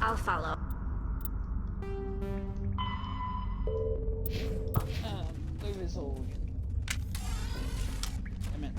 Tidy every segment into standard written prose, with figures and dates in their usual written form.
I'll follow. Move us all. Damn it.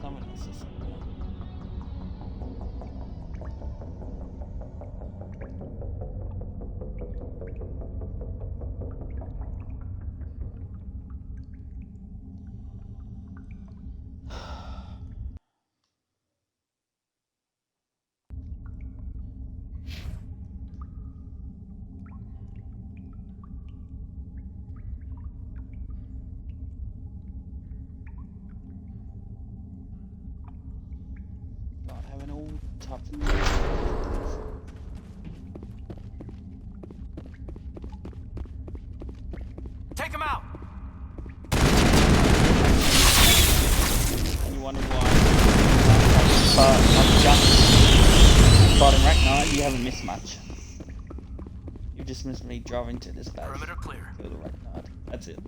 Someone else is. God, having all types of. Take him out! And you wonder why. But I've just bottom rack night, you haven't missed much. You've just missed me driving to this base. Perimeter clear. For the rack night. That's it.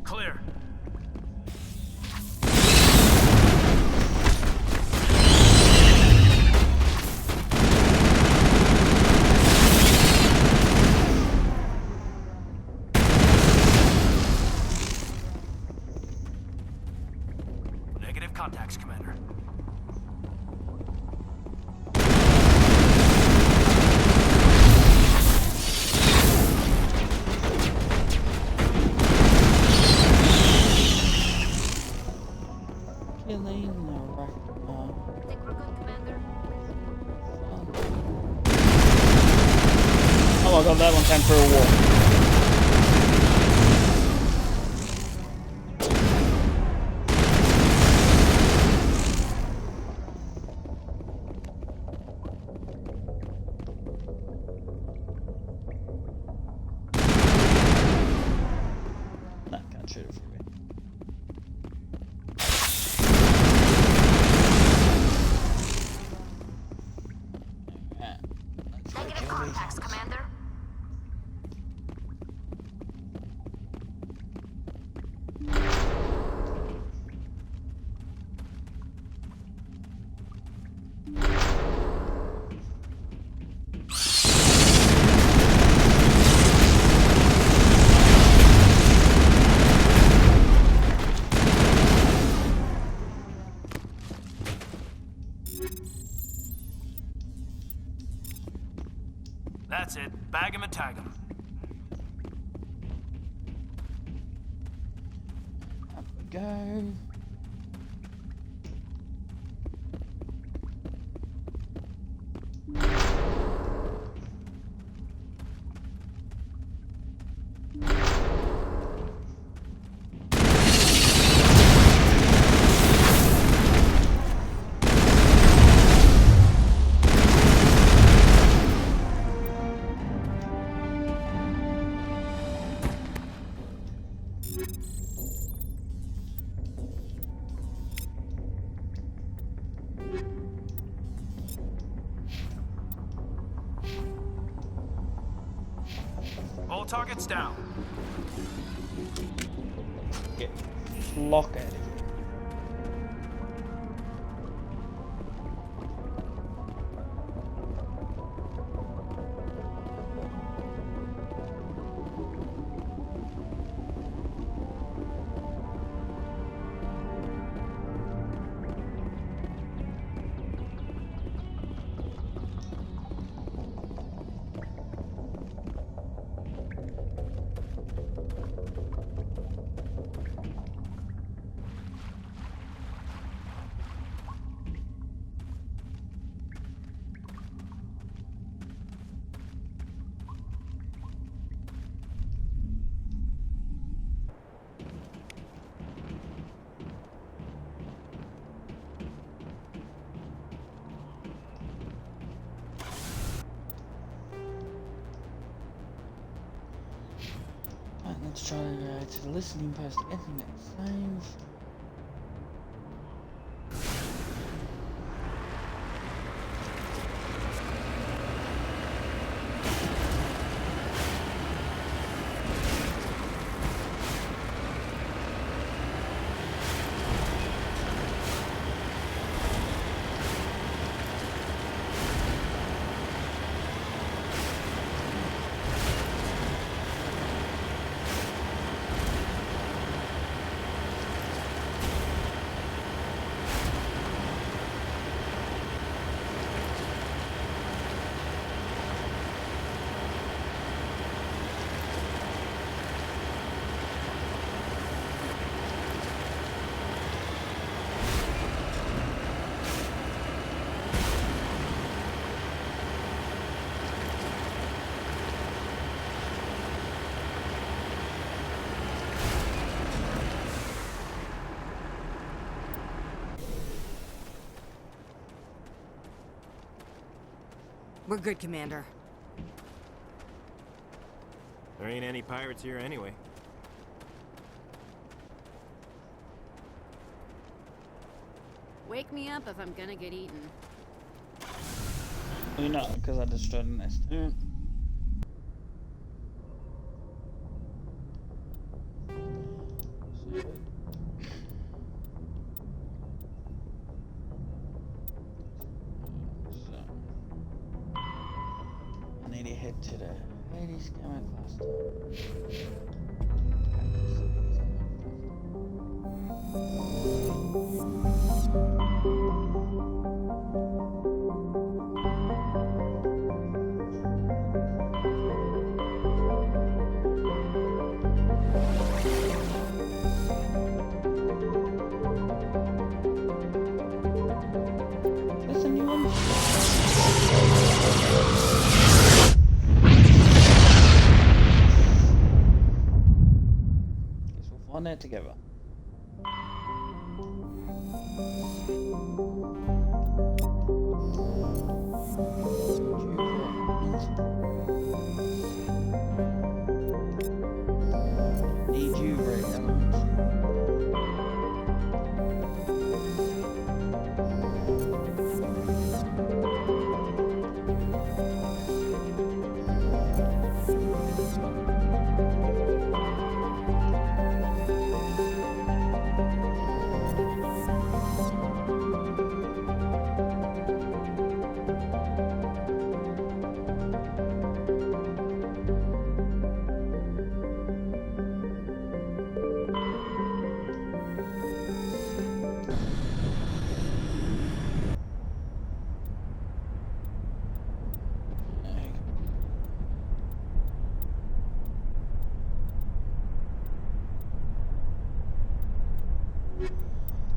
Clear. Negative contacts, Commander. Killing the rack night. Think we're good, Commander? Oh my god, that one came through a wall. Nah, can't shoot it from here. Alright, let's go Negative kill these contacts, ones. Commander. That's it. Bag him and tag him. Up we go. All targets down. Get flock out of here. Let's try to the listening post. Internet save. We're good, Commander. There ain't any pirates here anyway. Wake me up if I'm gonna get eaten. You're not, because I destroyed the nest. I need to head to the Hades Gamma Cluster. That's a new one. Guess we'll find out together. Need you, Ray Element.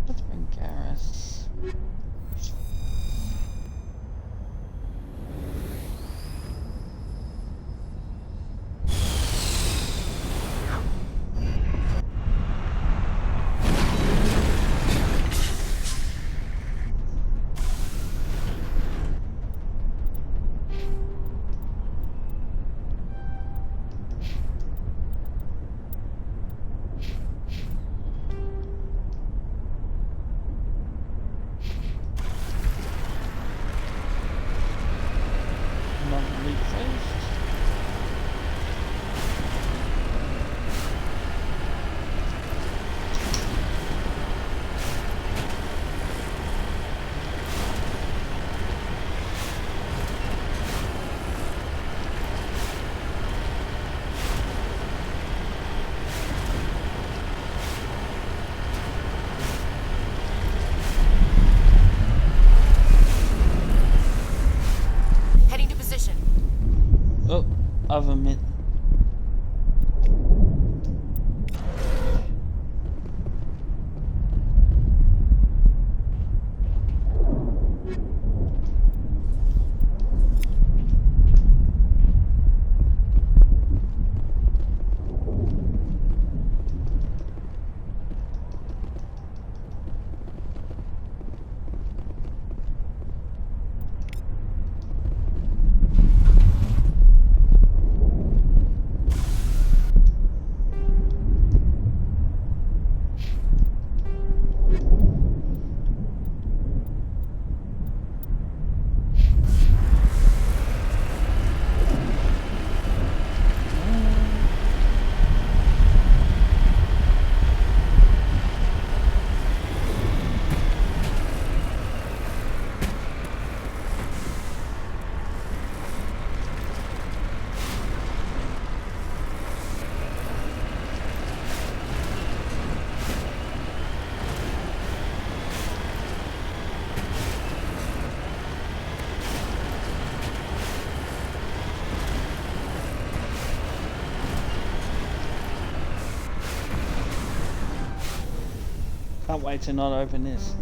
Let's bring Garrus. Leap first. Heading to position. Oh, I've admit. Can't wait to not open this.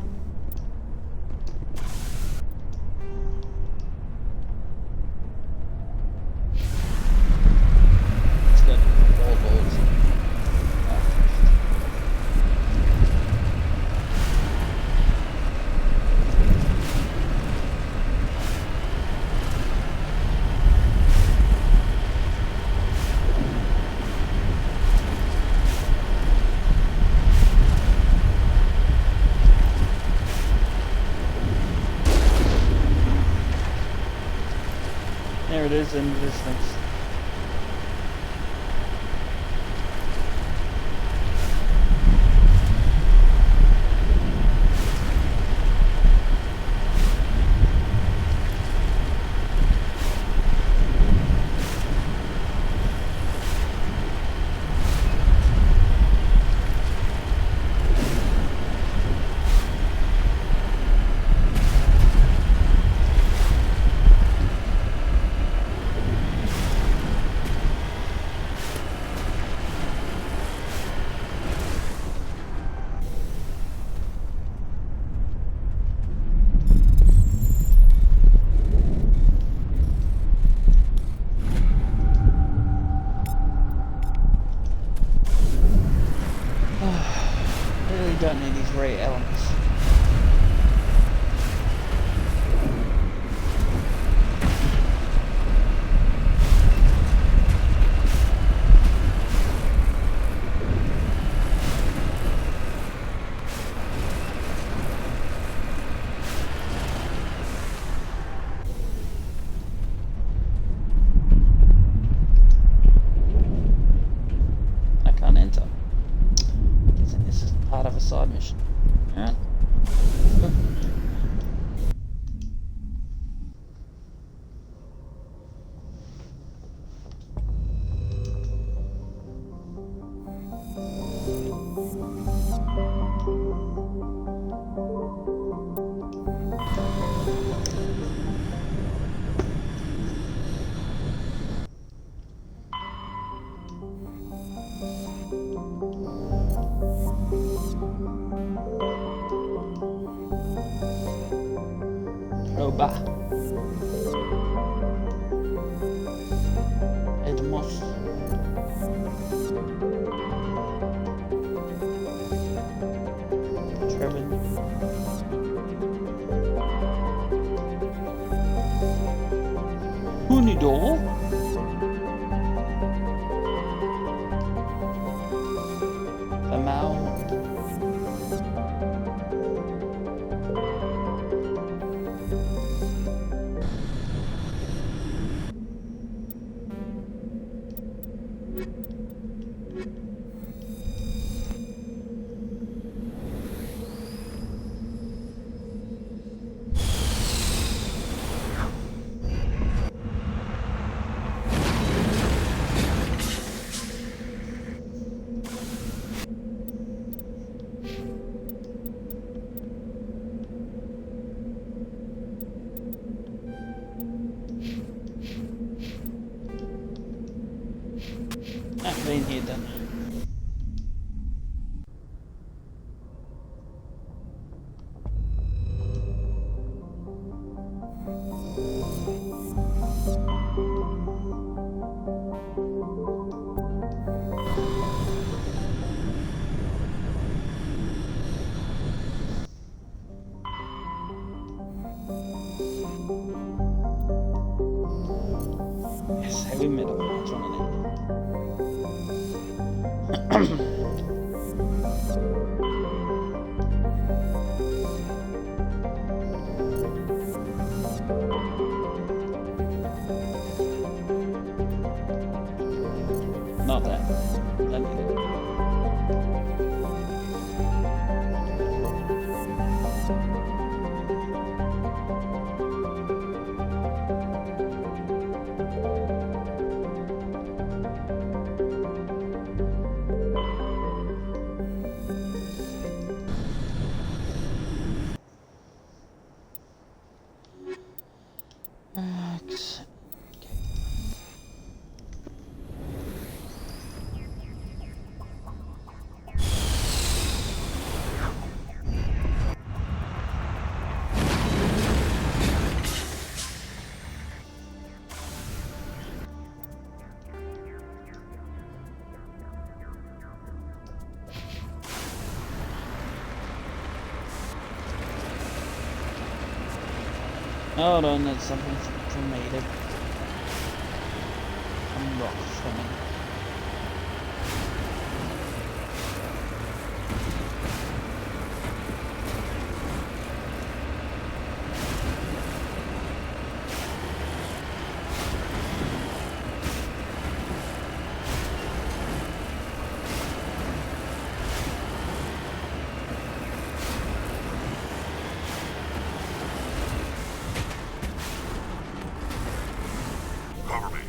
It's got four balls. There it is in the distance. Really don't need these rare elements. I can't enter. This is part of a side mission. Alright. Roba. Edmos. Trevin. Unidor. Famau. I've been here then. Yes, heavy metal. That's what I need. Not that. That need it. Hold on, that's something for me to unlock for me. Cover me.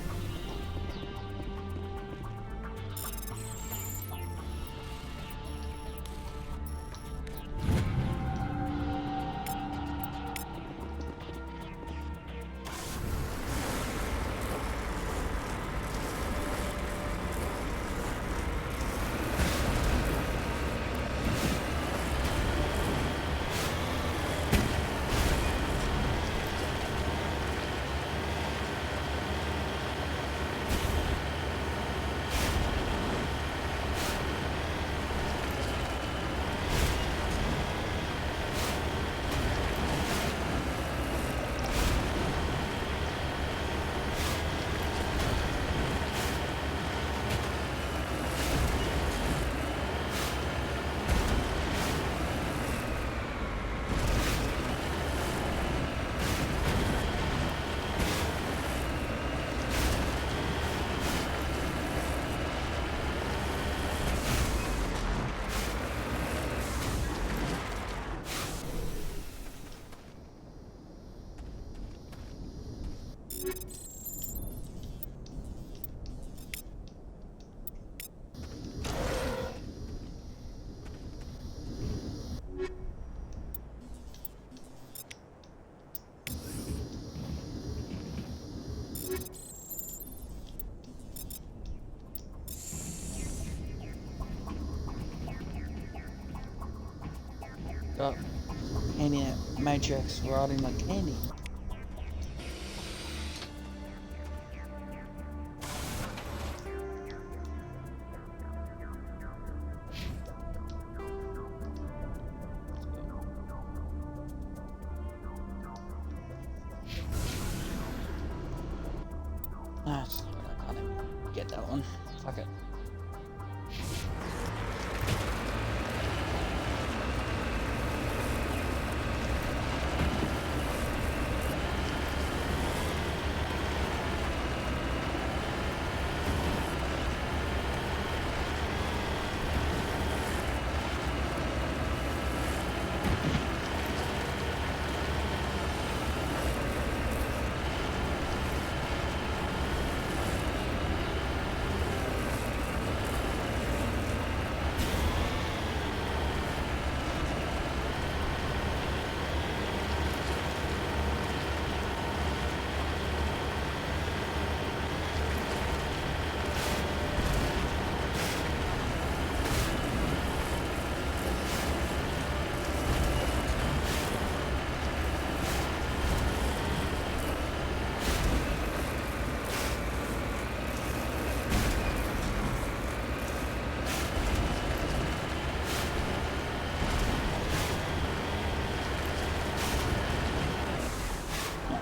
Got handing out Matrix riding like candy. Ah, I can't even get that one. Fuck it.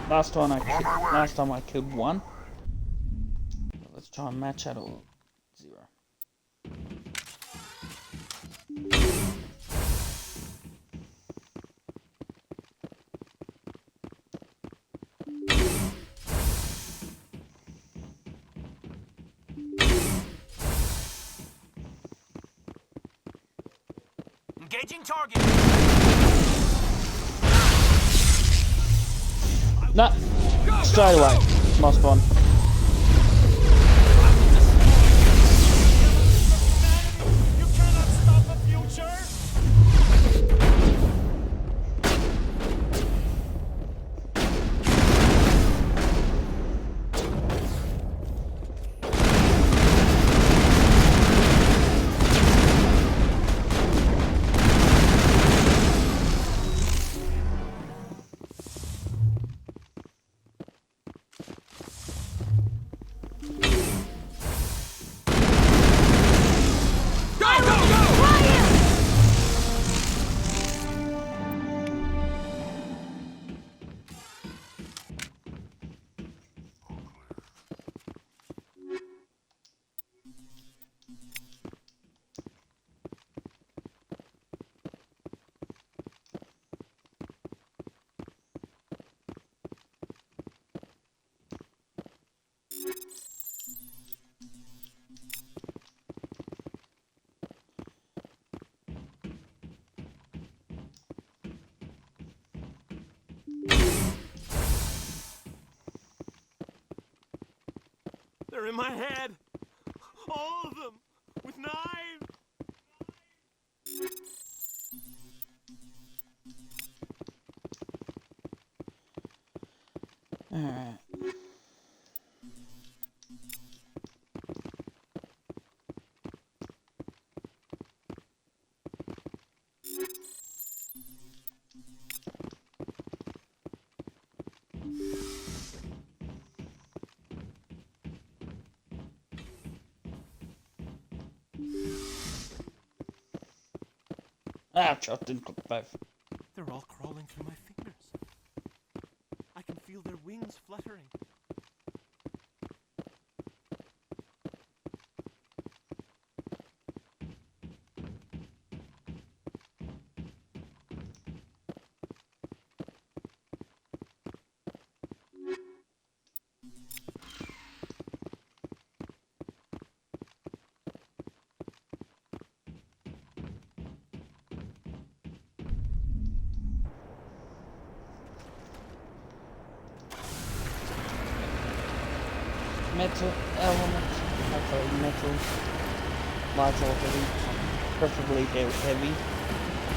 Last time I killed one. Let's try and match that all. 0. Engaging target. Nah, straight away. My spawn. You cannot stop the future. They're in my head. All of them. With knives. Alright. Ouch, I didn't click both. They're all crawling through my fingers. I can feel their wings fluttering. Metal elements, hopefully metal, light or heavy, preferably heavy.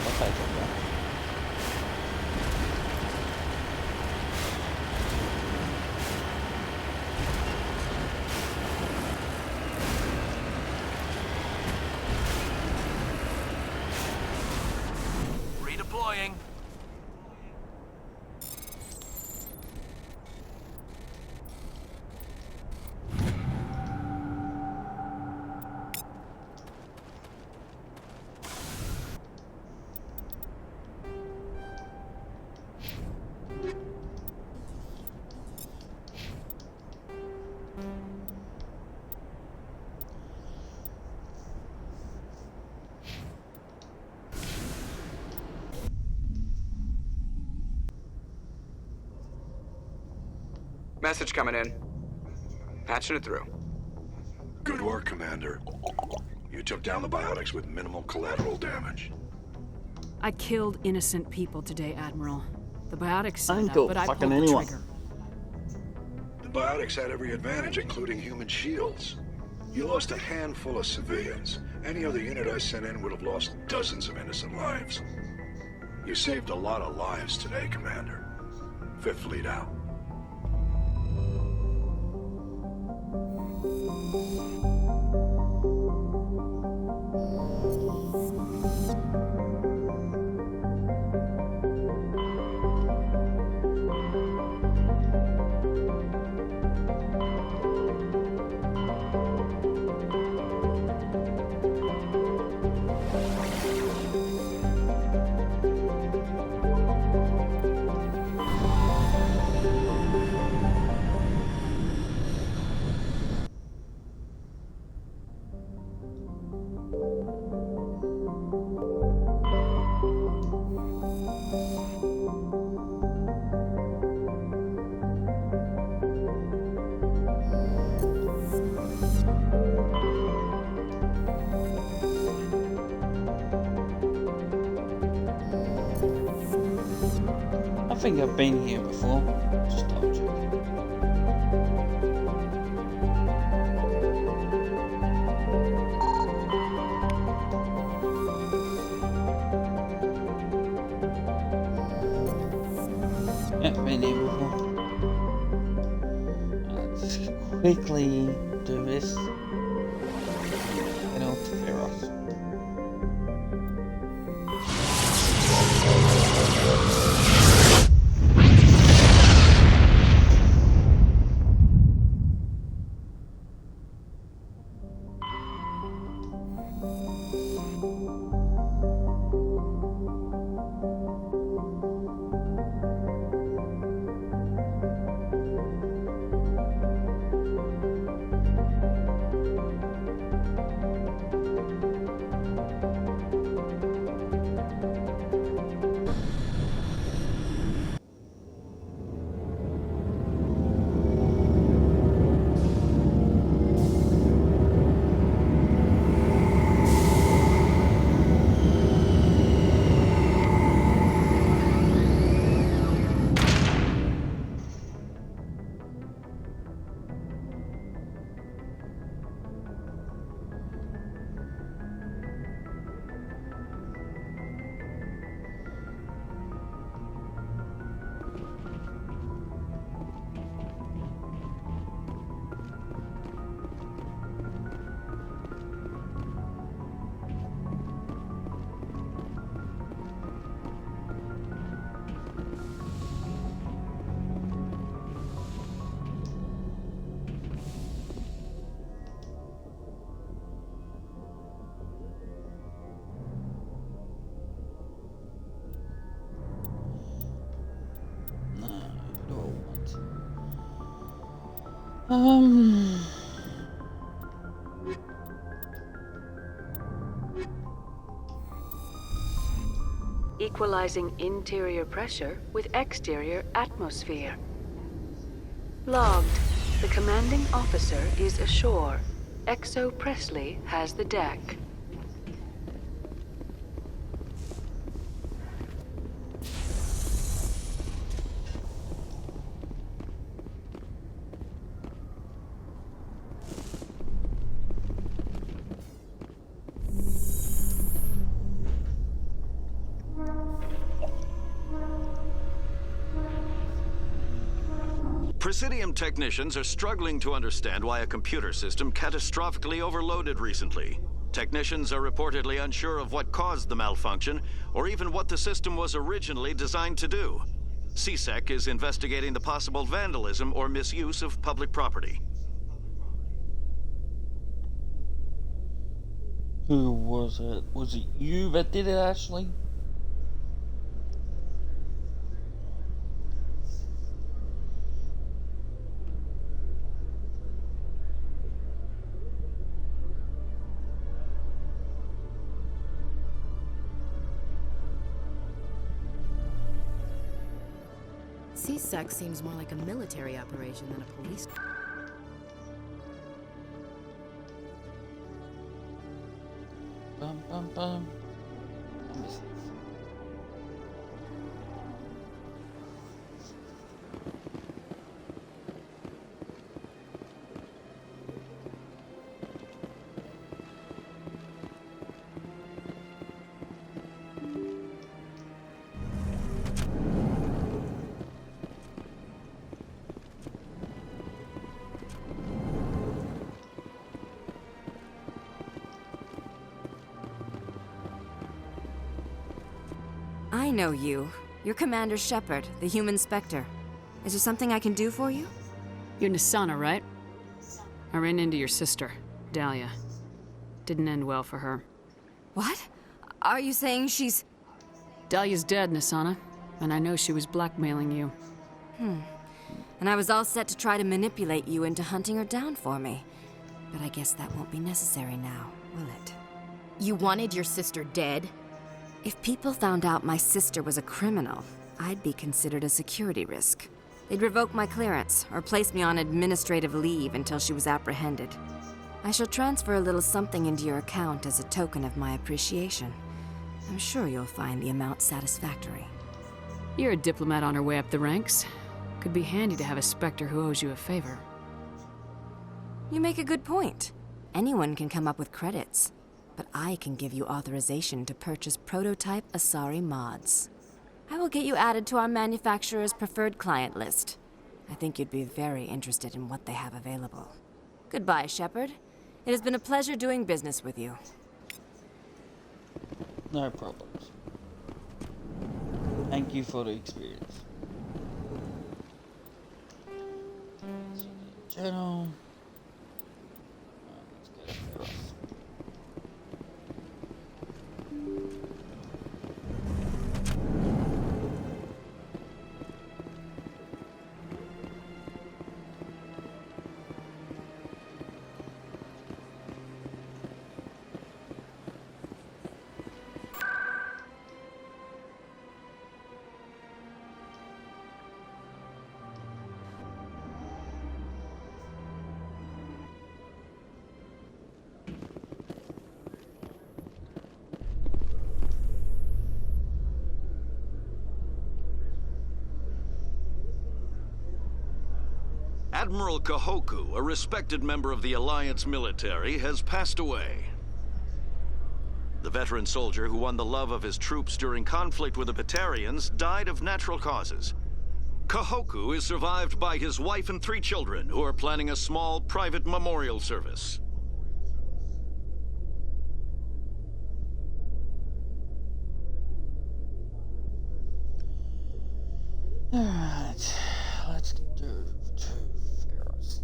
I'll take it though. Redeploying. Message coming in. Patching it through. Good work, Commander. You took down the biotics with minimal collateral damage. I killed innocent people today, Admiral. The biotics I set ain't up, killed but I fucking pulled the anyone. trigger. The biotics had every advantage, including human shields. You lost a handful of civilians. Any other unit I sent in would have lost dozens of innocent lives. You saved a lot of lives today, Commander. Fifth Fleet out. I think I've been here before. Just double check. Yeah, been here before. Let's quickly do this. Get on to Feros. Equalizing interior pressure with exterior atmosphere. Logged. The commanding officer is ashore. Exo Presley has the deck. Presidium technicians are struggling to understand why a computer system catastrophically overloaded recently. Technicians are reportedly unsure of what caused the malfunction, or even what the system was originally designed to do. CSEC is investigating the possible vandalism or misuse of public property. Who was it? Was it you that did it, Ashley? CSEC seems more like a military operation than a police. Bum bum bum. I miss this. I know you. You're Commander Shepard, the human Spectre. Is there something I can do for you? You're Nisana, right? I ran into your sister, Dahlia. Didn't end well for her. What? Are you saying she's... Dahlia's dead, Nisana, and I know she was blackmailing you. And I was all set to try to manipulate you into hunting her down for me. But I guess that won't be necessary now, will it? You wanted your sister dead? If people found out my sister was a criminal, I'd be considered a security risk. They'd revoke my clearance, or place me on administrative leave until she was apprehended. I shall transfer a little something into your account as a token of my appreciation. I'm sure you'll find the amount satisfactory. You're a diplomat on her way up the ranks. Could be handy to have a Spectre who owes you a favor. You make a good point. Anyone can come up with credits. But I can give you authorization to purchase prototype Asari mods. I will get you added to our manufacturer's preferred client list. I think you'd be very interested in what they have available. Goodbye, Shepard. It has been a pleasure doing business with you. No problems. Thank you for the experience. Channel. Let's go across. Admiral Kahoku, a respected member of the Alliance military, has passed away. The veteran soldier who won the love of his troops during conflict with the Batarians died of natural causes. Kahoku is survived by his wife and 3 children, who are planning a small private memorial service. Alright, let's do 2 Pharaohs.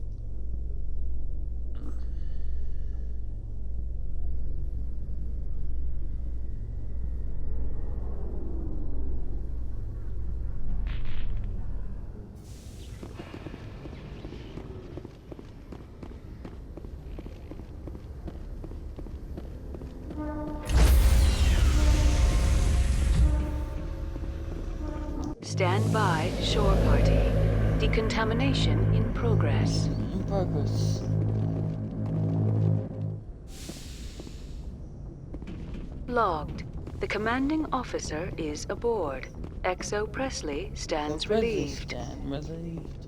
Stand by, shore party. Decontamination in progress. In progress. Logged. The commanding officer is aboard. XO Presley stands relieved. Stand relieved.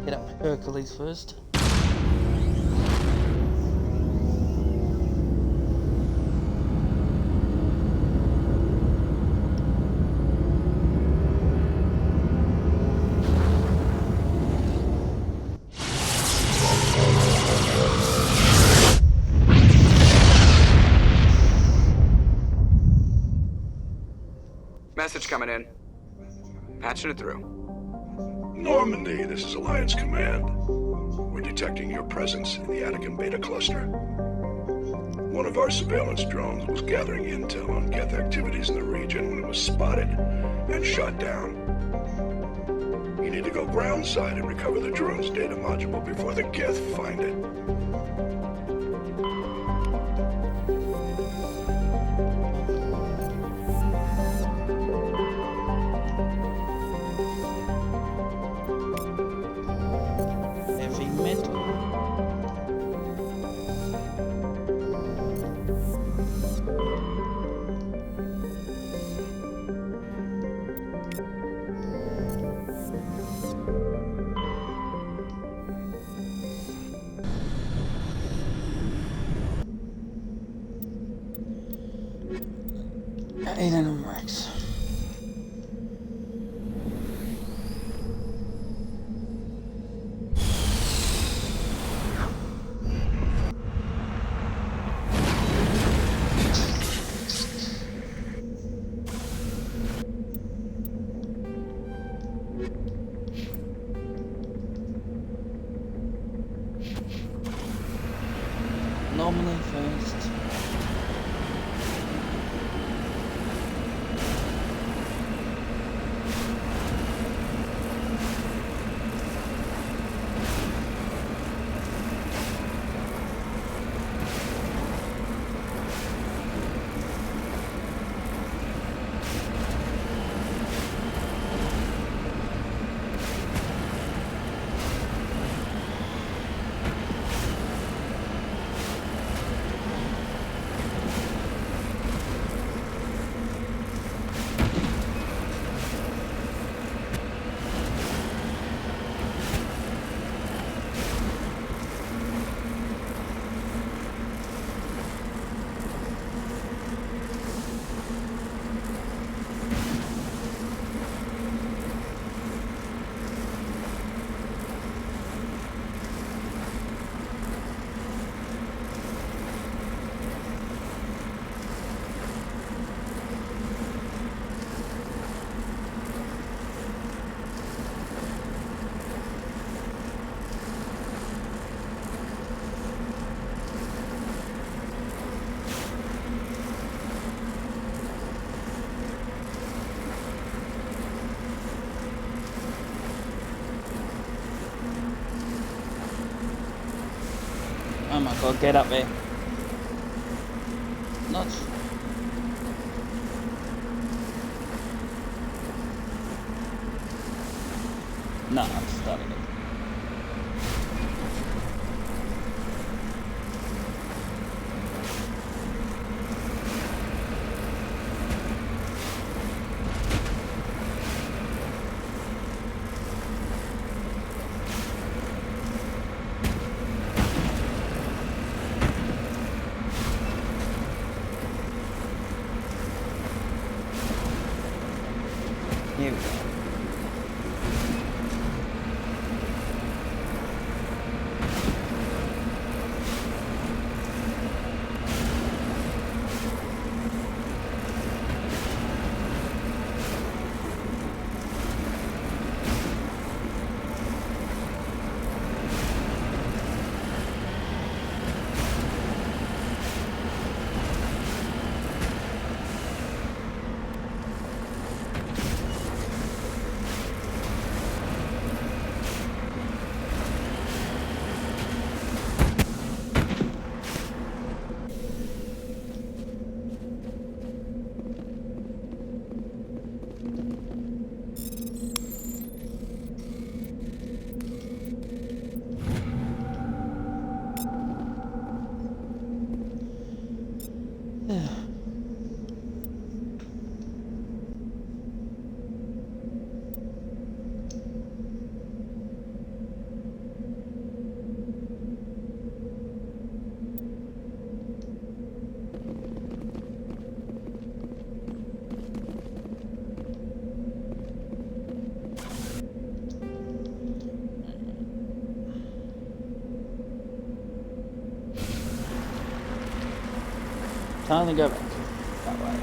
Hit up Hercules first. Message coming in. Patching it through. Normandy, this is Alliance Command. We're detecting your presence in the Attican Beta Cluster. One of our surveillance drones was gathering intel on Geth activities in the region when it was spotted and shot down. You need to go groundside and recover the drone's data module before the Geth find it. Heavy metal. Aiden Rex. Normally first. Oh my god, get up there. Nuts. No, I'm starting it. Here we go. Can only go back that way.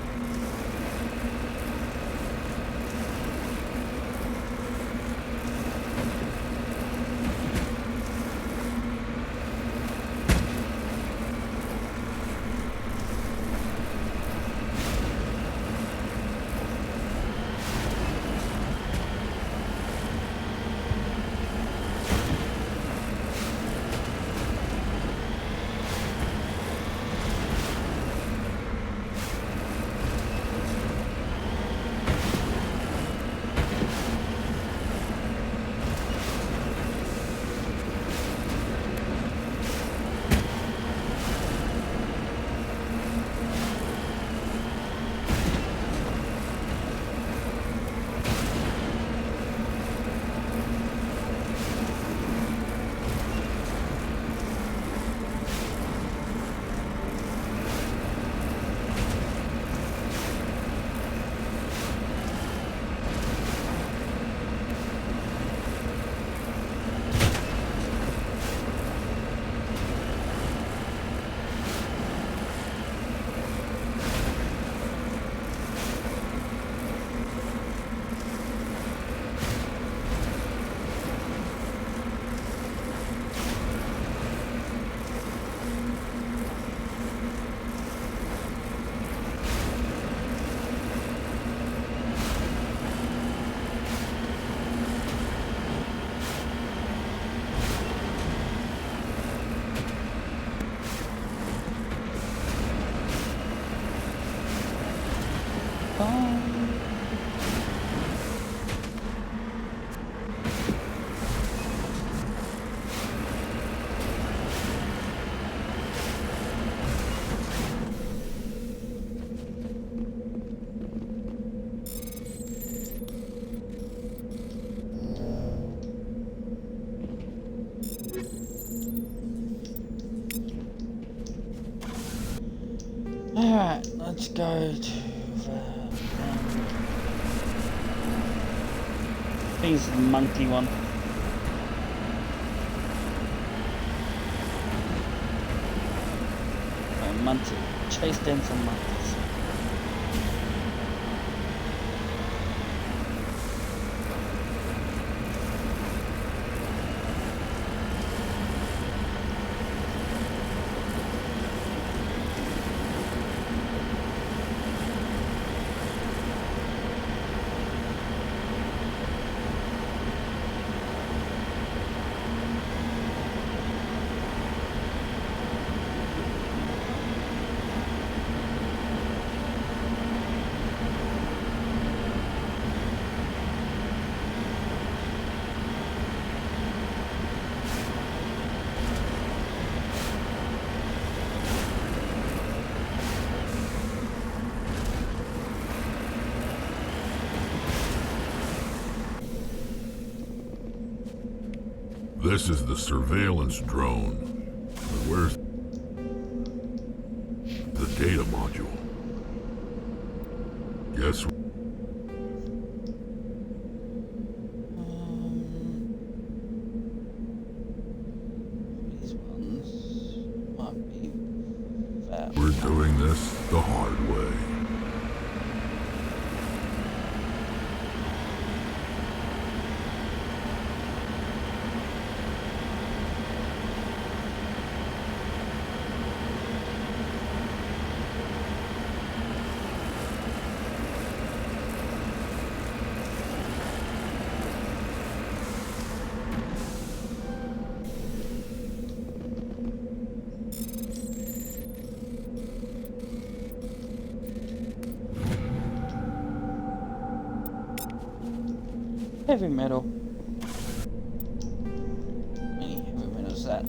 Alright, let's go to the... I think it's the monkey one. Monkey. Chase down some monkeys. This is the surveillance drone. But where's the data module? Guess These ones might be that. we're doing this the hard way. Heavy metal. Any heavy metal is that?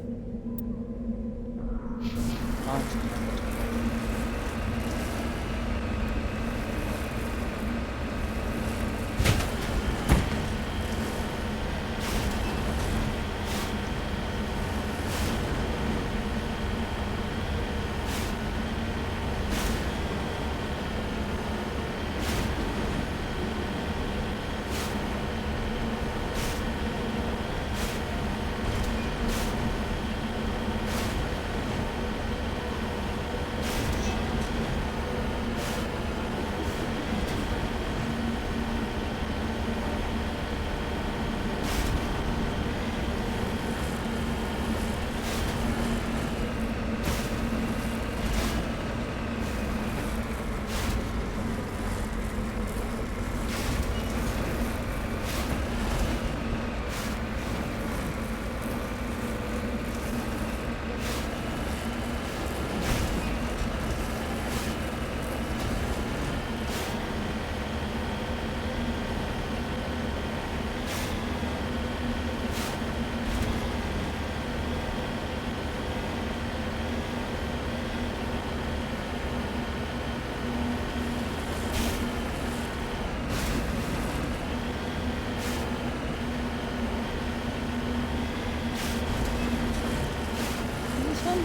this one?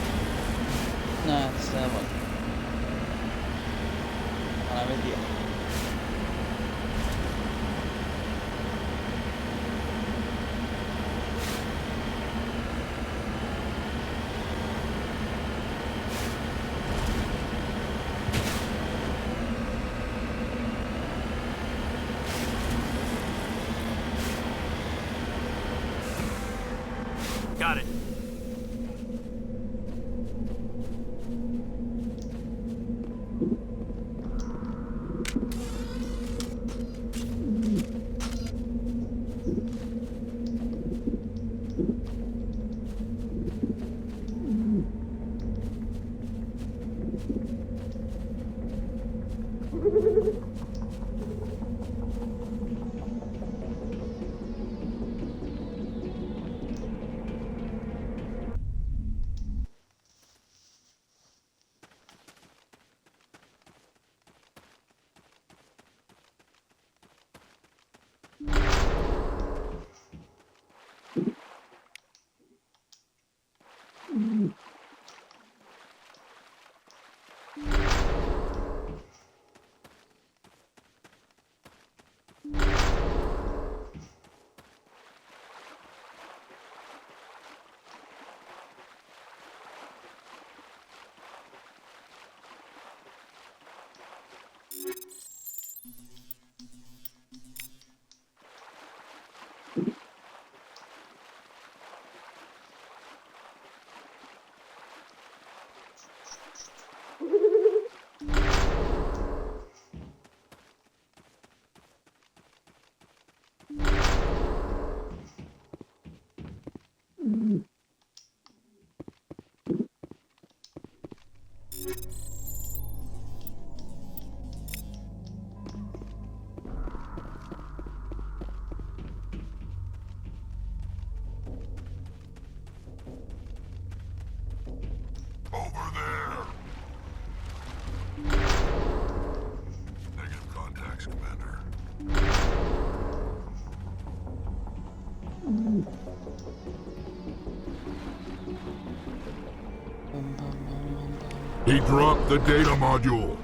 No, it's what? I'm with you. Got it. Over there. Negative contacts, Commander. He dropped the data module.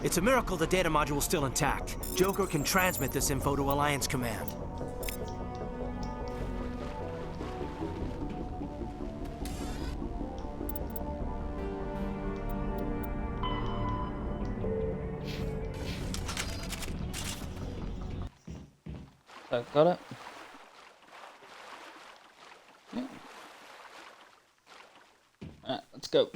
It's a miracle the data module's still intact. Joker can transmit this info to Alliance Command. So, got it. Yeah. Alright, let's go.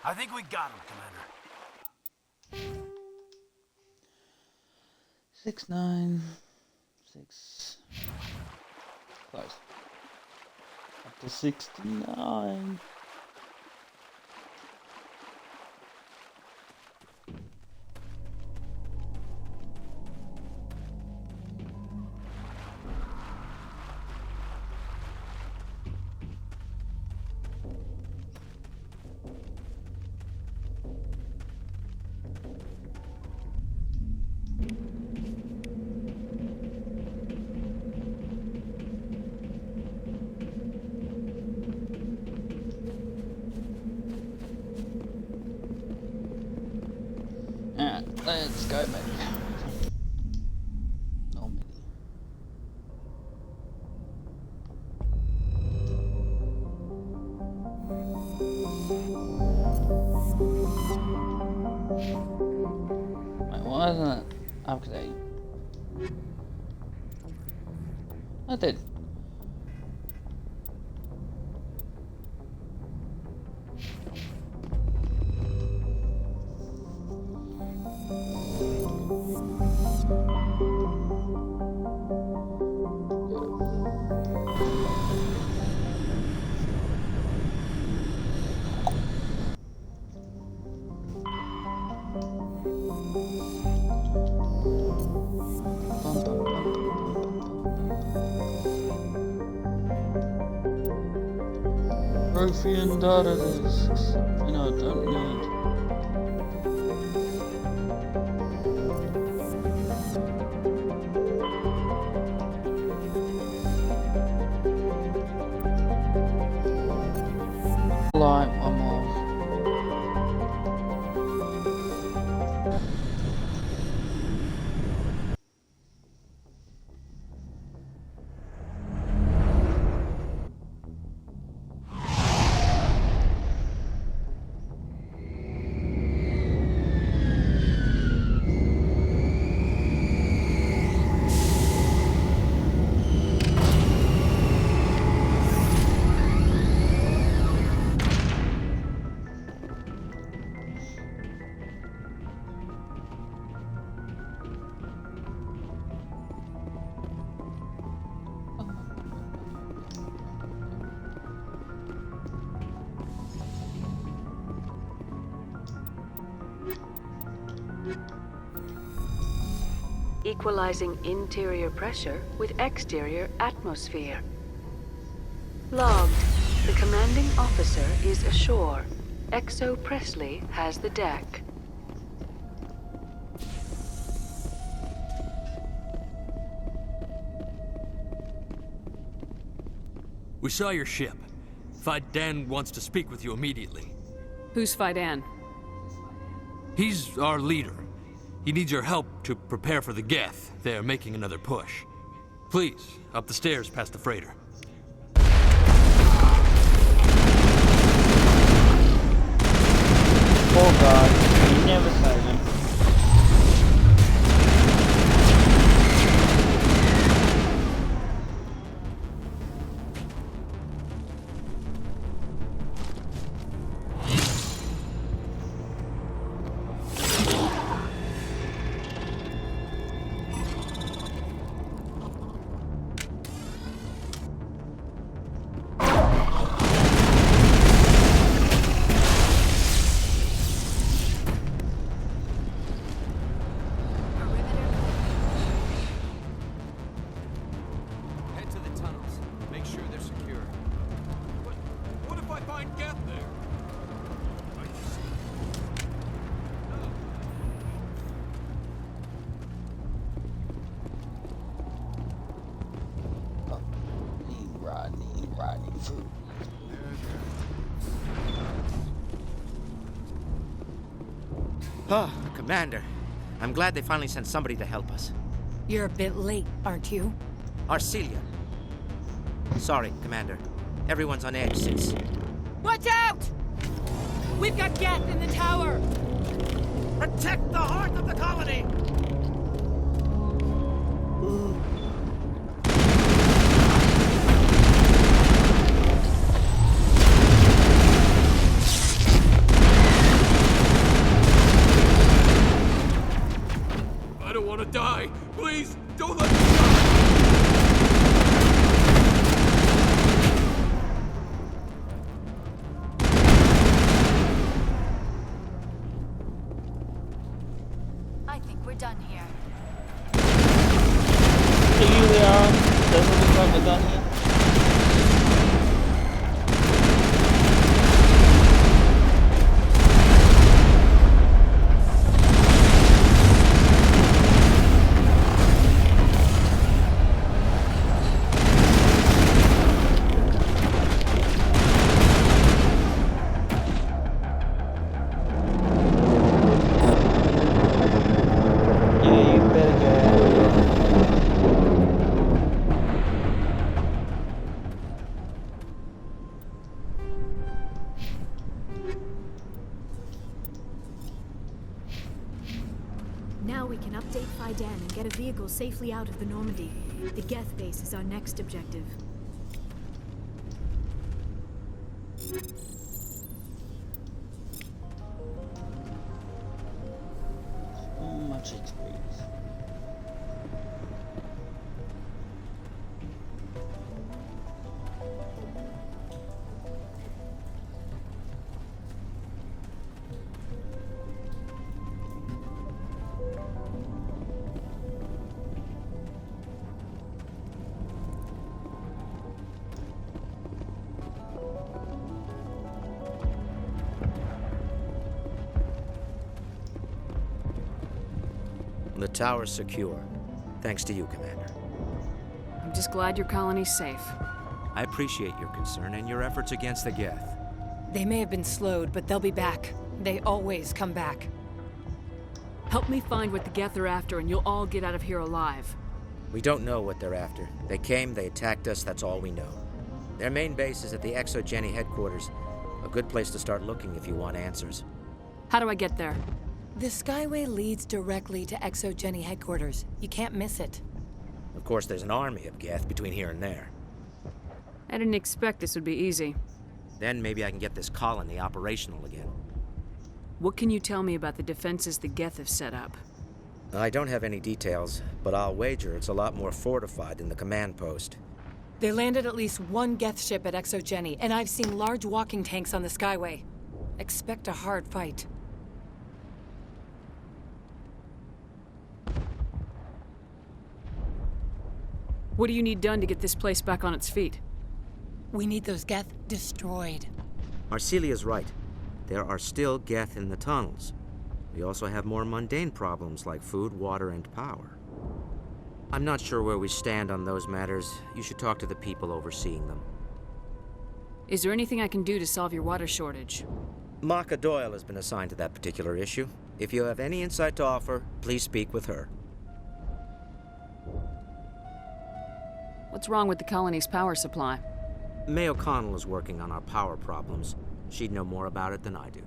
I think we got him, Commander. 696. Close. Up to 69. Alright, let's go, baby. No mini. Wait, why isn't it upgrade? I did. Trophy and data discs. You know, I don't need. Light one more. Equalizing interior pressure with exterior atmosphere. Logged. The commanding officer is ashore. XO Presley has the deck. We saw your ship. Faidan wants to speak with you immediately. Who's Faidan? He's our leader. He needs your help to prepare for the Geth. They're making another push. Please, up the stairs past the freighter. Poor guy, you never save him. Head to the tunnels. Make sure they're secure. What if I find Geth there? Rodney food. Oh, Commander. I'm glad they finally sent somebody to help us. You're a bit late, aren't you? Arcelia. Sorry, Commander. Everyone's on edge since... Watch out! We've got Geth in the tower! Protect the heart of the colony! I don't want to die. Please, don't let me die. I think we're done here. Here we are. Doesn't look like we're done here. Yeah, you better get out of here. Now we can update Faidan and get a vehicle safely out of the Normandy. The Geth base is our next objective. Much experience. The tower's secure. Thanks to you, Commander. I'm just glad your colony's safe. I appreciate your concern and your efforts against the Geth. They may have been slowed, but they'll be back. They always come back. Help me find what the Geth are after, and you'll all get out of here alive. We don't know what they're after. They came, they attacked us, that's all we know. Their main base is at the ExoGeni headquarters. A good place to start looking if you want answers. How do I get there? The Skyway leads directly to ExoGeni headquarters. You can't miss it. Of course, there's an army of Geth between here and there. I didn't expect this would be easy. Then maybe I can get this colony operational again. What can you tell me about the defenses the Geth have set up? I don't have any details, but I'll wager it's a lot more fortified than the command post. They landed at least one Geth ship at ExoGeni, and I've seen large walking tanks on the Skyway. Expect a hard fight. What do you need done to get this place back on its feet? We need those Geth destroyed. Arcelia's right. There are still Geth in the tunnels. We also have more mundane problems like food, water, and power. I'm not sure where we stand on those matters. You should talk to the people overseeing them. Is there anything I can do to solve your water shortage? Maka Doyle has been assigned to that particular issue. If you have any insight to offer, please speak with her. What's wrong with the colony's power supply? May O'Connell is working on our power problems. She'd know more about it than I do.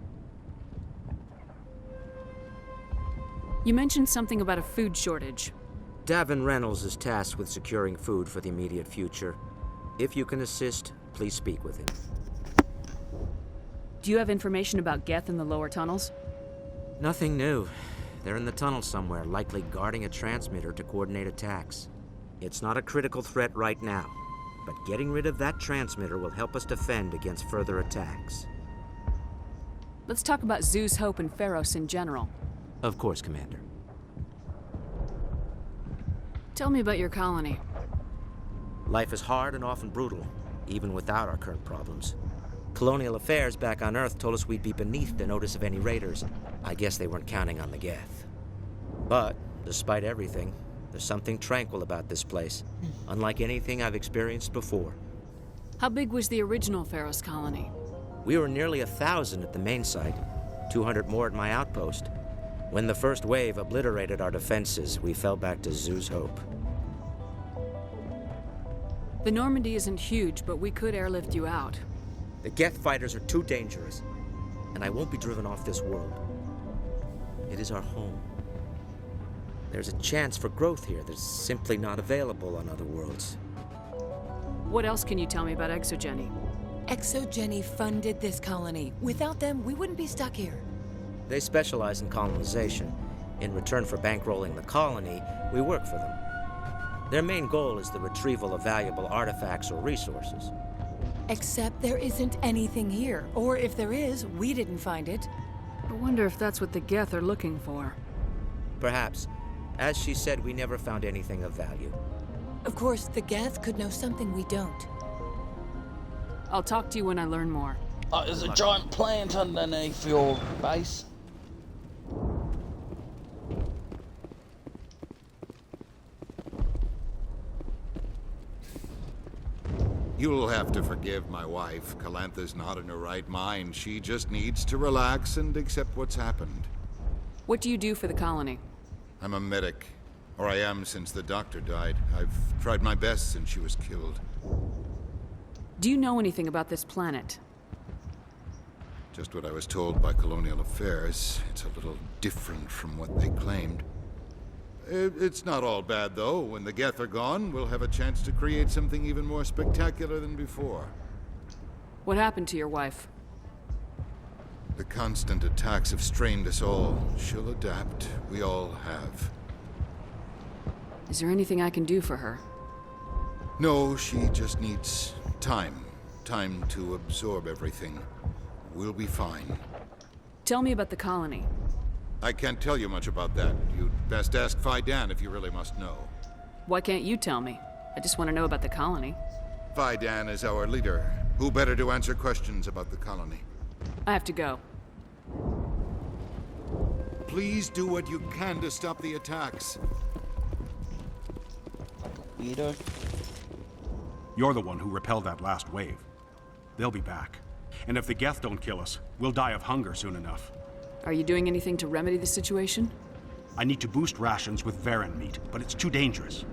You mentioned something about a food shortage. Davin Reynolds is tasked with securing food for the immediate future. If you can assist, please speak with him. Do you have information about Geth in the lower tunnels? Nothing new. They're in the tunnel somewhere, likely guarding a transmitter to coordinate attacks. It's not a critical threat right now, but getting rid of that transmitter will help us defend against further attacks. Let's talk about Zeus, Hope, and Pharos in general. Of course, Commander. Tell me about your colony. Life is hard and often brutal, even without our current problems. Colonial Affairs back on Earth told us we'd be beneath the notice of any raiders. I guess they weren't counting on the Geth. But, despite everything, there's something tranquil about this place, unlike anything I've experienced before. How big was the original Pharos colony? We were nearly 1,000 at the main site, 200 more at my outpost. When the first wave obliterated our defenses, we fell back to Zeus Hope. The Normandy isn't huge, but we could airlift you out. The Geth fighters are too dangerous, and I won't be driven off this world. It is our home. There's a chance for growth here that's simply not available on other worlds. What else can you tell me about ExoGeni? ExoGeni funded this colony. Without them, we wouldn't be stuck here. They specialize in colonization. In return for bankrolling the colony, we work for them. Their main goal is the retrieval of valuable artifacts or resources. Except there isn't anything here. Or if there is, we didn't find it. I wonder if that's what the Geth are looking for. Perhaps. As she said, we never found anything of value. Of course, the Geth could know something we don't. I'll talk to you when I learn more. Oh, there's a giant plant underneath your base. You'll have to forgive my wife. Calantha's not in her right mind. She just needs to relax and accept what's happened. What do you do for the colony? I'm a medic. Or I am since the doctor died. I've tried my best since she was killed. Do you know anything about this planet? Just what I was told by Colonial Affairs. It's a little different from what they claimed. It's not all bad, though. When the Geth are gone, we'll have a chance to create something even more spectacular than before. What happened to your wife? The constant attacks have strained us all. She'll adapt. We all have. Is there anything I can do for her? No, she just needs time. Time to absorb everything. We'll be fine. Tell me about the colony. I can't tell you much about that. You'd best ask Phi Dan if you really must know. Why can't you tell me? I just want to know about the colony. Phi Dan is our leader. Who better to answer questions about the colony? I have to go. Please do what you can to stop the attacks. Weirdo. You're the one who repelled that last wave. They'll be back. And if the Geth don't kill us, we'll die of hunger soon enough. Are you doing anything to remedy the situation? I need to boost rations with Varen meat, but it's too dangerous.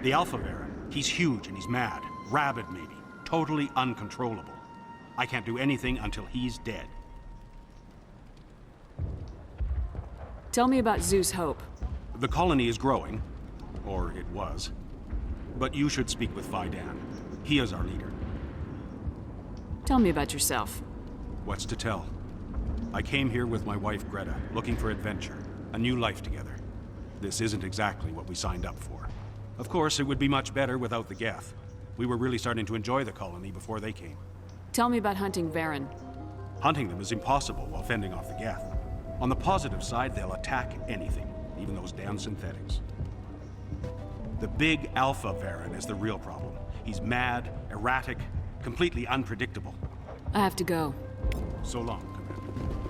The Alpha Varen, he's huge and he's mad. Rabid, maybe. Totally uncontrollable. I can't do anything until he's dead. Tell me about Zeus Hope. The colony is growing. Or it was. But you should speak with Faidan. He is our leader. Tell me about yourself. What's to tell? I came here with my wife Greta, looking for adventure. A new life together. This isn't exactly what we signed up for. Of course, it would be much better without the Geth. We were really starting to enjoy the colony before they came. Tell me about hunting Varen. Hunting them is impossible while fending off the Geth. On the positive side, they'll attack anything, even those damn synthetics. The big Alpha Varen is the real problem. He's mad, erratic, completely unpredictable. I have to go. So long, Commander.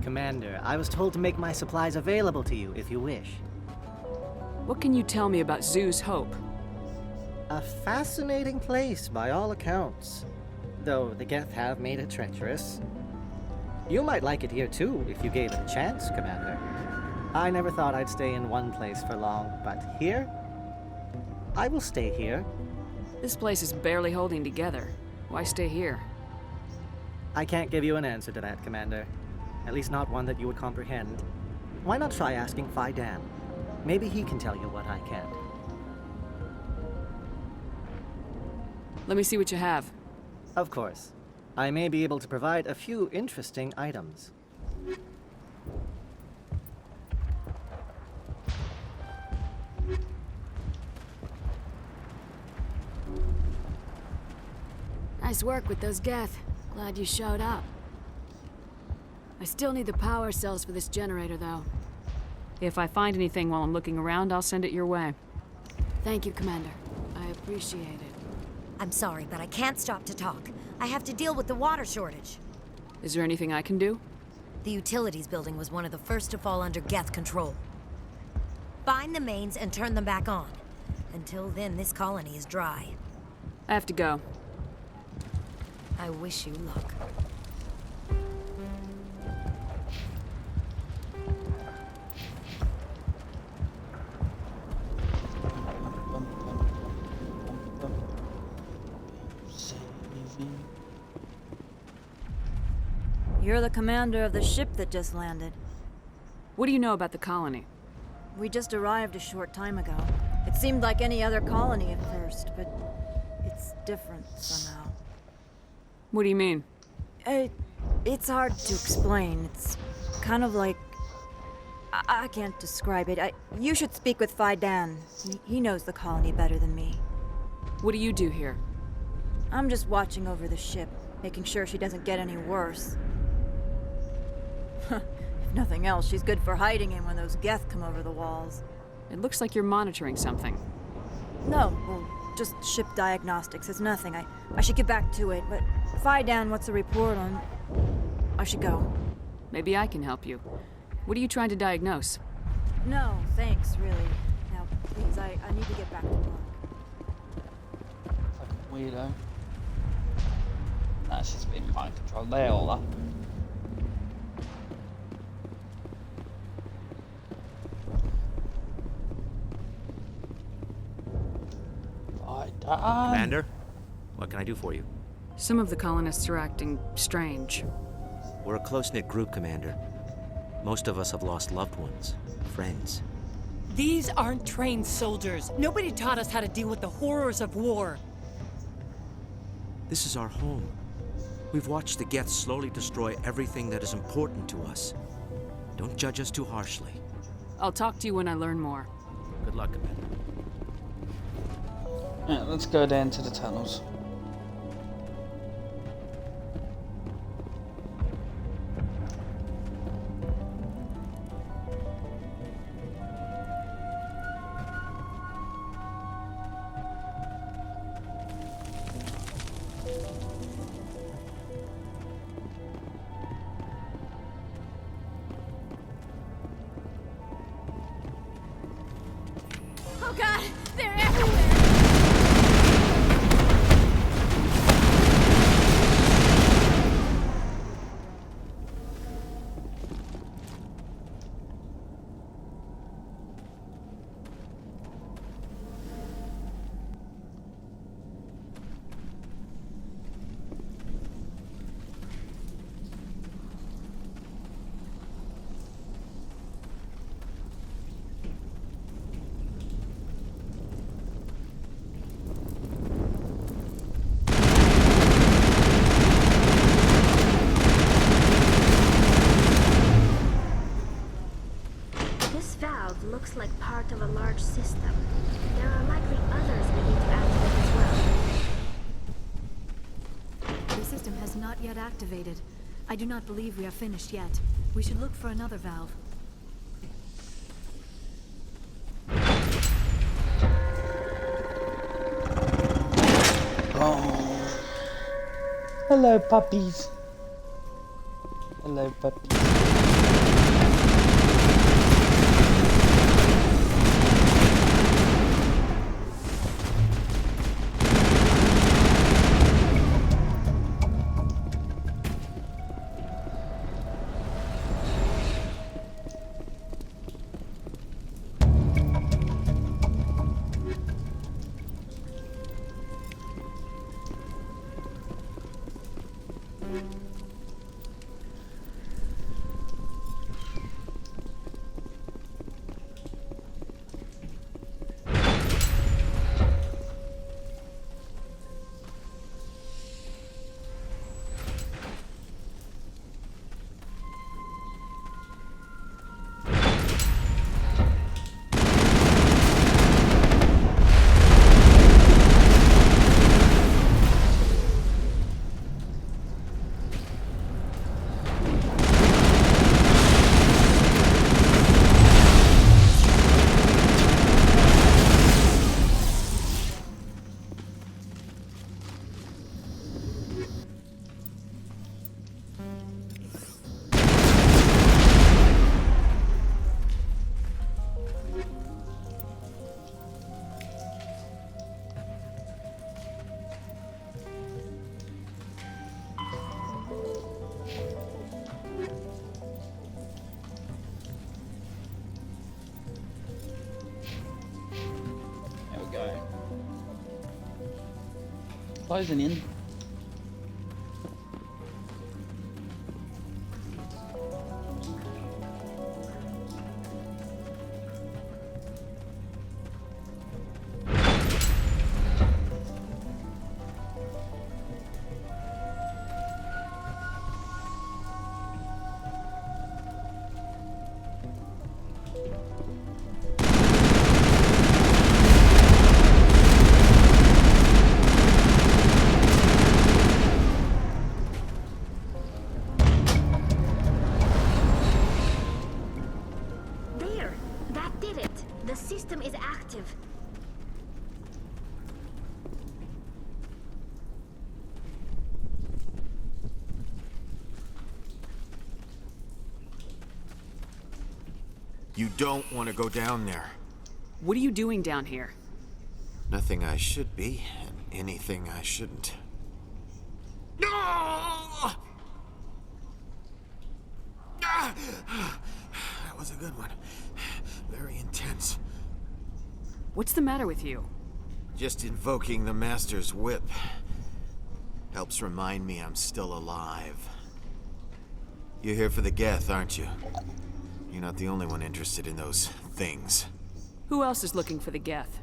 Commander, I was told to make my supplies available to you if you wish. What can you tell me about Zeus Hope? A fascinating place by all accounts. Though the Geth have made it treacherous. You might like it here too, if you gave it a chance, Commander. I never thought I'd stay in one place for long, but here? I will stay here. This place is barely holding together. Why stay here? I can't give you an answer to that, Commander. At least not one that you would comprehend. Why not try asking Faidan? Maybe he can tell you what I can't. Let me see what you have. Of course. I may be able to provide a few interesting items. Nice work with those Geth. Glad you showed up. I still need the power cells for this generator, though. If I find anything while I'm looking around, I'll send it your way. Thank you, Commander. I appreciate it. I'm sorry, but I can't stop to talk. I have to deal with the water shortage. Is there anything I can do? The utilities building was one of the first to fall under Geth control. Find the mains and turn them back on. Until then, this colony is dry. I have to go. I wish you luck. You're the commander of the ship that just landed. What do you know about the colony? We just arrived a short time ago. It seemed like any other colony at first, but it's different somehow. What do you mean? It's hard to explain. It's kind of like... I can't describe it. You should speak with Faidan. He knows the colony better than me. What do you do here? I'm just watching over the ship, making sure she doesn't get any worse. If nothing else, she's good for hiding in when those Geth come over the walls. It looks like you're monitoring something. No, well, just ship diagnostics. It's nothing. I should get back to it, but Faidan, what's the report on... I should go. Maybe I can help you. What are you trying to diagnose? No, thanks, really. Now, please, I need to get back to work. Fucking weirdo. Nah, she's been mind controlled. They all are. Commander, what can I do for you? Some of the colonists are acting strange. We're a close-knit group, Commander. Most of us have lost loved ones, friends. These aren't trained soldiers. Nobody taught us how to deal with the horrors of war. This is our home. We've watched the Geth slowly destroy everything that is important to us. Don't judge us too harshly. I'll talk to you when I learn more. Good luck, Commander. Yeah, let's go down to the tunnels. Oh god, they're everywhere! This valve looks like part of a large system. There are likely others we need to activate as well. The system has not yet activated. I do not believe we are finished yet. We should look for another valve. Oh. Hello, puppies. Hello, puppies. Closing in. You don't want to go down there. What are you doing down here? Nothing I should be, and anything I shouldn't. No! That was a good one. Very intense. What's the matter with you? Just invoking the Master's whip. Helps remind me I'm still alive. You're here for the Geth, aren't you? You're not the only one interested in those things. Who else is looking for the Geth?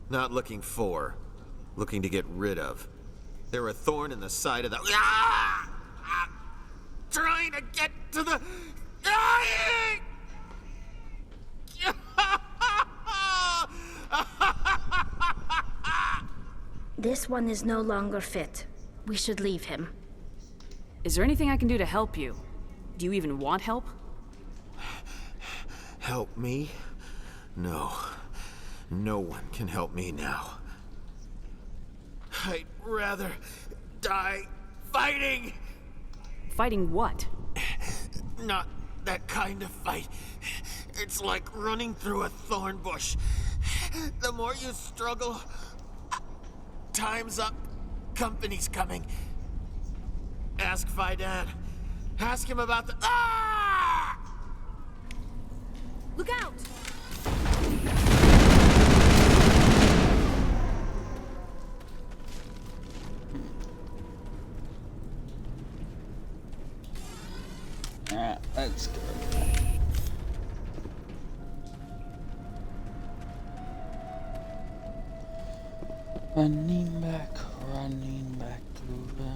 Not looking for. Looking to get rid of. They're a thorn in the side of the... Ah! Trying to get to the... This one is no longer fit. We should leave him. Is there anything I can do to help you? Do you even want help? Help me? No. No one can help me now. I'd rather die fighting! Fighting what? Not that kind of fight. It's like running through a thorn bush The more you struggle, time's up. Company's coming. Ask Faidan. Ask him about the... Ah! Look out! Alright, let's go. Running back to the...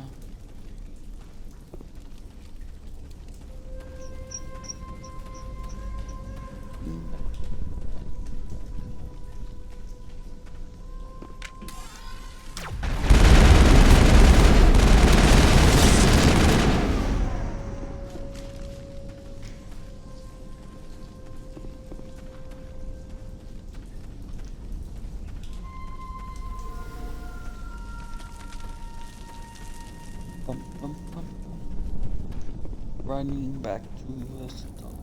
Running back to the start.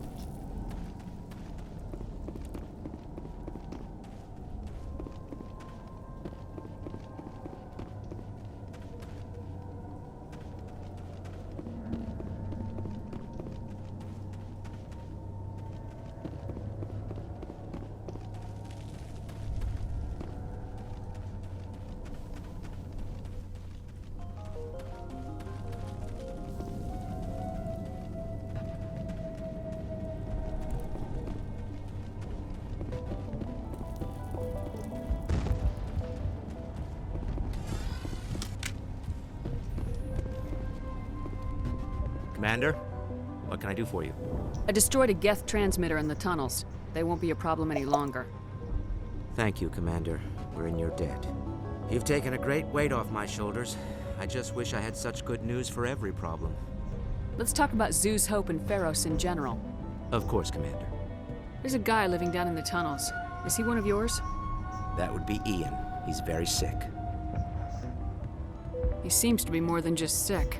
Commander, what can I do for you? I destroyed a Geth transmitter in the tunnels. They won't be a problem any longer. Thank you, Commander. We're in your debt. You've taken a great weight off my shoulders. I just wish I had such good news for every problem. Let's talk about Zeus, Hope, and Pharos in general. Of course, Commander. There's a guy living down in the tunnels. Is he one of yours? That would be Ian. He's very sick. He seems to be more than just sick.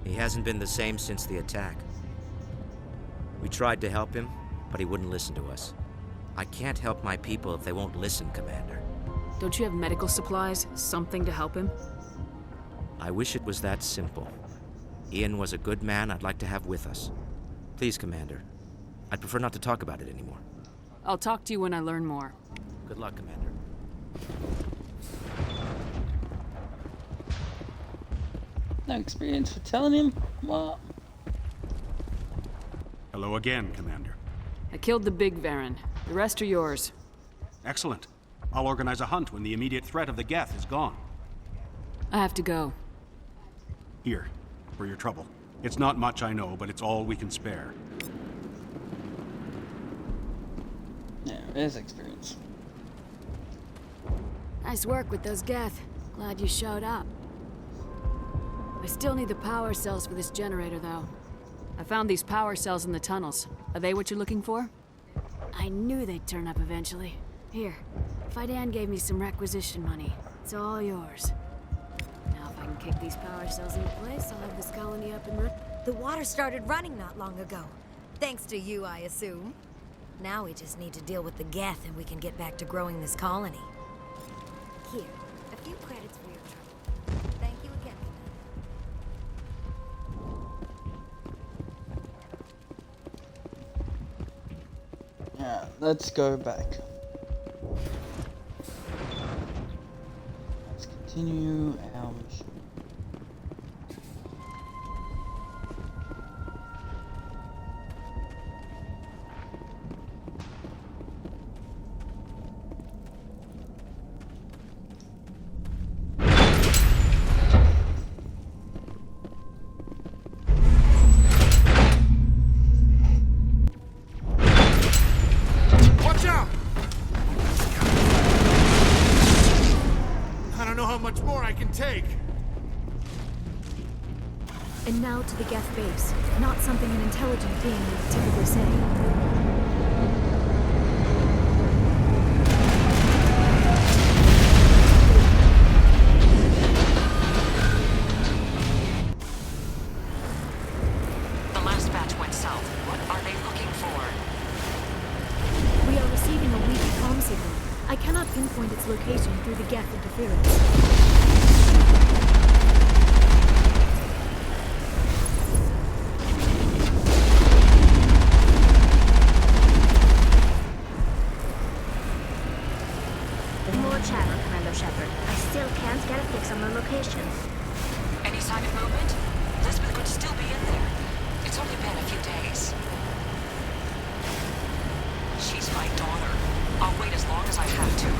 He hasn't been the same since the attack. We tried to help him, but he wouldn't listen to us. I can't help my people if they won't listen, Commander. Don't you have medical supplies? Something to help him? I wish it was that simple. Ian was a good man I'd like to have with us. Please, Commander. I'd prefer not to talk about it anymore. I'll talk to you when I learn more. Good luck, Commander. No experience for telling him what? Hello again, Commander. I killed the big Varen. The rest are yours. Excellent. I'll organize a hunt when the immediate threat of the Geth is gone. I have to go. Here, for your trouble. It's not much, I know, but it's all we can spare. Yeah, there's experience. Nice work with those Geth. Glad you showed up. I still need the power cells for this generator, though. I found these power cells in the tunnels. Are they what you're looking for? I knew they'd turn up eventually. Here, Faidan gave me some requisition money. It's all yours. Now if I can kick these power cells into place, I'll have this colony up and running. The water started running not long ago. Thanks to you, I assume. Now we just need to deal with the Geth and we can get back to growing this colony. Here, a few credits for your trouble. Thank you again, Yeah, let's go back. Let's continue our mission. And now to the Geth base. Not something an intelligent being would typically say. The last batch went south. What are they looking for? We are receiving a weak comm signal pinpoint its location through the Geth interference. More chatter, Commander Shepard. I still can't get a fix on the location. Any sign of movement? Lisbeth could still be in there. It's only been a few days. She's my daughter. I'll wait as long as I have to.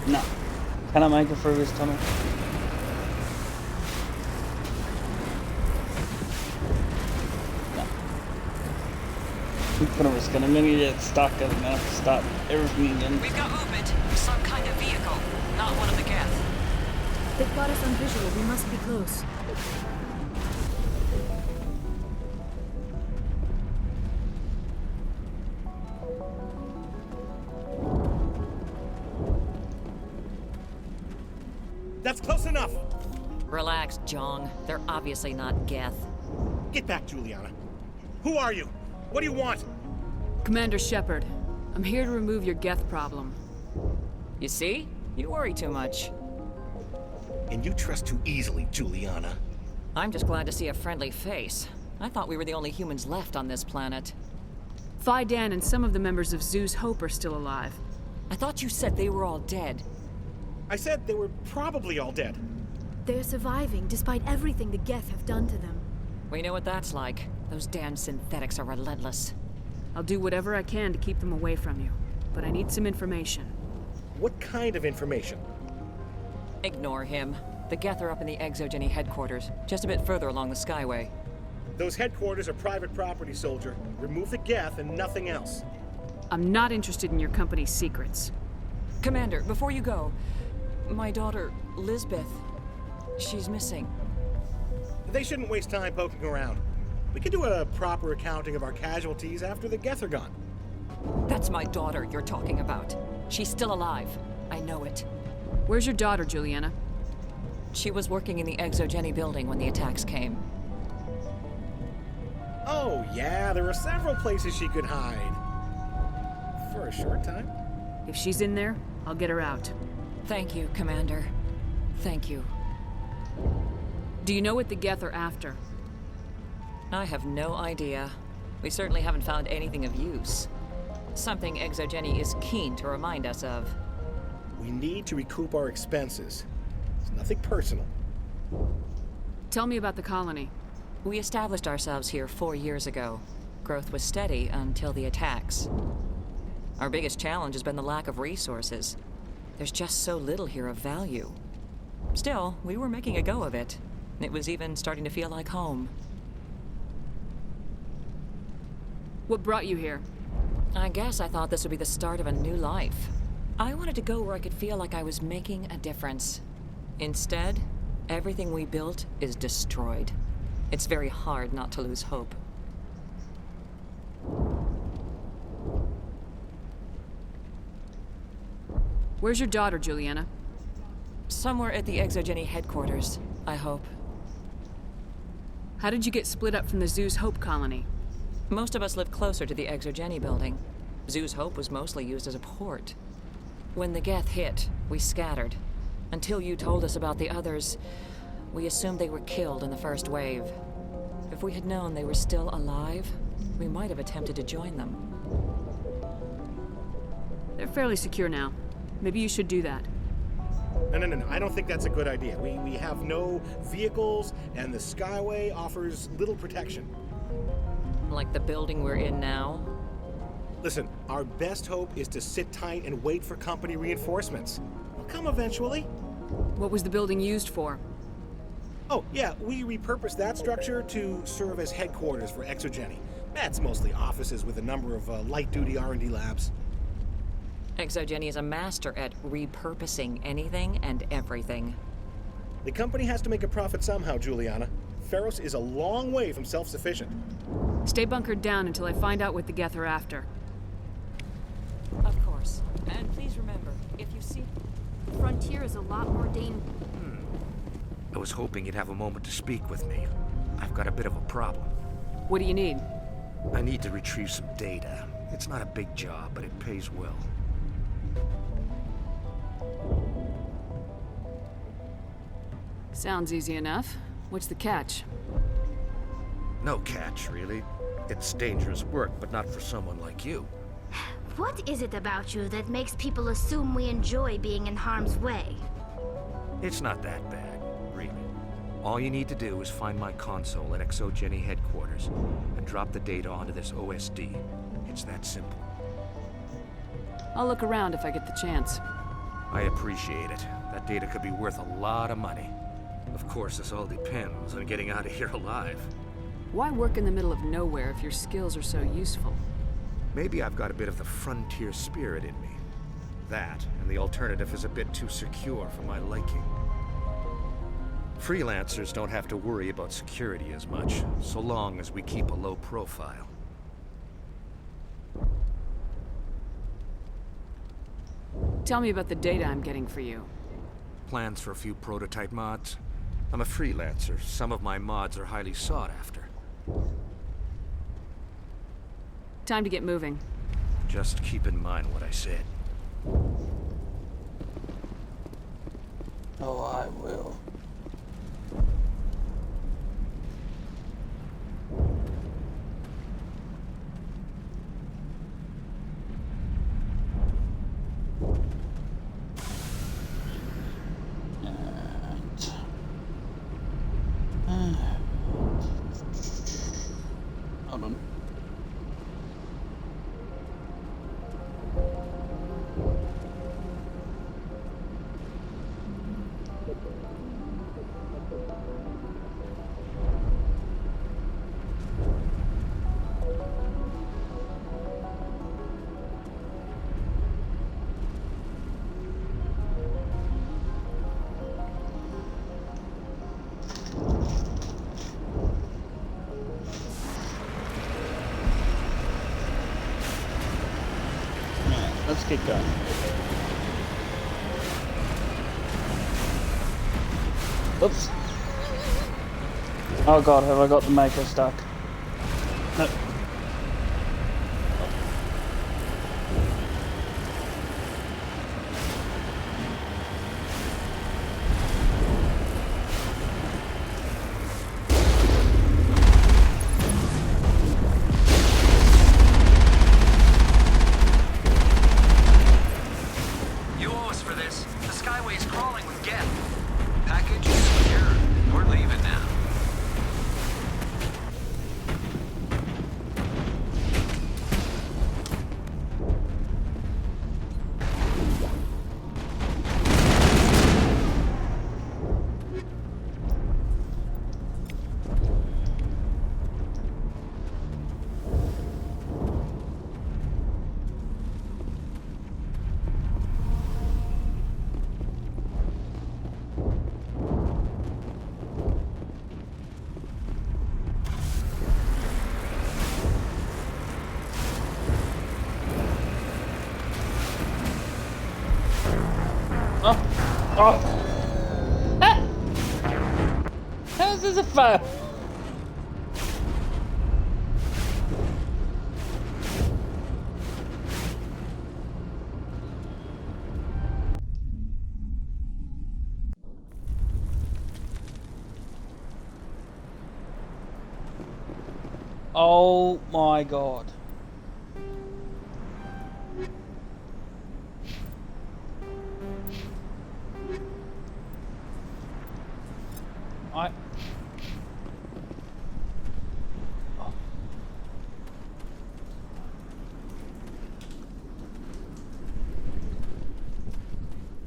No. Can I make it through this tunnel? No. I'm gonna risk it. I'm gonna get stuck and I'm gonna have to start everything again. We've got movement. Some kind of vehicle. Not one of the Geth. They've got us on visual. We must be close. That's close enough! Relax, Jong. They're obviously not Geth. Get back, Juliana. Who are you? What do you want? Commander Shepard, I'm here to remove your Geth problem. You see? You worry too much. And you trust too easily, Juliana. I'm just glad to see a friendly face. I thought we were the only humans left on this planet. Phi Dan and some of the members of Zoo's Hope are still alive. I thought you said they were all dead. I said they were probably all dead. They're surviving despite everything the Geth have done to them. We know what that's like. Those damn synthetics are relentless. I'll do whatever I can to keep them away from you, but I need some information. What kind of information? Ignore him. The Geth are up in the Exogeny headquarters, just a bit further along the Skyway. Those headquarters are private property, soldier. Remove the Geth and nothing else. I'm not interested in your company's secrets. Commander, before you go, my daughter, Lisbeth, she's missing. They shouldn't waste time poking around. We can do a proper accounting of our casualties after the Geth are gone. That's my daughter you're talking about. She's still alive. I know it. Where's your daughter, Juliana? She was working in the Exogeny building when the attacks came. Oh, yeah, there are several places she could hide. For a short time. If she's in there, I'll get her out. Thank you, Commander. Thank you. Do you know what the Geth are after? I have no idea. We certainly haven't found anything of use. Something Exogeny is keen to remind us of. We need to recoup our expenses. It's nothing personal. Tell me about the colony. We established ourselves here 4 years ago. Growth was steady until the attacks. Our biggest challenge has been the lack of resources. There's just so little here of value. Still, we were making a go of it. It was even starting to feel like home. What brought you here? I guess I thought this would be the start of a new life. I wanted to go where I could feel like I was making a difference. Instead, everything we built is destroyed. It's very hard not to lose hope. Where's your daughter, Juliana? Somewhere at the Exogeny headquarters, I hope. How did you get split up from the Zoo's Hope colony? Most of us live closer to the Exogeny building. Zoo's Hope was mostly used as a port. When the Geth hit, we scattered. Until you told us about the others, we assumed they were killed in the first wave. If we had known they were still alive, we might have attempted to join them. They're fairly secure now. Maybe you should do that. No. I don't think that's a good idea. We have no vehicles, and the Skyway offers little protection. Like the building we're in now? Listen, our best hope is to sit tight and wait for company reinforcements. They'll come eventually. What was the building used for? Oh, yeah, we repurposed that structure to serve as headquarters for Exogeny. That's mostly offices with a number of light-duty R&D labs. Exogeny is a master at repurposing anything and everything. The company has to make a profit somehow, Juliana. Feros is a long way from self-sufficient. Stay bunkered down until I find out what the Geth are after. Of course. And please remember, if you see... The frontier is a lot more dangerous. I was hoping you'd have a moment to speak with me. I've got a bit of a problem. What do you need? I need to retrieve some data. It's not a big job, but it pays well. Sounds easy enough. What's the catch? No catch, really. It's dangerous work, but not for someone like you. What is it about you that makes people assume we enjoy being in harm's way? It's not that bad, really. All you need to do is find my console at Exogeny headquarters and drop the data onto this OSD. It's that simple. I'll look around if I get the chance. I appreciate it. That data could be worth a lot of money. Of course, this all depends on getting out of here alive. Why work in the middle of nowhere if your skills are so useful? Maybe I've got a bit of the frontier spirit in me. That, and the alternative is a bit too secure for my liking. Freelancers don't have to worry about security as much, so long as we keep a low profile. Tell me about the data I'm getting for you. Plans for a few prototype mods? I'm a freelancer. Some of my mods are highly sought after. Time to get moving. Just keep in mind what I said. Oh, I will. Hold on. Let's get going. Oops. Oh god, have I got the maker stuck? No. Oh! Ah! How is this a fire? Oh my god.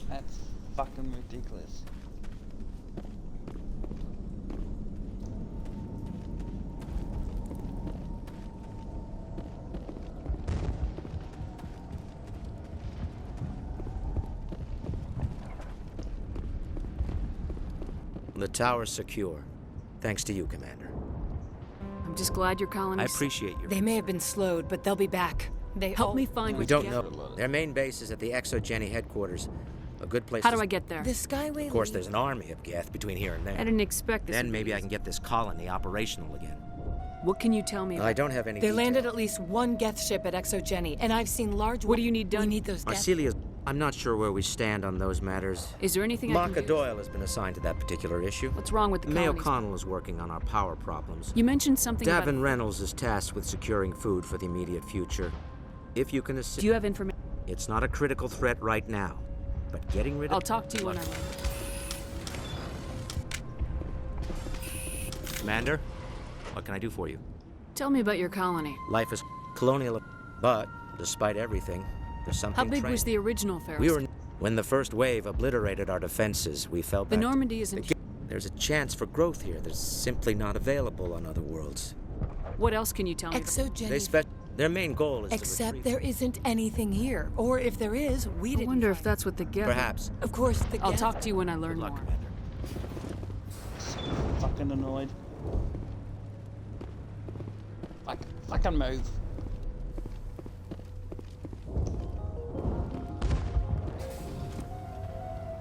That's fucking ridiculous. The tower's secure. Thanks to you, Commander. I'm just glad your colony. I appreciate your... They may have been slowed, but they'll be back. They help me find. We don't know. Their main base is at the ExoGeni headquarters. A good place. How do I get there? The Skyway. Of course, there's an army of Geth between here and there. I didn't expect this. Then maybe I can get this colony operational again. What can you tell me? I don't have any. They details. landed at least one Geth ship at ExoGeni, and I've seen large. What do you need done? We need those Geth. Arcelia, I'm not sure where we stand on those matters. Is there anything I can do? Doyle has been assigned to that particular issue. What's wrong with the May colonies? O'Connell is working on our power problems. You mentioned something Davin about... Reynolds is tasked with securing food for the immediate future. If you can assist... Do you have information? It's not a critical threat right now, but getting rid of... I'll talk to you when I'm... Commander, what can I do for you? Tell me about your colony. Life is colonial, but despite everything, there's something... How big was the original Ferris? We were... When the first wave obliterated our defenses, we fell back... The Normandy isn't... There's a chance for growth here that's simply not available on other worlds. What else can you tell me? ExoGeni. Their main goal is Except there isn't anything here. Or if there is, we didn't. I wonder if that's what the Geth... Perhaps. Of course, the I'll Geth... talk to you when I learn more. Commander. Fucking annoyed. Fucking move.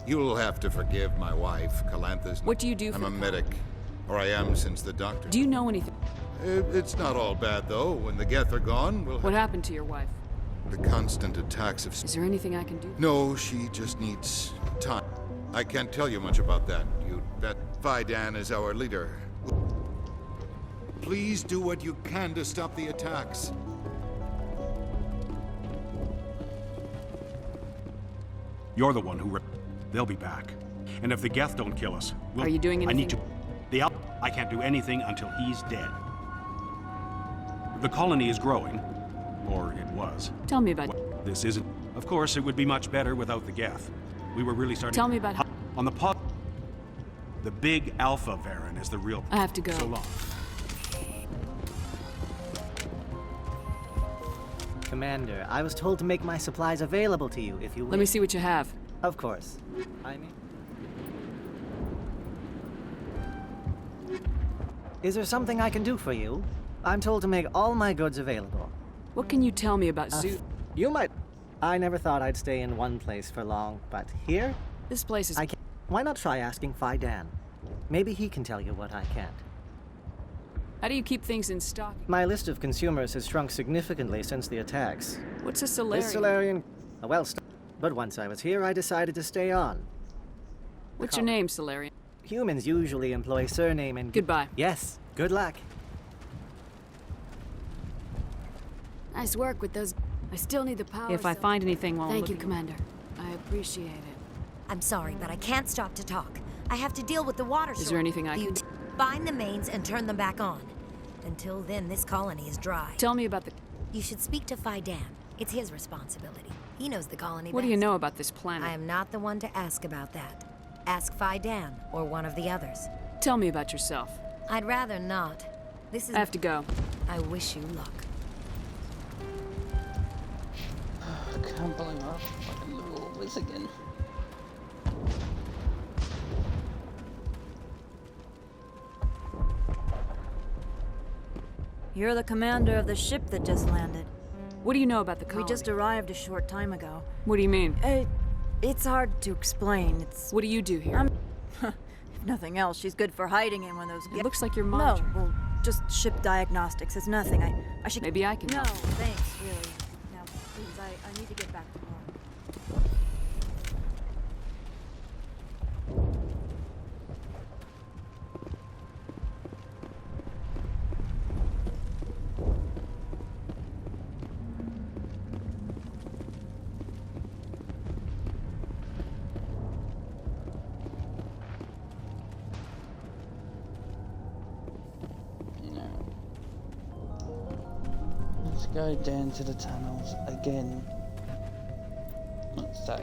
You'll have to forgive my wife, Calantha's. What do you do for I'm a the medic. Or I am since the doctor. Do you know anything? It's not all bad, though. When the Geth are gone, we'll What happened to your wife? The constant attacks of... Is there anything I can do? No, she just needs time. I can't tell you much about that. You'd bet Fidan is our leader. Please do what you can to stop the attacks. You're the one who... They'll be back. And if the Geth don't kill us, Are you doing anything? I need to... I can't do anything until he's dead. The colony is growing. Or it was. Tell me about... Well, this isn't... Of course, it would be much better without the Geth. We were really starting... Tell me about how... On the pod... The big Alpha Varen is the real... I have to go. So long. Commander, I was told to make my supplies available to you if you wish. Let me see what you have. Of course. Is there something I can do for you? I'm told to make all my goods available. What can you tell me about Zoo? You might... I never thought I'd stay in one place for long, but here? This place is... Why not try asking Fidan? Maybe he can tell you what I can't. How do you keep things in stock? My list of consumers has shrunk significantly since the attacks. What's a Solarian? This Solarian... Well, but once I was here, I decided to stay on. What's your name, Solarian? Humans usually employ surname and... Goodbye. Yes, good luck. Nice work with those... I still need the power If I cell. find anything while I'm Thank you, looking- Commander. I appreciate it. I'm sorry, but I can't stop to talk. I have to deal with the water Is there anything I can... Find the mains and turn them back on. Until then, this colony is dry. Tell me about the... You should speak to Fidan. It's his responsibility. He knows the colony What best. do you know about this planet? I am not the one to ask about that. Ask Fidan or one of the others. Tell me about yourself. I'd rather not. This is... I have to go. I wish you luck. I can't believe I have to fucking do all this again. You're the commander of the ship that just landed. What do you know about the colony? We just arrived a short time ago. What do you mean? It's hard to explain. It's... What do you do here? if nothing else, she's good for hiding in one of those... It looks like you're No, monitoring. well, just ship diagnostics. It's nothing. I should... Maybe I can No, help. thanks, really. Now, please, I need to get back to work. Go down to the tunnels again. Not safe.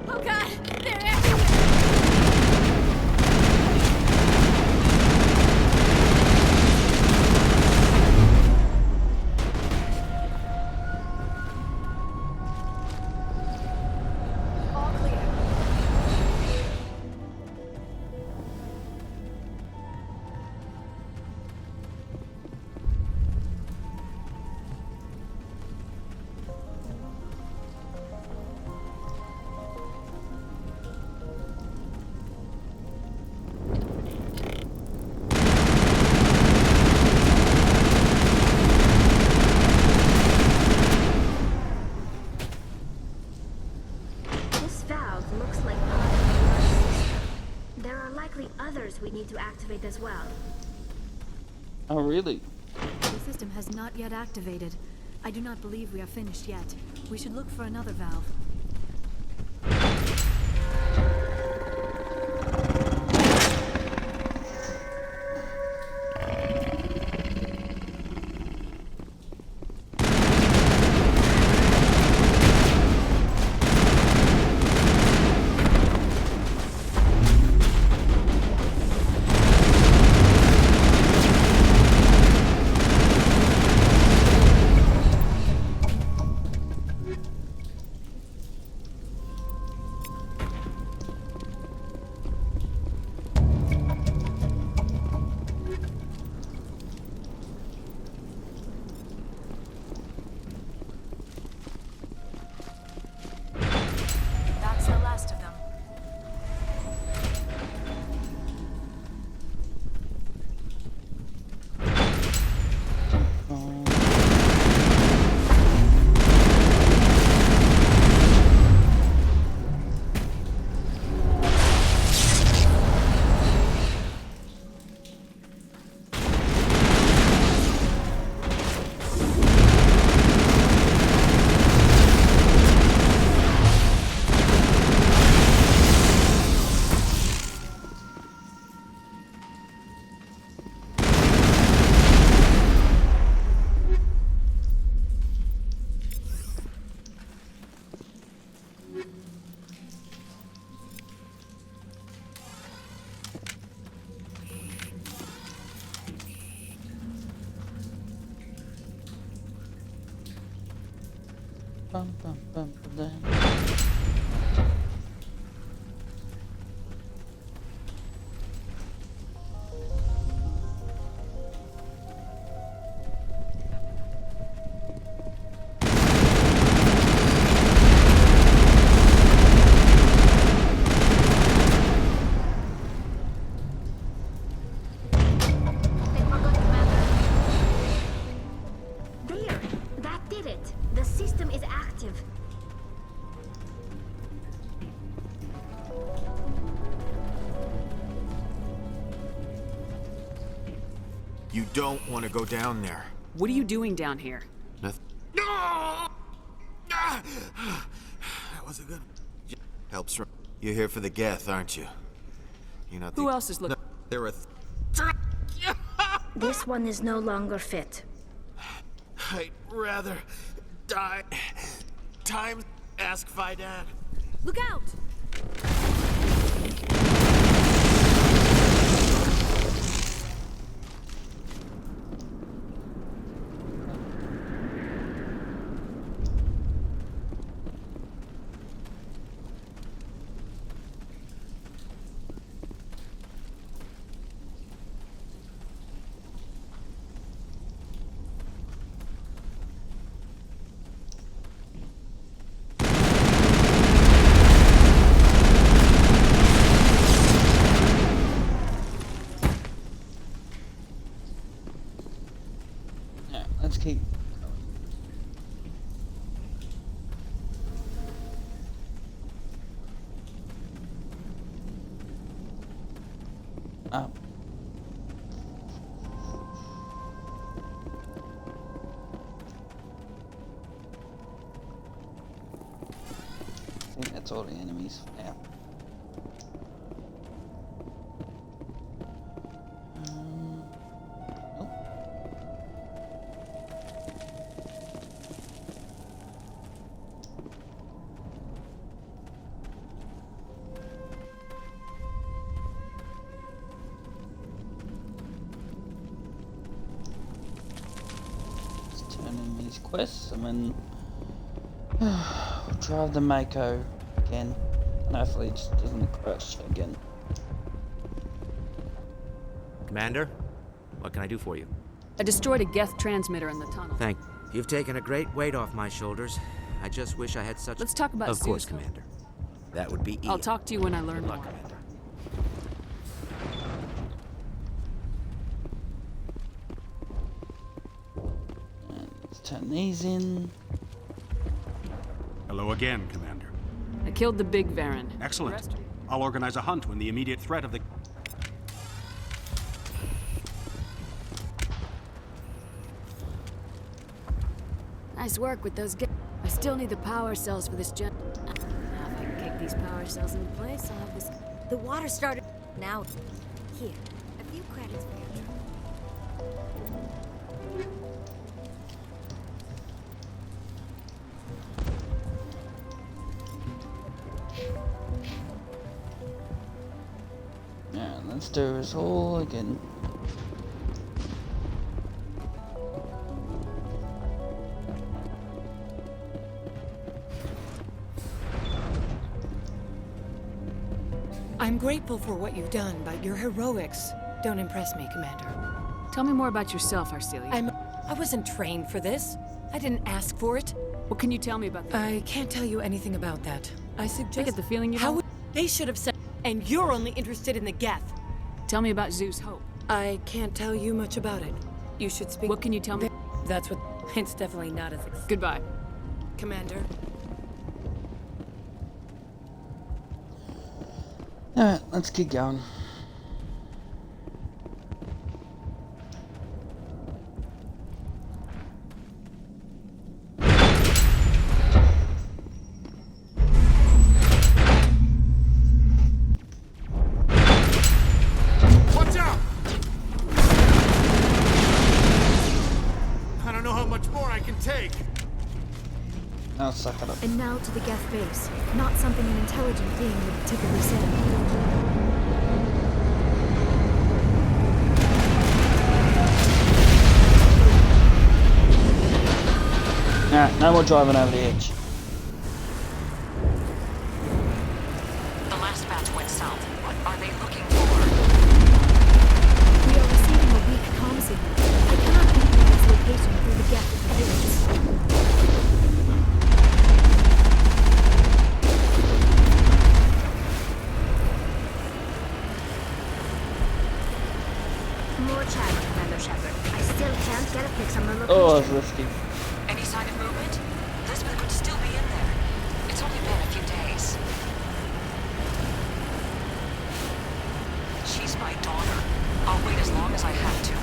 Oh god! They're everywhere! All clear. This valve looks like part of a large system. There are likely others we need to activate as well. Oh, really? The system has not yet activated. I do not believe we are finished yet. We should look for another valve. That's the last of them. Bum, bum, bum, ba-dum. There! That did it! The system is active. You don't want to go down there. What are you doing down here? Nothing. No! That was a good. Helps. You're here for the Geth, aren't you? You're not. Who else is looking? No, there are. This one is no longer fit. I'd rather die. Time. Ask Faidan. Look out! Up. I think that's all the enemies for now. Quests and then drive the Mako again, and hopefully it just doesn't crash again. Commander, what can I do for you? I destroyed a Geth transmitter in the tunnel. Thank you. You've taken a great weight off my shoulders. I just wish I had such... Let's talk about Of course, Zeus. Commander. That would be easy. I'll talk to you when I learn more. Commander. Let's turn these in. Hello again, Commander. I killed the big Varen. Excellent. I'll organize a hunt when the immediate threat of the... Nice work with those I still need the power cells for this gen... Now if I can kick these power cells into place, I'll have this... The water started... Now, here, a few credits for your trouble. Yeah, let's do this all again. I'm grateful for what you've done, but your heroics don't impress me, Commander. Tell me more about yourself, Arcelia. I wasn't trained for this. I didn't ask for it. What can you tell me about that? I can't tell you anything about that. I suggest... I get the feeling you How don't... would... They should have said... And you're only interested in the Geth. Tell me about Zeus Hope. I can't tell you much about it. You should speak... What can you tell me? That's what... It's definitely not as... Goodbye. Commander. Alright, let's keep going. Watch out! I don't know how much more I can take. Now suck it up. And now to the Geth base. Not something an intelligent being would typically say. Nah, no more driving over the edge. The last batch went south. What are they looking for? We are receiving a weak comm signal. I cannot pinpoint its location through the Geth interference. More chatter, Commander Shepard. I still can't get a fix on the location. Oh, that's risky. Any sign of movement? Elizabeth could still be in there. It's only been a few days. She's my daughter. I'll wait as long as I have to.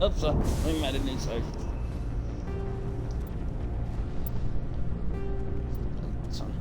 Oops, we made a new save. Sorry.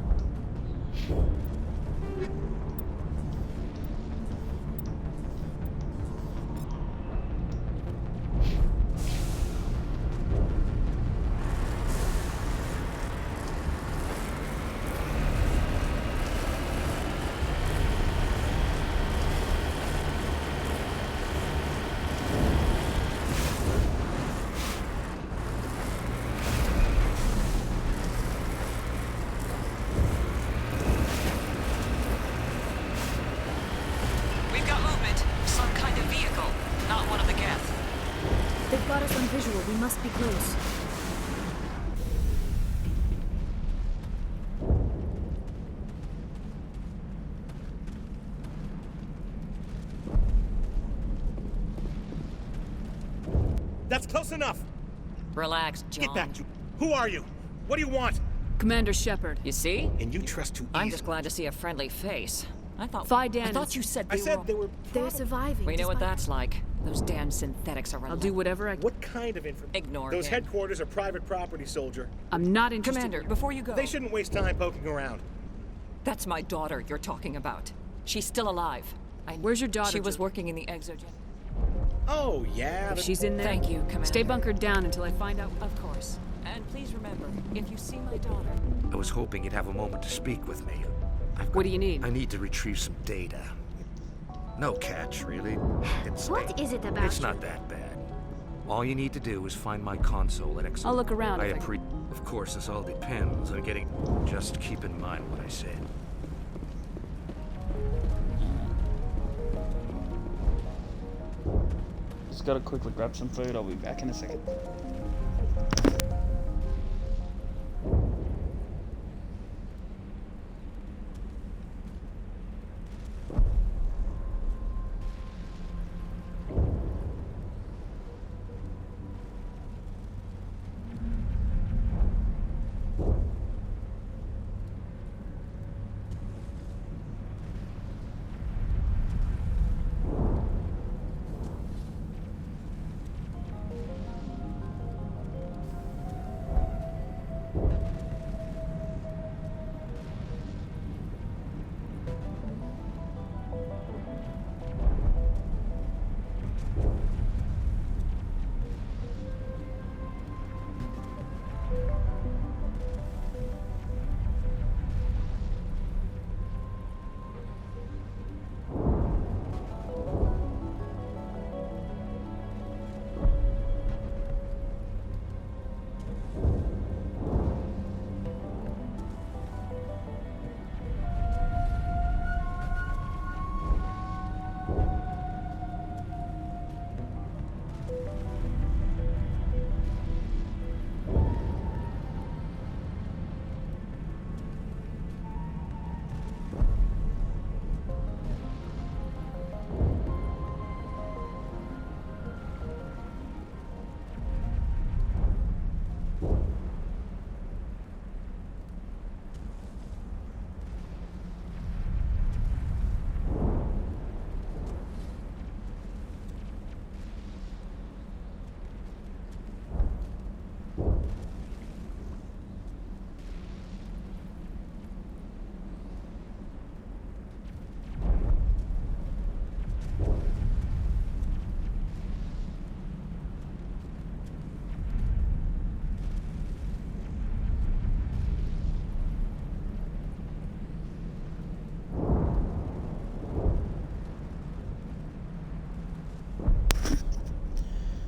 We've got movement. Some kind of vehicle. Not one of the Geth. They've got us on visual. We must be close. That's close enough. Relax, John. Get back. Who are you? What do you want? Commander Shepard. You see? And you trust too easily. I'm just glad to see a friendly face. I thought Faidan you said they were. They're surviving. We know what despite- that's like. Those damn synthetics are I'll do whatever I can. What kind of information? Ignore Those him. headquarters are private property, soldier. I'm not interested. Commander, before you go. They shouldn't waste time poking around. That's my daughter you're talking about. She's still alive. Where's your daughter? She was Jill? working in the exogen. Oh, yeah. If she's in there, Thank you, Commander. stay bunkered down until I find out. Of course. And please remember, if you see my daughter... I was hoping you'd have a moment to speak with me. What do you need? I need to retrieve some data. No catch, really. What is it about It's you? not that bad. All you need to do is find my console at Exo. I'll look around if I Of course, this all depends on getting... Just keep in mind what I said. Just gotta quickly grab some food. I'll be back in a second.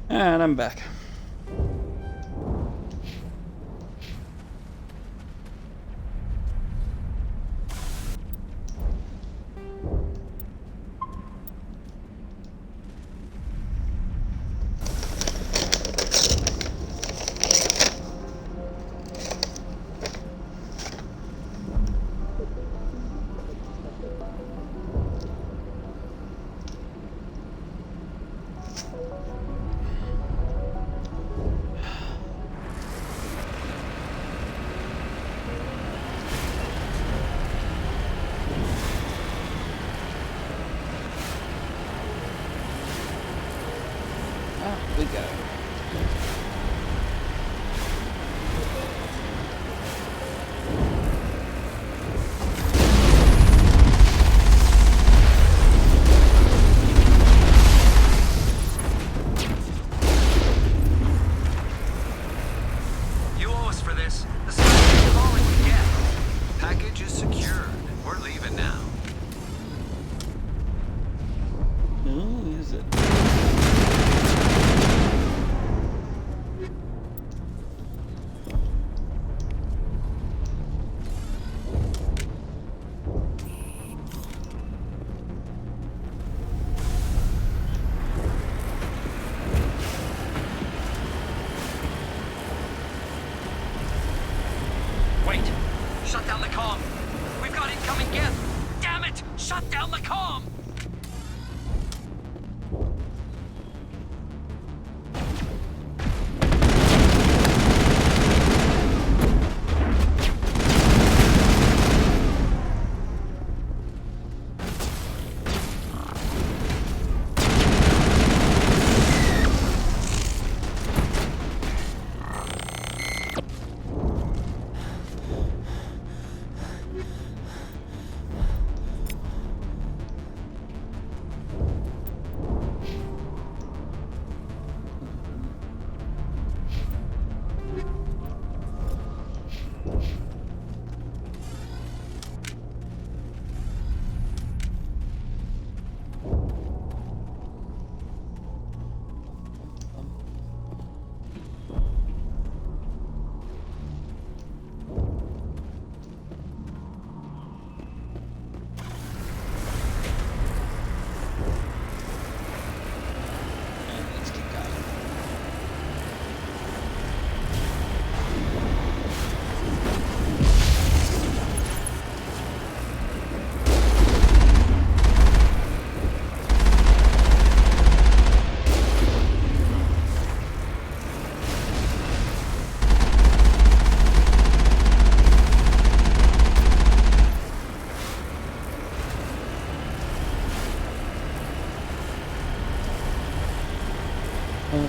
And I'm back. down the comm. We've got incoming Geth. Damn it! Shut down the comm!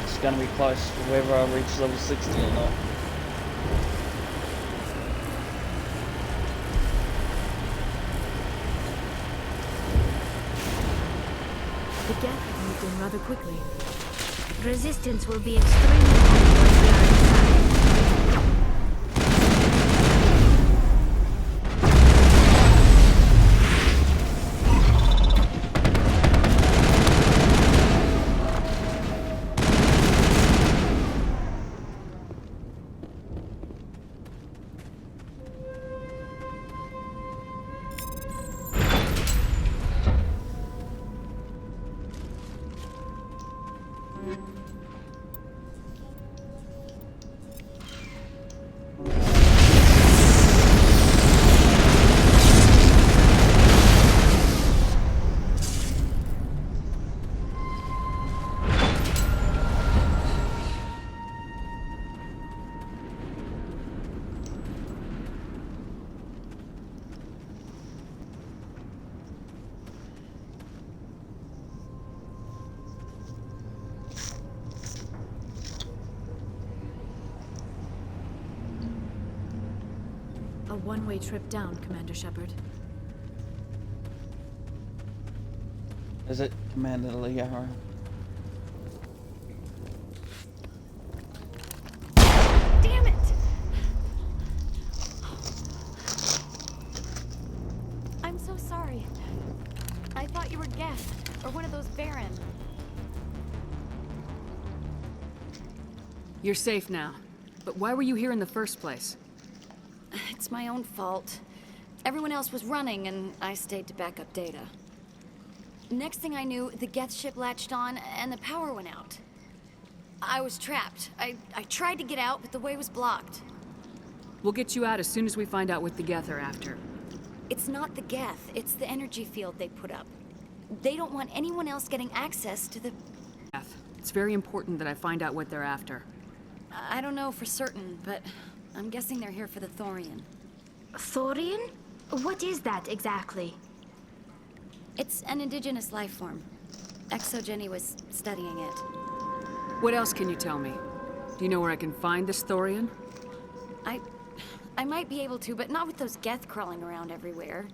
It's gonna be close to whether I reach level 60 or not. The geth have moved in rather quickly. Resistance will be extremely high once we are inside. A one-way trip down, Commander Shepard. Is it, Commander Liara? Damn it! I'm so sorry. I thought you were Geth, or one of those Baron. You're safe now. But why were you here in the first place? It's my own fault. Everyone else was running, and I stayed to back up data. Next thing I knew, the Geth ship latched on, and the power went out. I was trapped. I tried to get out, but the way was blocked. We'll get you out as soon as we find out what the Geth are after. It's not the Geth, it's the energy field they put up. They don't want anyone else getting access to the... Geth. It's very important that I find out what they're after. I don't know for certain, but I'm guessing they're here for the Thorian. Thorian? What is that exactly? It's an indigenous life form. ExoGeni was studying it. What else can you tell me? Do you know where I can find this Thorian? I might be able to, but not with those Geth crawling around everywhere.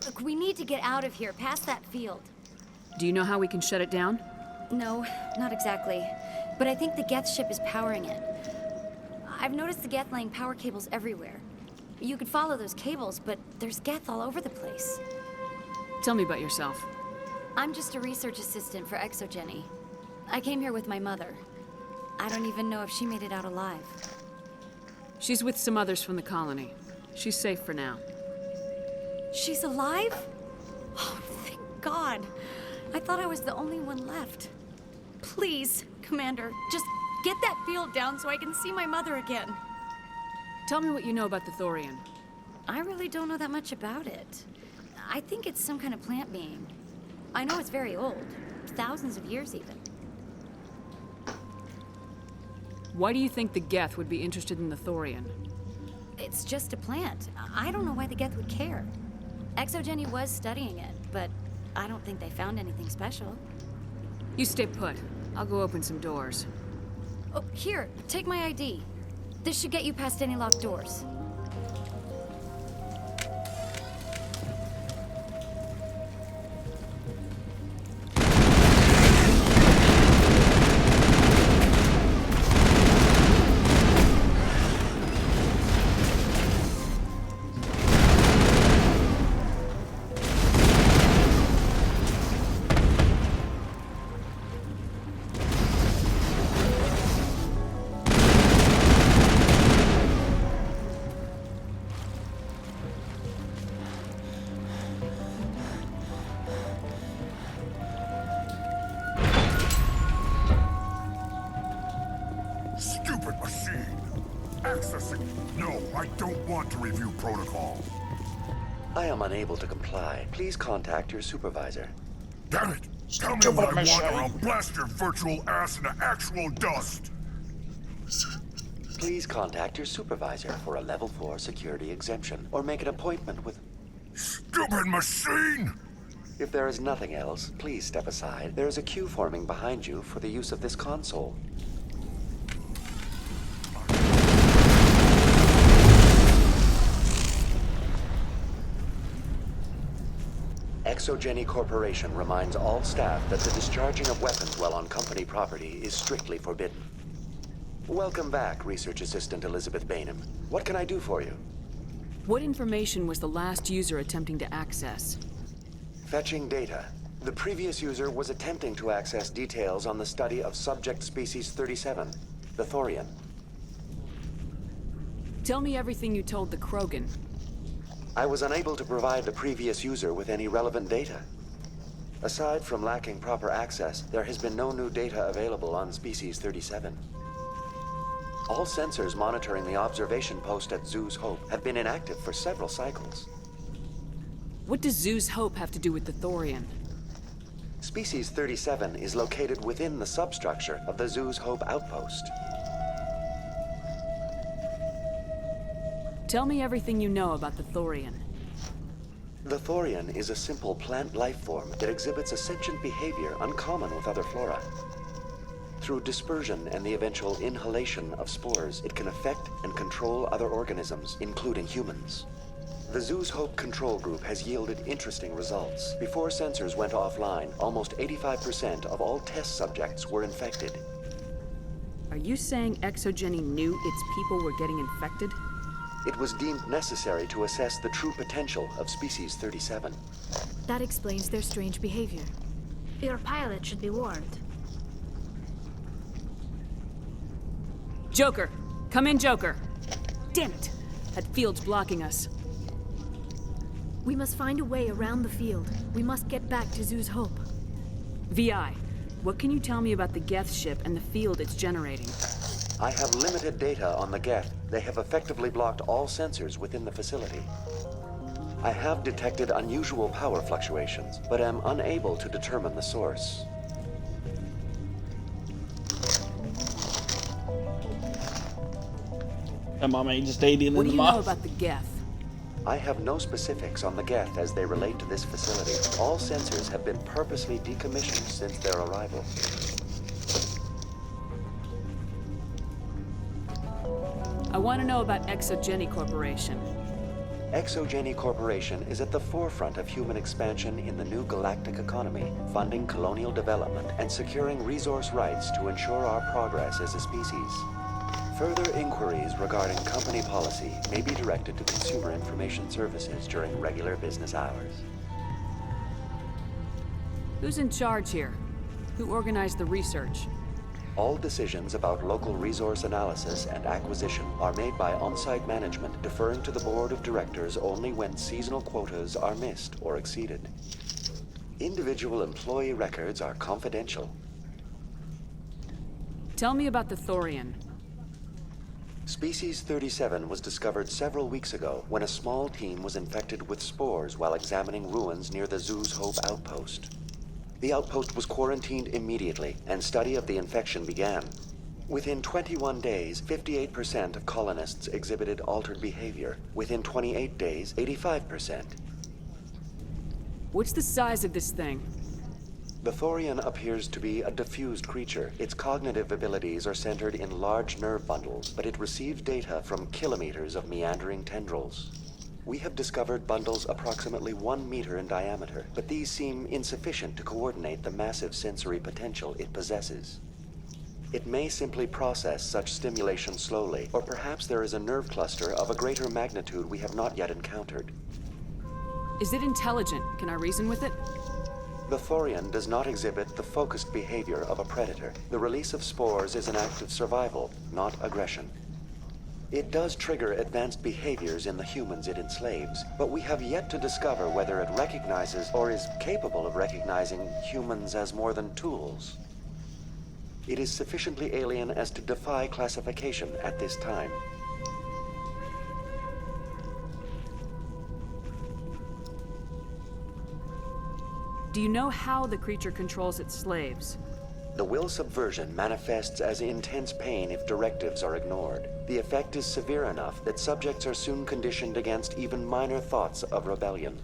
Look, we need to get out of here, past that field. Do you know how we can shut it down? No, not exactly. But I think the Geth ship is powering it. I've noticed the Geth laying power cables everywhere. You could follow those cables, but there's Geth all over the place. Tell me about yourself. I'm just a research assistant for ExoGeni. I came here with my mother. I don't even know if she made it out alive. She's with some others from the colony. She's safe for now. She's alive? Oh, thank God. I thought I was the only one left. Please, Commander, just get that field down so I can see my mother again. Tell me what you know about the Thorian. I really don't know that much about it. I think it's some kind of plant being. I know it's very old, thousands of years even. Why do you think the Geth would be interested in the Thorian? It's just a plant. I don't know why the Geth would care. Exogeny was studying it, but I don't think they found anything special. You stay put. I'll go open some doors. Oh, here, take my ID. This should get you past any locked doors. Stupid machine! Accessing. No, I don't want to review protocol. I am unable to comply. Please contact your supervisor. Damn it! Tell me what I want or I'll blast your virtual ass into actual dust! Please contact your supervisor for a level 4 security exemption, or make an appointment with... Stupid machine! If there is nothing else, please step aside. There is a queue forming behind you for the use of this console. Exogeny Corporation reminds all staff that the discharging of weapons while on company property is strictly forbidden. Welcome back, Research Assistant Elizabeth Bainham. What can I do for you? What information was the last user attempting to access? Fetching data. The previous user was attempting to access details on the study of subject species 37, the Thorian. Tell me everything you told the Krogan. I was unable to provide the previous user with any relevant data. Aside from lacking proper access, there has been no new data available on species 37. All sensors monitoring the observation post at Zoo's Hope have been inactive for several cycles. What does Zoo's Hope have to do with the Thorian? Species 37 is located within the substructure of the Zoo's Hope outpost. Tell me everything you know about the Thorian. The Thorian is a simple plant life form that exhibits a sentient behavior uncommon with other flora. Through dispersion and the eventual inhalation of spores, it can affect and control other organisms, including humans. The Zoo's Hope control group has yielded interesting results. Before sensors went offline, almost 85% of all test subjects were infected. Are you saying Exogeny knew its people were getting infected? It was deemed necessary to assess the true potential of species 37. That explains their strange behavior. Your pilot should be warned. Joker! Come in, Joker! Damn it! That field's blocking us. We must find a way around the field. We must get back to Zoo's Hope. VI, what can you tell me about the Geth ship and the field it's generating? I have limited data on the Geth. They have effectively blocked all sensors within the facility. I have detected unusual power fluctuations, but am unable to determine the source. Am I just alien What in do the you know moth? about the Geth? I have no specifics on the Geth as they relate to this facility. All sensors have been purposely decommissioned since their arrival. I want to know about Exogeny Corporation. Exogeny Corporation is at the forefront of human expansion in the new galactic economy, funding colonial development and securing resource rights to ensure our progress as a species. Further inquiries regarding company policy may be directed to Consumer Information Services during regular business hours. Who's in charge here? Who organized the research? All decisions about local resource analysis and acquisition are made by on-site management, deferring to the board of directors only when seasonal quotas are missed or exceeded. Individual employee records are confidential. Tell me about the Thorian. Species 37 was discovered several weeks ago when a small team was infected with spores while examining ruins near the Zoo's Hope outpost. The outpost was quarantined immediately, and study of the infection began. Within 21 days, 58% of colonists exhibited altered behavior. Within 28 days, 85%. What's the size of this thing? The Thorian appears to be a diffused creature. Its cognitive abilities are centered in large nerve bundles, but it receives data from kilometers of meandering tendrils. We have discovered bundles approximately 1 meter in diameter, but these seem insufficient to coordinate the massive sensory potential it possesses. It may simply process such stimulation slowly, or perhaps there is a nerve cluster of a greater magnitude we have not yet encountered. Is it intelligent? Can I reason with it? The Thorian does not exhibit the focused behavior of a predator. The release of spores is an act of survival, not aggression. It does trigger advanced behaviors in the humans it enslaves, but we have yet to discover whether it recognizes or is capable of recognizing humans as more than tools. It is sufficiently alien as to defy classification at this time. Do you know how the creature controls its slaves? The will subversion manifests as intense pain if directives are ignored. The effect is severe enough that subjects are soon conditioned against even minor thoughts of rebellion.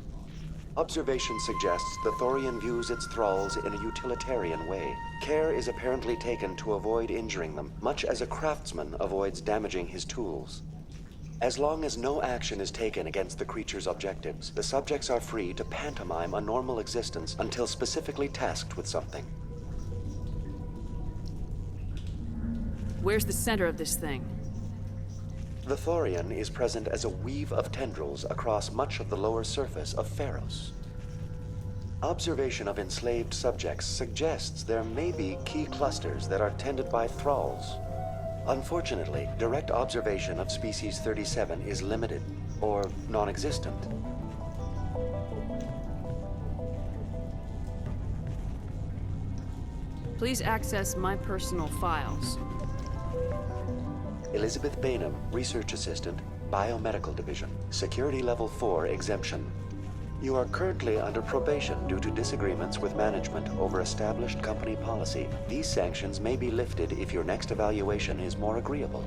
Observation suggests the Thorian views its thralls in a utilitarian way. Care is apparently taken to avoid injuring them, much as a craftsman avoids damaging his tools. As long as no action is taken against the creature's objectives, the subjects are free to pantomime a normal existence until specifically tasked with something. Where's the center of this thing? The Thorian is present as a weave of tendrils across much of the lower surface of Pharos. Observation of enslaved subjects suggests there may be key clusters that are tended by thralls. Unfortunately, direct observation of species 37 is limited, or non-existent. Please access my personal files. Elizabeth Bainham, Research Assistant, Biomedical Division, Security Level 4 exemption. You are currently under probation due to disagreements with management over established company policy. These sanctions may be lifted if your next evaluation is more agreeable.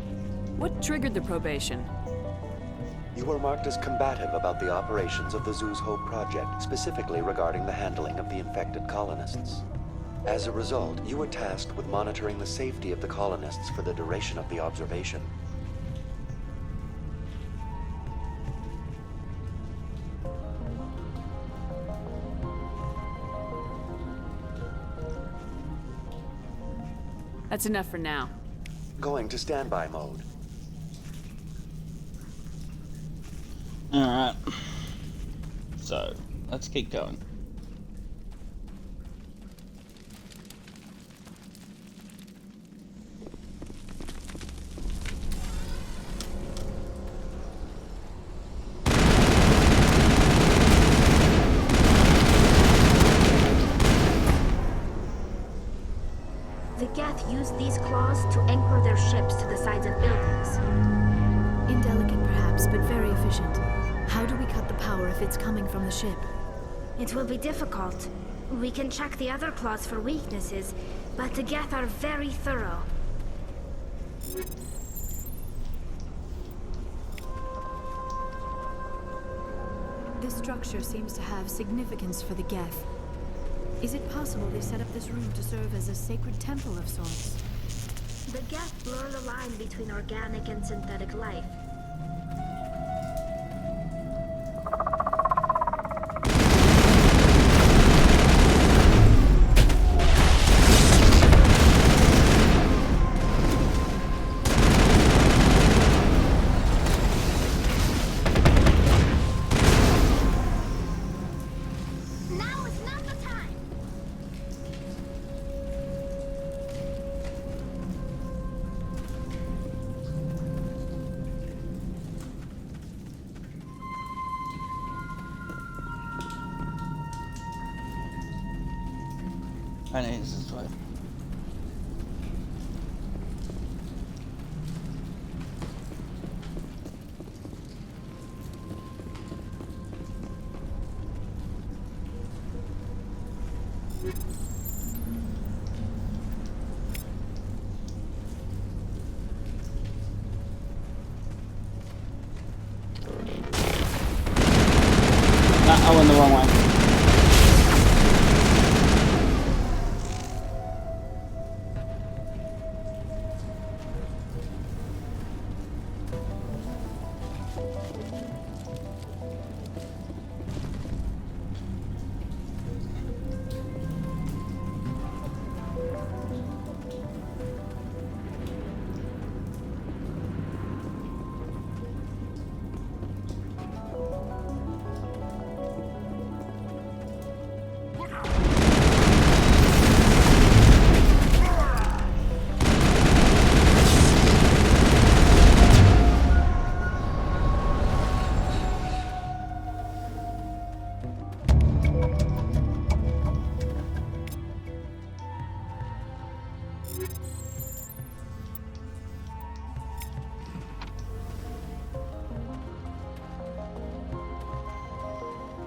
What triggered the probation? You were marked as combative about the operations of the Zoo's Hope project, specifically regarding the handling of the infected colonists. As a result, you were tasked with monitoring the safety of the colonists for the duration of the observation. That's enough for now. Going to standby mode. Alright. So, let's keep going. The Geth use these claws to anchor their ships to the sides of buildings. Indelicate perhaps, but very efficient. How do we cut the power if it's coming from the ship? It will be difficult. We can check the other claws for weaknesses, but the Geth are very thorough. This structure seems to have significance for the Geth. Is it possible they set up this room to serve as a sacred temple of sorts? The Geth blur the line between organic and synthetic life. I know this is right. Nah, I went the wrong way.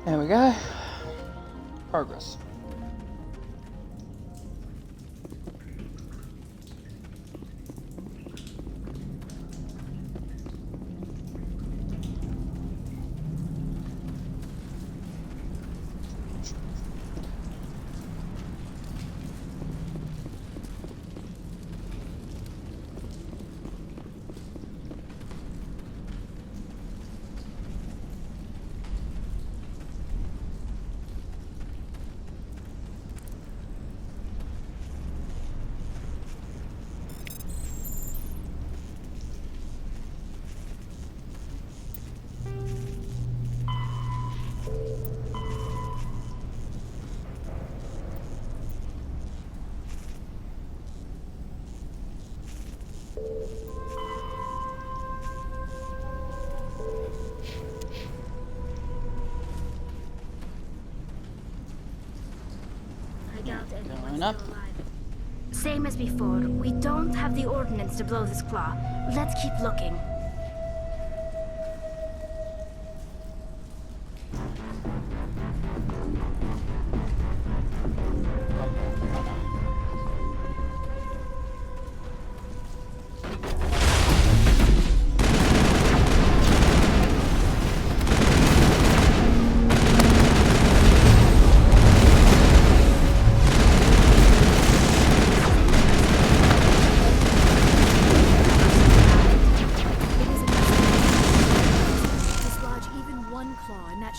There we go. Progress. Going up. Same as before. We don't have the ordnance to blow this claw. Let's keep looking.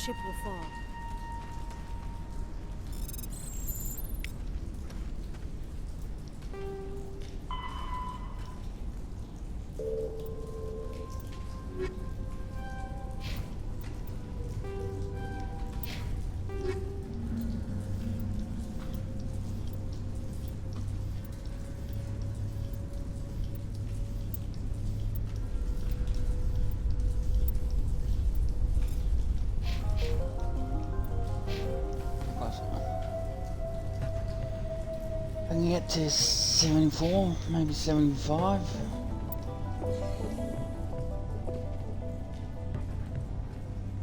Ship will fall. I can get to 74, maybe 75.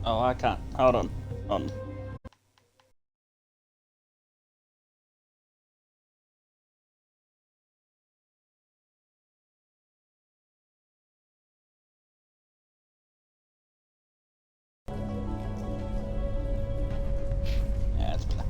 Oh, I can't. Hold on. Yeah, it's black.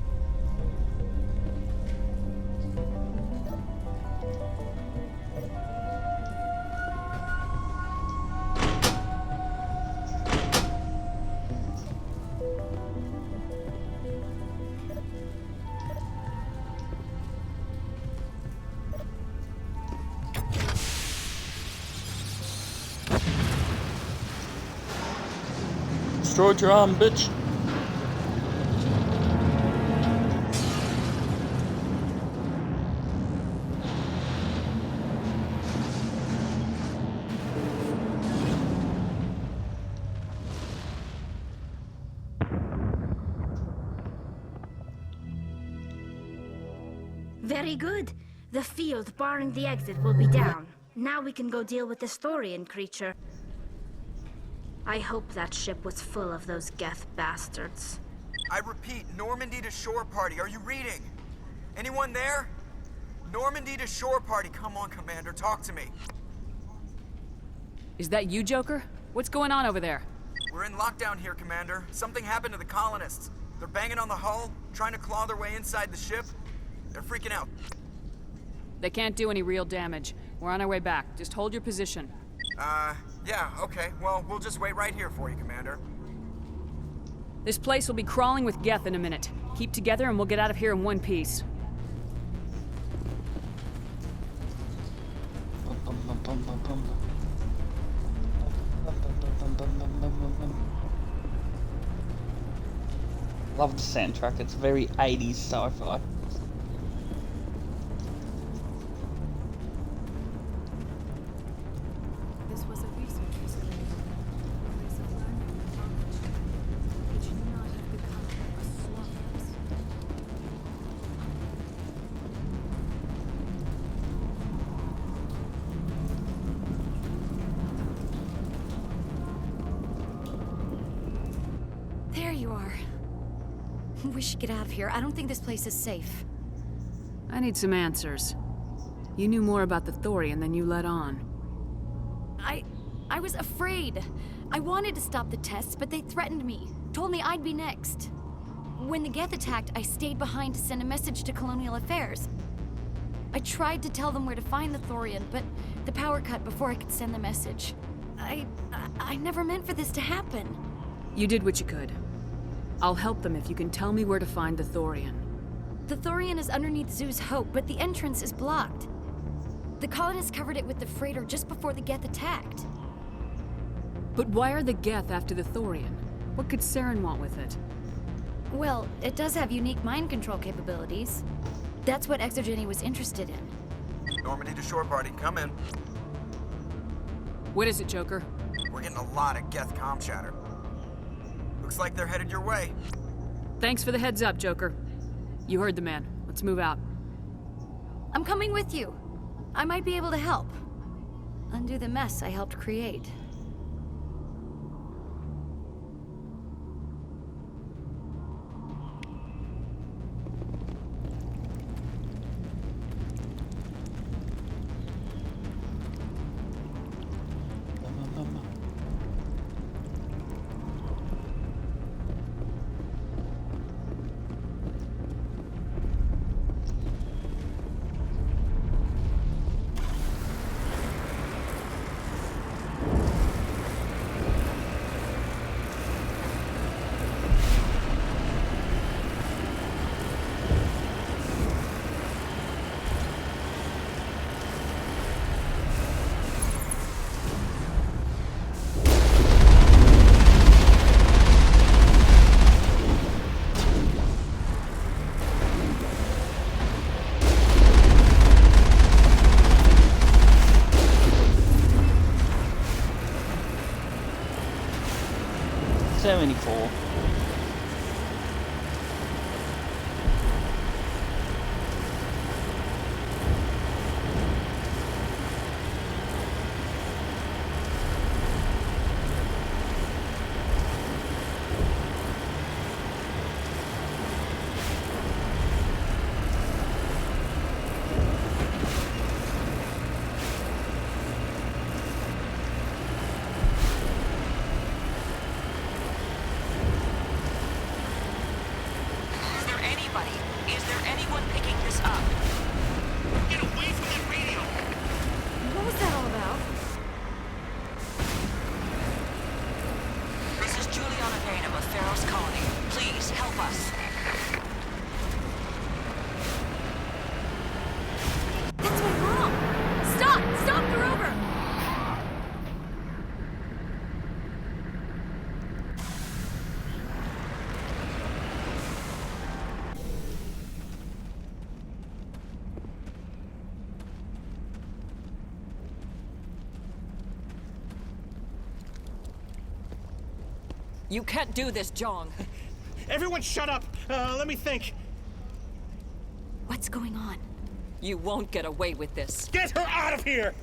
Destroyed your arm, bitch. Very good. The field barring the exit will be down. Now we can go deal with the Storian creature. I hope that ship was full of those Geth bastards. I repeat, Normandy to shore party. Are you reading? Anyone there? Normandy to shore party. Come on, Commander, talk to me. Is that you, Joker? What's going on over there? We're in lockdown here, Commander. Something happened to the colonists. They're banging on the hull, trying to claw their way inside the ship. They're freaking out. They can't do any real damage. We're on our way back. Just hold your position. Yeah, okay. Well, we'll just wait right here for you, Commander. This place will be crawling with Geth in a minute. Keep together and we'll get out of here in one piece. Love the soundtrack, it's very 80s sci-fi. This was a research facility. A place of learning and knowledge. It should not have become a slaughterhouse. There you are. We should get out of here. I don't think this place is safe. I need some answers. You knew more about the Thorian than you let on. I was afraid. I wanted to stop the tests, but they threatened me. Told me I'd be next. When the Geth attacked, I stayed behind to send a message to Colonial Affairs. I tried to tell them where to find the Thorian, but the power cut before I could send the message. I never meant for this to happen. You did what you could. I'll help them if you can tell me where to find the Thorian. The Thorian is underneath Zoo's Hope, but the entrance is blocked. The colonists covered it with the freighter just before the Geth attacked. But why are the Geth after the Thorian? What could Saren want with it? Well, it does have unique mind control capabilities. That's what Exogeny was interested in. Normandy to shore party, come in. What is it, Joker? We're getting a lot of Geth comm chatter. Looks like they're headed your way. Thanks for the heads up, Joker. You heard the man. Let's move out. I'm coming with you. I might be able to help. Undo the mess I helped create. You can't do this, Jong. Everyone shut up! Let me think. What's going on? You won't get away with this. Get her out of here!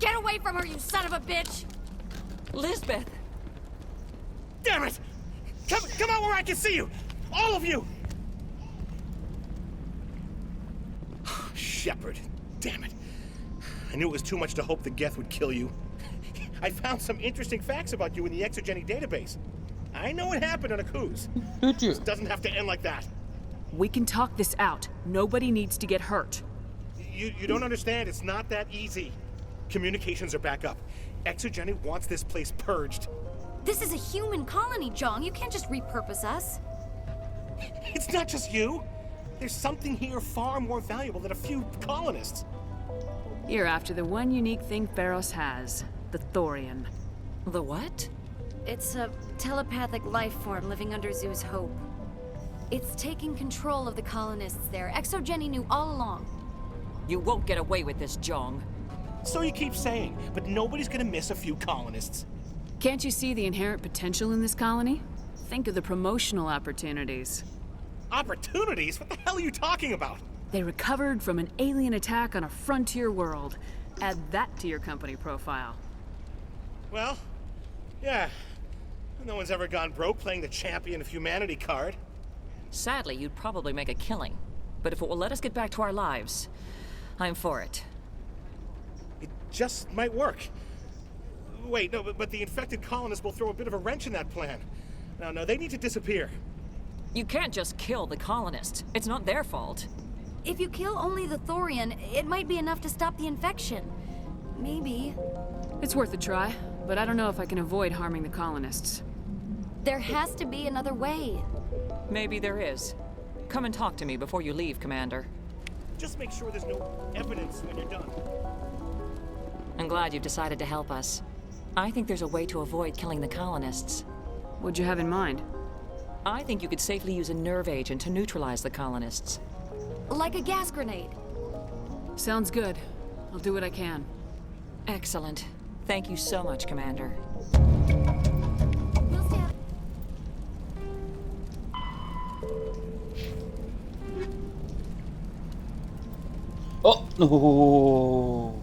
Get away from her, you son of a bitch! Lisbeth! Damn it! Come out where I can see you! All of you! Shepard. Damn it. I knew it was too much to hope the Geth would kill you. I found some interesting facts about you in the Exogeny database. I know it happened on Akuz. This doesn't have to end like that. We can talk this out. Nobody needs to get hurt. You don't understand. It's not that easy. Communications are back up. Exogeny wants this place purged. This is a human colony, Jong. You can't just repurpose us. It's not just you. There's something here far more valuable than a few colonists. You're after the one unique thing Pharos has, the Thorian. The what? It's a telepathic life form living under Zoo's hope. It's taking control of the colonists there. Exogeny knew all along. You won't get away with this, Jong. So you keep saying, but nobody's gonna miss a few colonists. Can't you see the inherent potential in this colony? Think of the promotional opportunities. Opportunities? What the hell are you talking about? They recovered from an alien attack on a frontier world. Add that to your company profile. Well, yeah. No one's ever gone broke playing the champion of humanity card. Sadly, you'd probably make a killing. But if it will let us get back to our lives, I'm for it. It just might work. Wait, no, but the infected colonists will throw a bit of a wrench in that plan. No, they need to disappear. You can't just kill the colonists. It's not their fault. If you kill only the Thorian, it might be enough to stop the infection. Maybe. It's worth a try, but I don't know if I can avoid harming the colonists. There has to be another way. Maybe there is. Come and talk to me before you leave, Commander. Just make sure there's no evidence when you're done. I'm glad you've decided to help us. I think there's a way to avoid killing the colonists. What'd you have in mind? I think you could safely use a nerve agent to neutralize the colonists. Like a gas grenade. Sounds good. I'll do what I can. Excellent. Thank you so much, Commander. We'll stay. Oh no!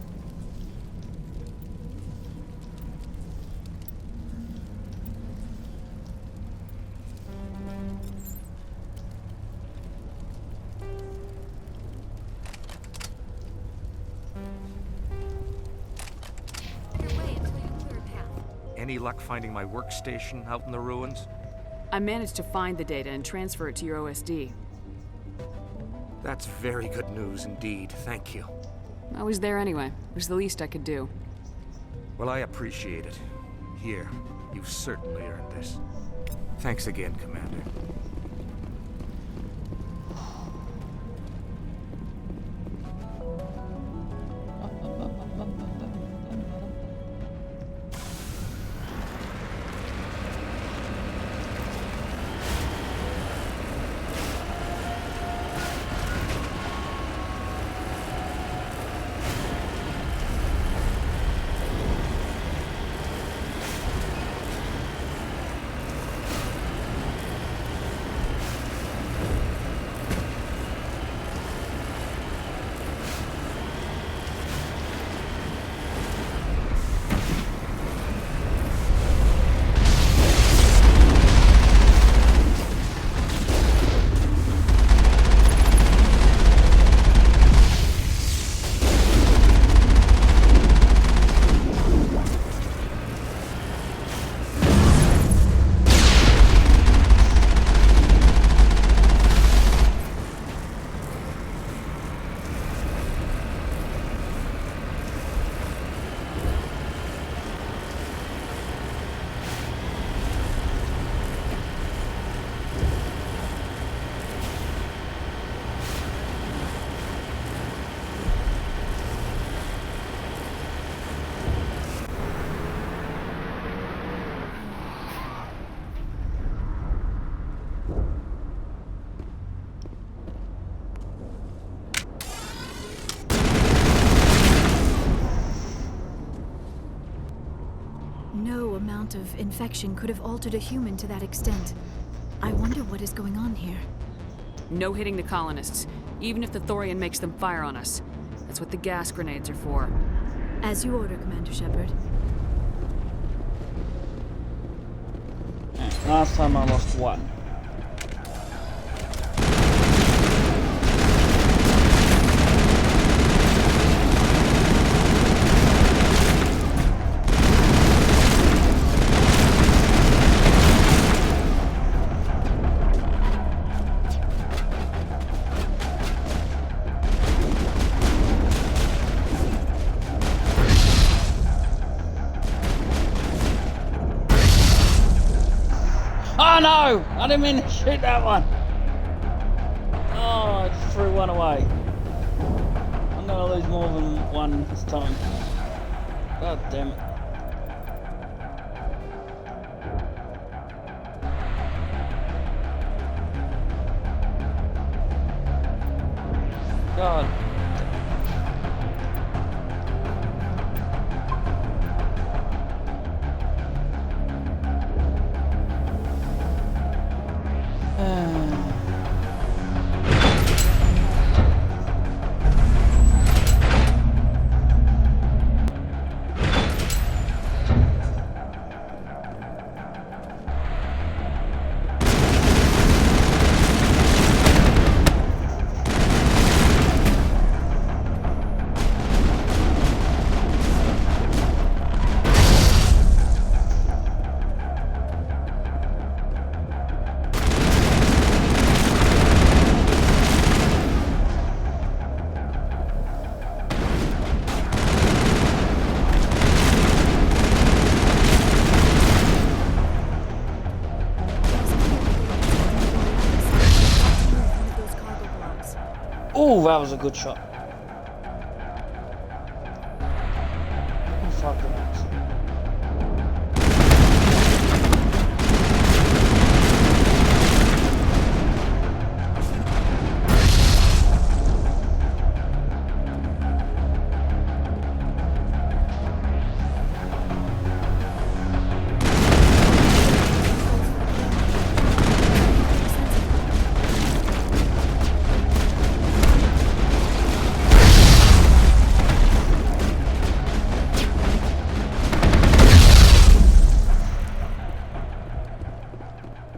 Any luck finding my workstation out in the ruins? I managed to find the data and transfer it to your OSD. That's very good news indeed. Thank you. I was there anyway. It was the least I could do. Well, I appreciate it. Here, you've certainly earned this. Thanks again, Commander. No amount of infection could have altered a human to that extent. I wonder what is going on here. No hitting the colonists, even if the Thorian makes them fire on us. That's what the gas grenades are for. As you order, Commander Shepard. Last time I lost one. Oh no! I didn't mean to shoot that one. Oh, I just threw one away. I'm gonna lose more than one this time. God damn it. God. Oh, that was a good shot. Oh, fuck it.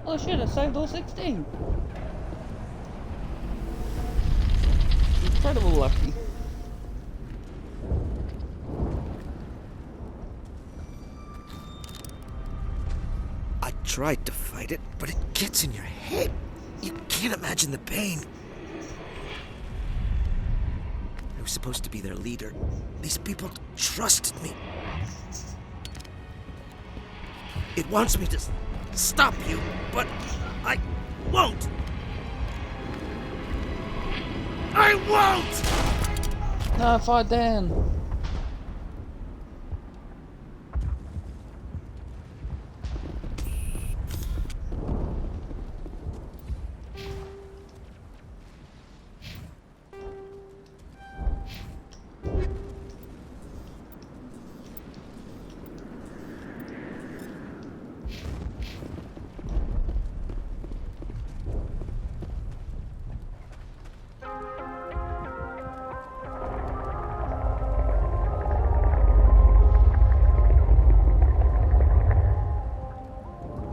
Oh shit, I saved all 16. Incredible lucky. I tried to fight it, but it gets in your head. You can't imagine the pain. I was supposed to be their leader. These people trusted me. It wants me to stop you, but I won't. I won't! No, fight Dan.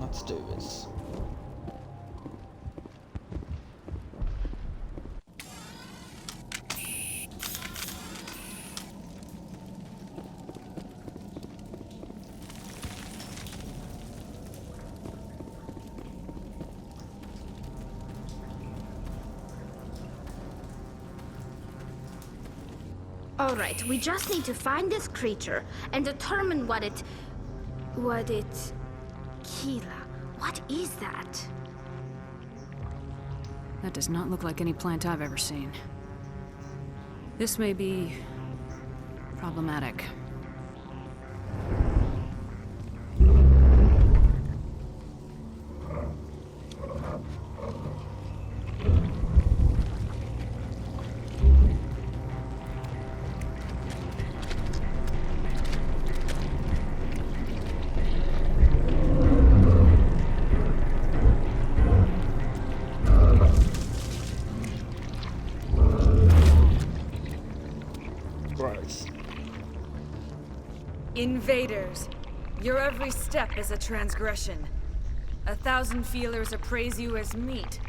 Let's do this. All right, we just need to find this creature and determine what it... Keela, what is that? That does not look like any plant I've ever seen. This may be problematic. Invaders, your every step is a transgression. 1,000 feelers appraise you as meat,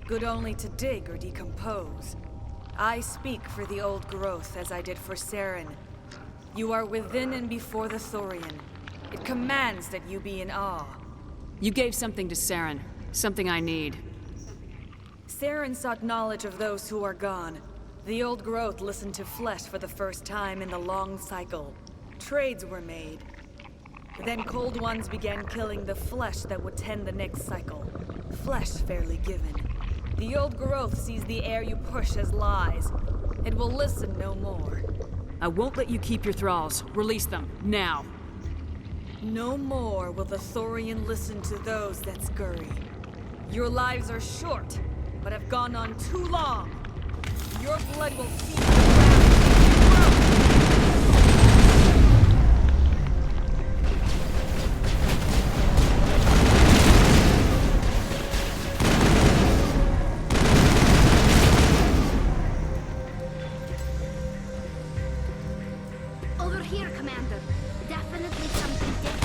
good only to dig or decompose. I speak for the old growth as I did for Saren. You are within and before the Thorian. It commands that you be in awe. You gave something to Saren, something I need. Saren sought knowledge of those who are gone. The old growth listened to flesh for the first time in the long cycle. Trades were made. Then cold ones began killing the flesh that would tend the next cycle. Flesh fairly given. The old growth sees the air you push as lies. It will listen no more. I won't let you keep your thralls. Release them, now. No more will the Thorian listen to those that scurry. Your lives are short, but have gone on too long. Your blood will feed the ground. Over here, Commander. Definitely something different.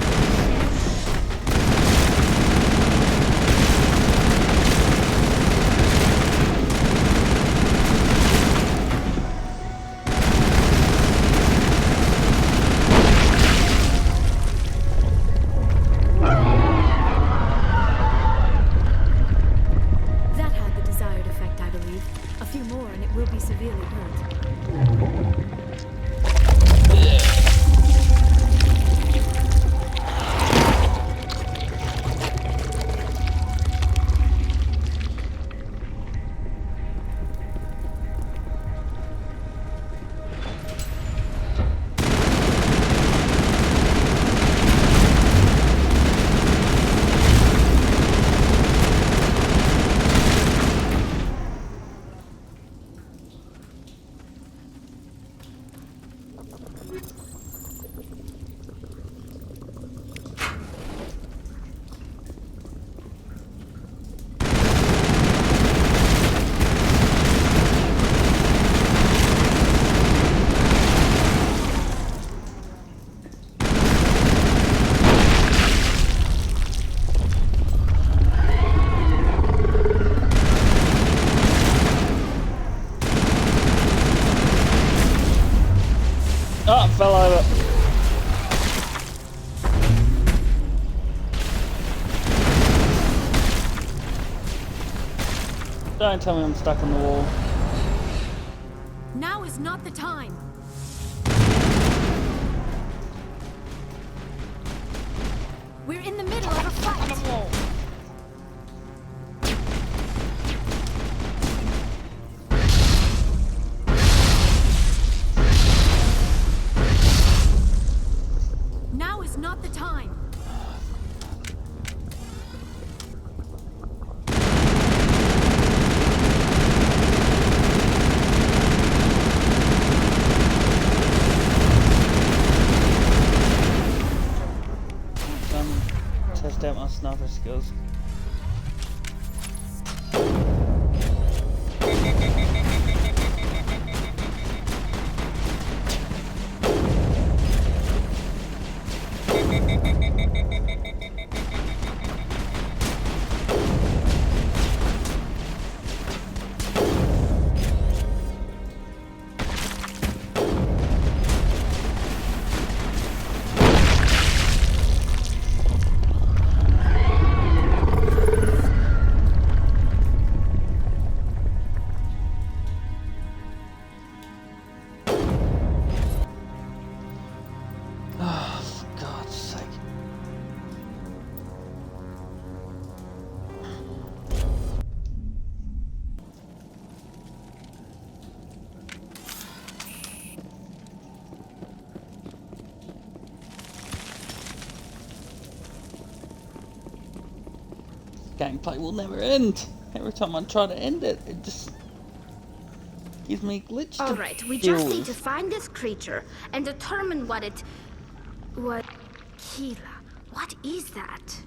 That had the desired effect, I believe. A few more and it will be severely hurt. Oh, fell over. Don't tell me I'm stuck on the wall. Now is not the time. We're in the middle of a fight. Now is not the time. Test out my sniper skills. Gameplay will never end. Every time I try to end it, it just gives me glitch. All right, we just need to find this creature and determine what it... What... Keela, what is that?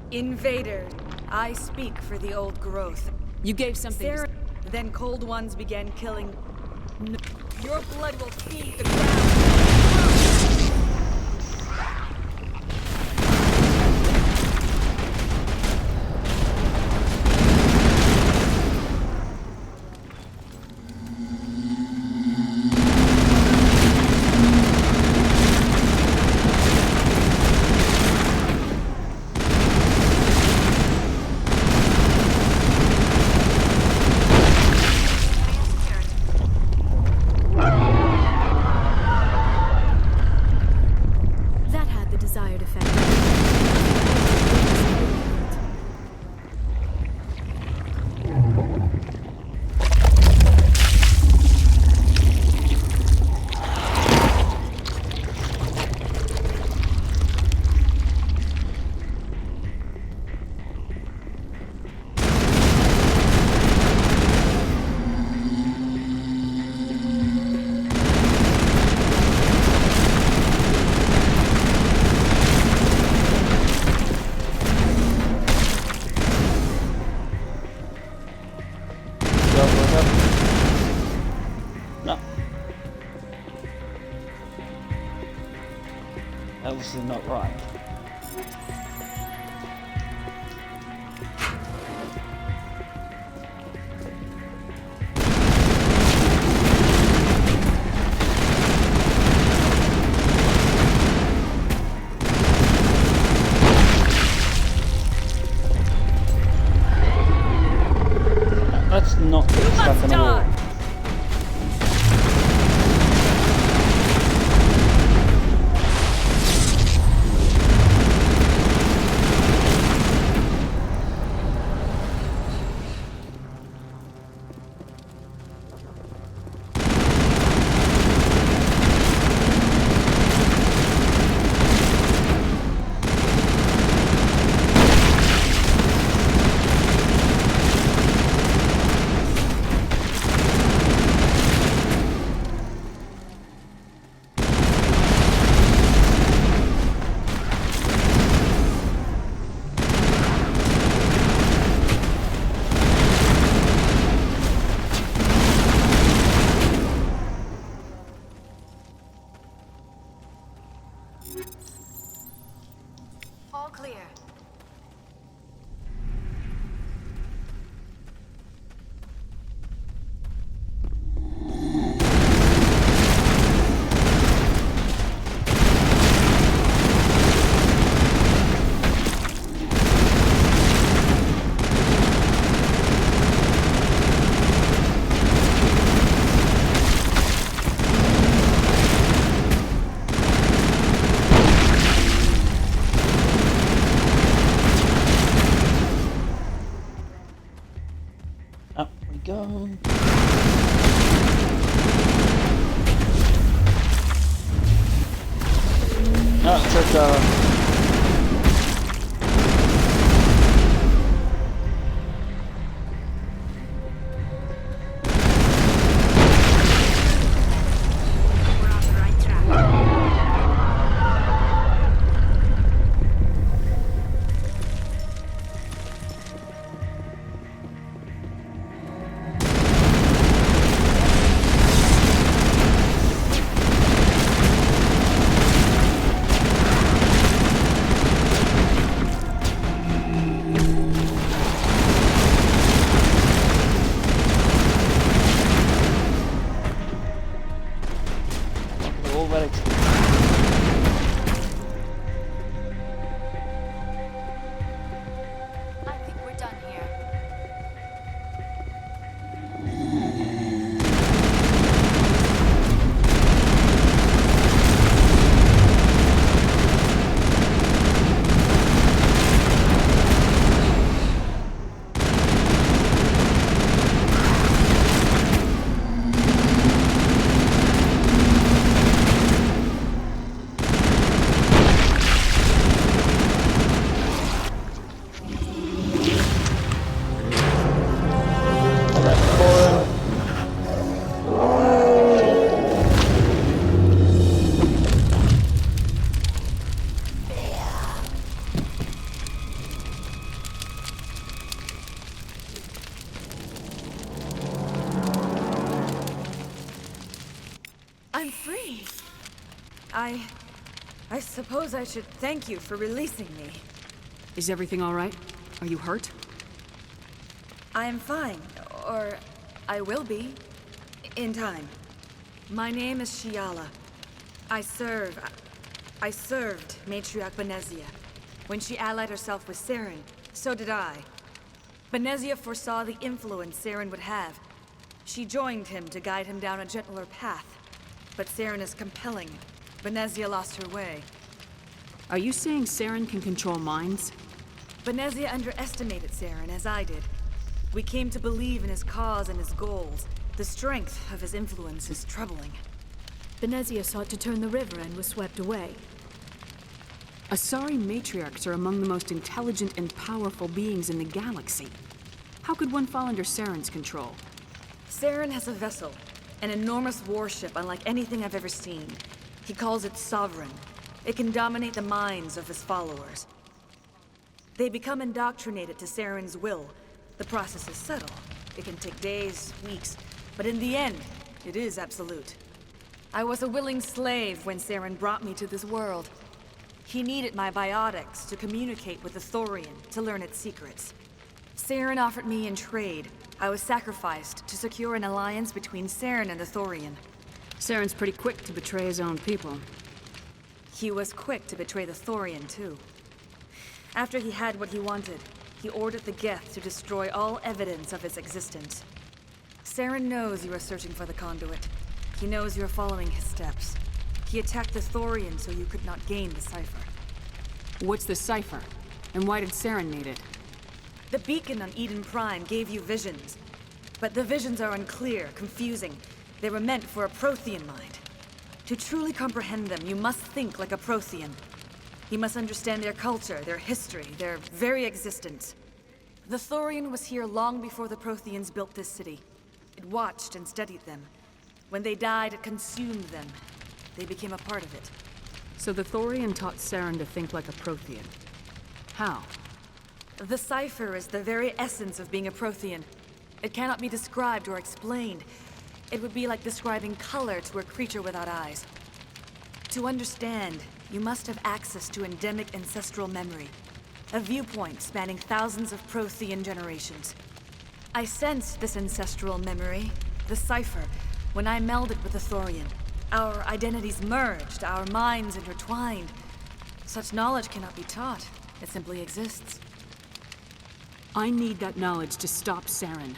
Invaders, I speak for the old growth. You gave something to... Then cold ones began killing... Your blood will feed the ground. No. Obviously not right. Let's not get stuck on the wall. All clear. Up we go. Oh, took I think we're done here. I'm free. I suppose I should thank you for releasing me. Is everything all right? Are you hurt? I am fine, or I will be, in time. My name is Shiala. I served Matriarch Benezia. When she allied herself with Saren, so did I. Benezia foresaw the influence Saren would have. She joined him to guide him down a gentler path. But Saren is compelling. Benezia lost her way. Are you saying Saren can control minds? Benezia underestimated Saren, as I did. We came to believe in his cause and his goals. The strength of his influence is troubling. Benezia sought to turn the river and was swept away. Asari matriarchs are among the most intelligent and powerful beings in the galaxy. How could one fall under Saren's control? Saren has a vessel, an enormous warship unlike anything I've ever seen. He calls it Sovereign. It can dominate the minds of his followers. They become indoctrinated to Saren's will. The process is subtle, It can take days, weeks, but in the end, it is absolute. I was a willing slave when Saren brought me to this world. He needed my biotics to communicate with the Thorian to learn its secrets. Saren offered me in trade. I was sacrificed to secure an alliance between Saren and the Thorian. Saren's pretty quick to betray his own people. He was quick to betray the Thorian, too. After he had what he wanted, he ordered the Geth to destroy all evidence of its existence. Saren knows you are searching for the conduit. He knows you are following his steps. He attacked the Thorian so you could not gain the cipher. What's the cipher? And why did Saren need it? The beacon on Eden Prime gave you visions. But the visions are unclear, confusing. They were meant for a Prothean mind. To truly comprehend them, you must think like a Prothean. You must understand their culture, their history, their very existence. The Thorian was here long before the Protheans built this city. It watched and studied them. When they died, it consumed them. They became a part of it. So the Thorian taught Saren to think like a Prothean. How? The cipher is the very essence of being a Prothean. It cannot be described or explained. It would be like describing color to a creature without eyes. To understand, you must have access to endemic ancestral memory. A viewpoint spanning thousands of Prothean generations. I sensed this ancestral memory, the cipher, when I melded with the Thorian. Our identities merged, our minds intertwined. Such knowledge cannot be taught. It simply exists. I need that knowledge to stop Saren.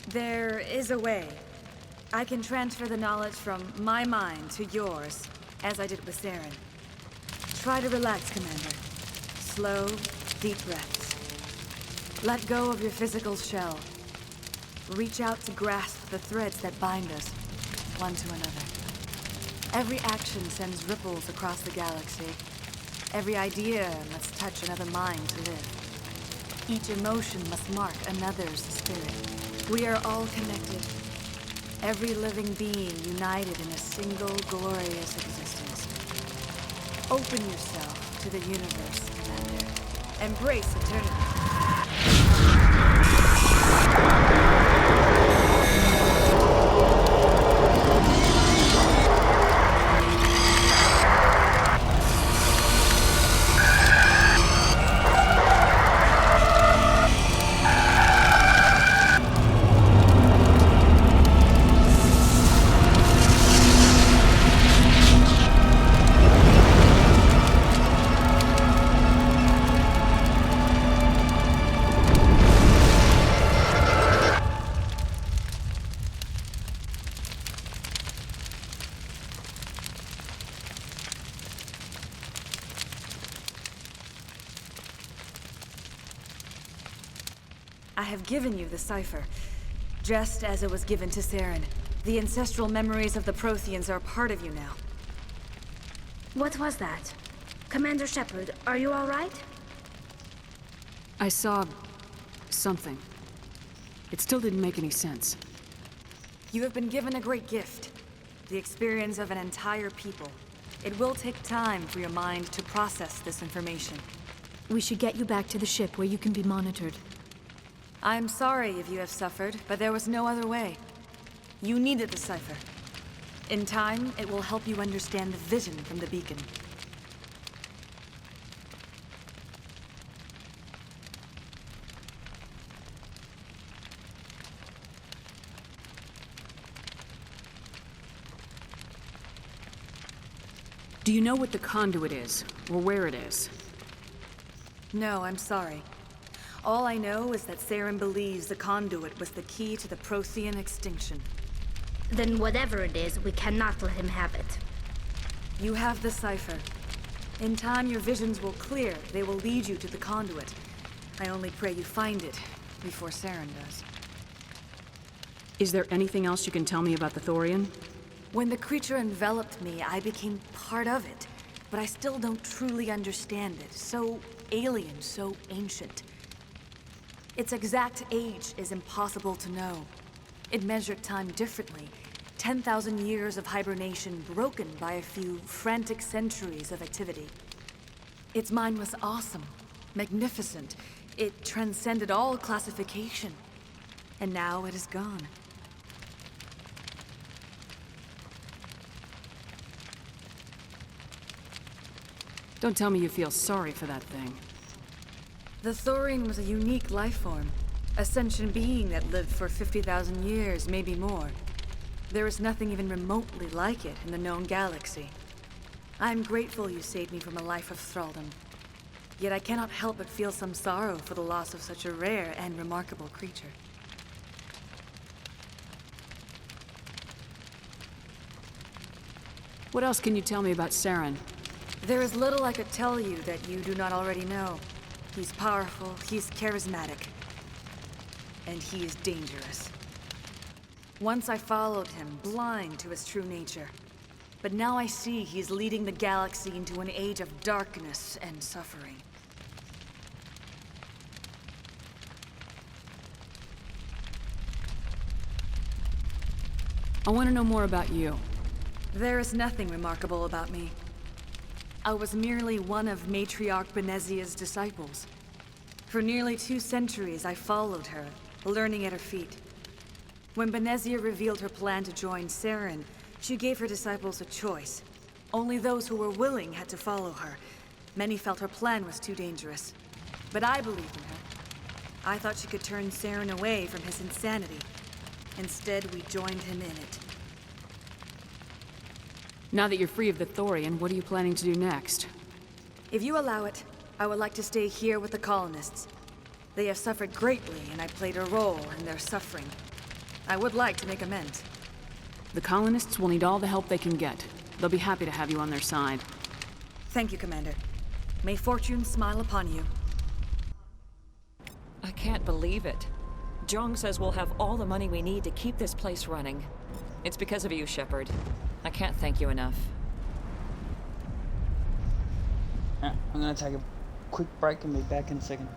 There is a way. I can transfer the knowledge from my mind to yours, as I did with Saren. Try to relax, Commander. Slow, deep breaths. Let go of your physical shell. Reach out to grasp the threads that bind us, one to another. Every action sends ripples across the galaxy. Every idea must touch another mind to live. Each emotion must mark another's spirit. We are all connected. Every living being united in a single glorious existence. Open yourself to the universe, Commander. Embrace eternity. I have given you the cipher, just as it was given to Saren. The ancestral memories of the Protheans are part of you now. What was that? Commander Shepard, are you all right? I saw something. It still didn't make any sense. You have been given a great gift. The experience of an entire people. It will take time for your mind to process this information. We should get you back to the ship where you can be monitored. I'm sorry if you have suffered, but there was no other way. You needed the cipher. In time, it will help you understand the vision from the beacon. Do you know what the conduit is, or where it is? No, I'm sorry. All I know is that Saren believes the conduit was the key to the Prothean extinction. Then whatever it is, we cannot let him have it. You have the cipher. In time, your visions will clear. They will lead you to the conduit. I only pray you find it before Saren does. Is there anything else you can tell me about the Thorian? When the creature enveloped me, I became part of it. But I still don't truly understand it. So alien, so ancient. Its exact age is impossible to know. It measured time differently. 10,000 years of hibernation broken by a few frantic centuries of activity. Its mind was awesome, magnificent. It transcended all classification. and now it is gone. Don't tell me you feel sorry for that thing. The Thorian was a unique life form, a sentient being that lived for 50,000 years, maybe more. There is nothing even remotely like it in the known galaxy. I'm grateful you saved me from a life of thraldom. Yet I cannot help but feel some sorrow for the loss of such a rare and remarkable creature. What else can you tell me about Saren? There is little I could tell you that you do not already know. He's powerful, he's charismatic, and he is dangerous. Once I followed him, blind to his true nature. But now I see he's leading the galaxy into an age of darkness and suffering. I want to know more about you. There is nothing remarkable about me. I was merely one of Matriarch Benezia's disciples. For nearly 2 centuries, I followed her, learning at her feet. When Benezia revealed her plan to join Saren, she gave her disciples a choice. Only those who were willing had to follow her. Many felt her plan was too dangerous. But I believed in her. I thought she could turn Saren away from his insanity. Instead, we joined him in it. Now that you're free of the Thorian, what are you planning to do next? If you allow it, I would like to stay here with the colonists. They have suffered greatly, and I played a role in their suffering. I would like to make amends. The colonists will need all the help they can get. They'll be happy to have you on their side. Thank you, Commander. May fortune smile upon you. I can't believe it. Jong says we'll have all the money we need to keep this place running. It's because of you, Shepard. I can't thank you enough. I'm gonna take a quick break and be back in a second.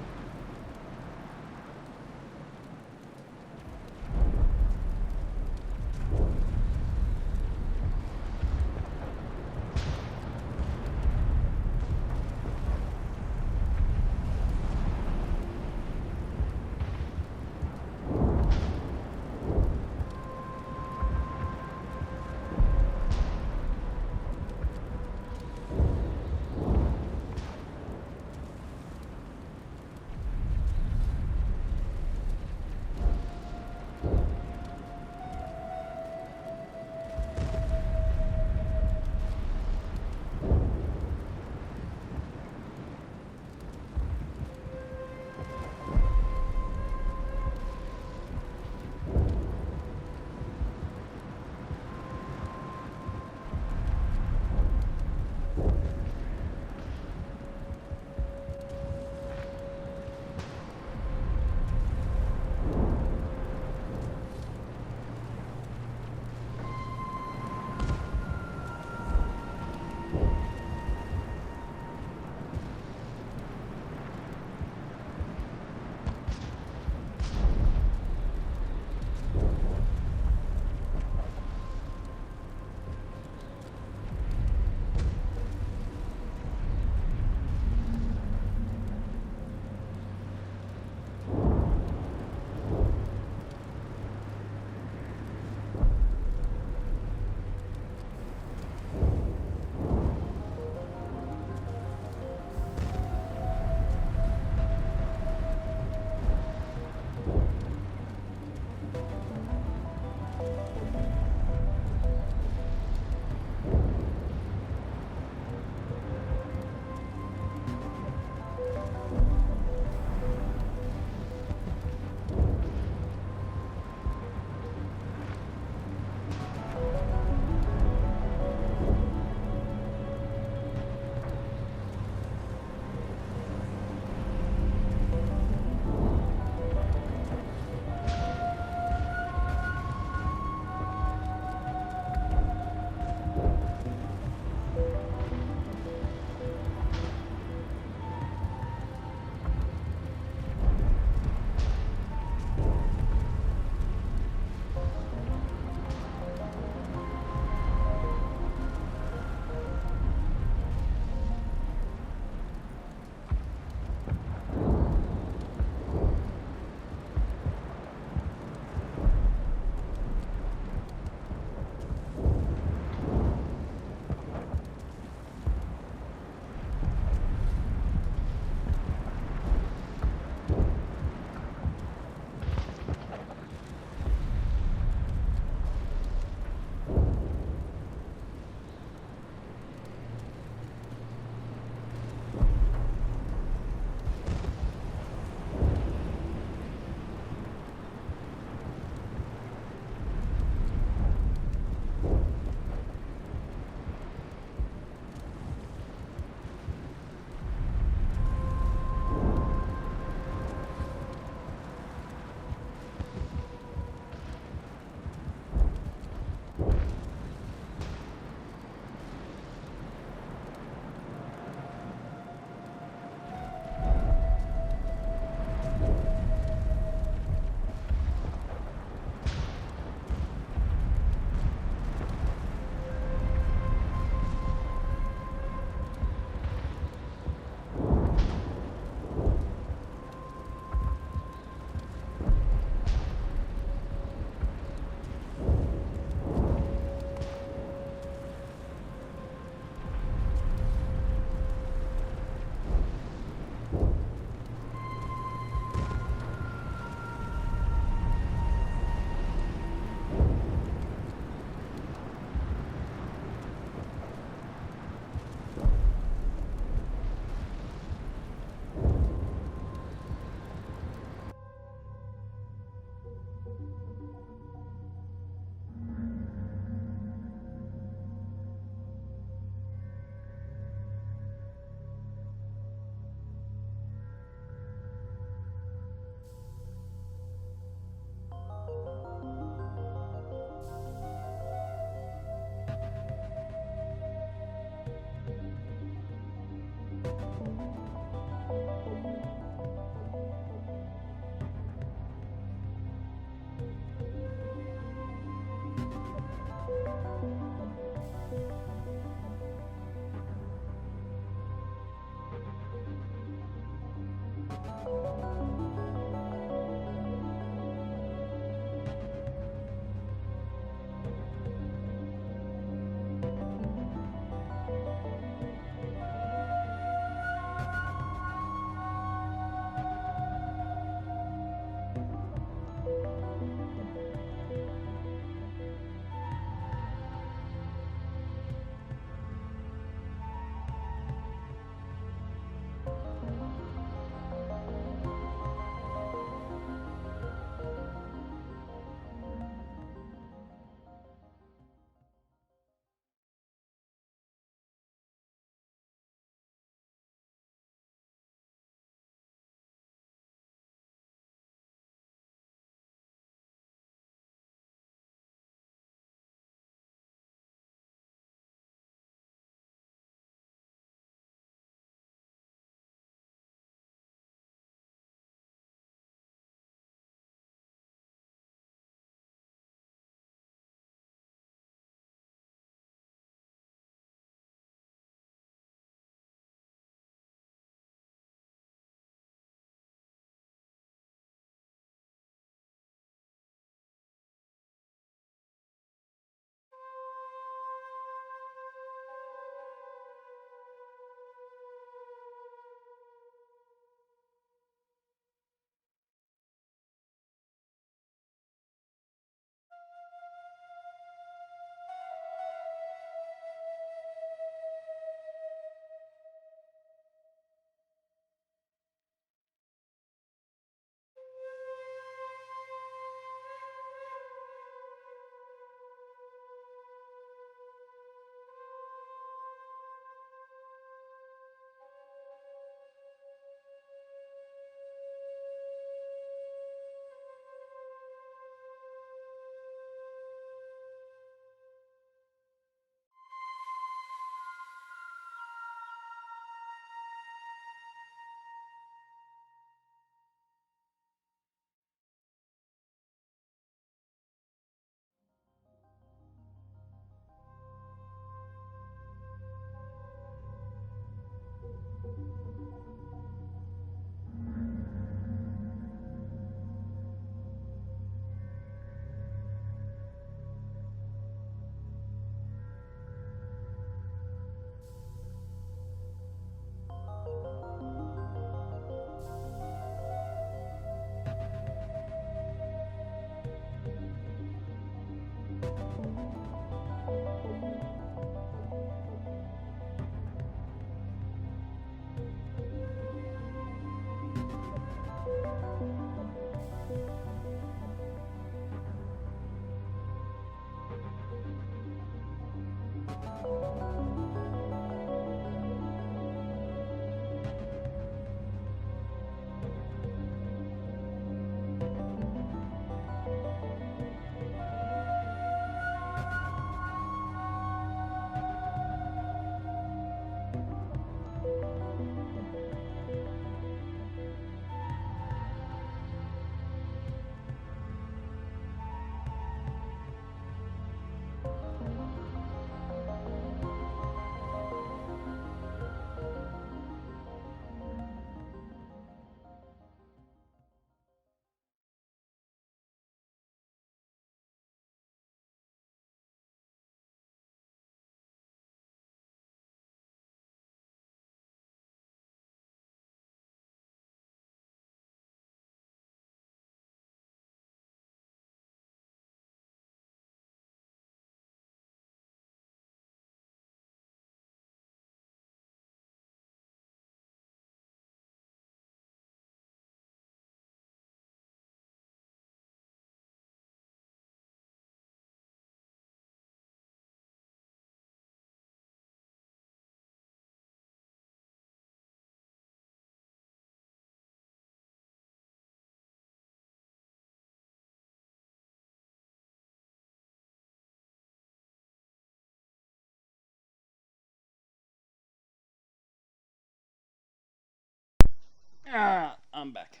I'm back.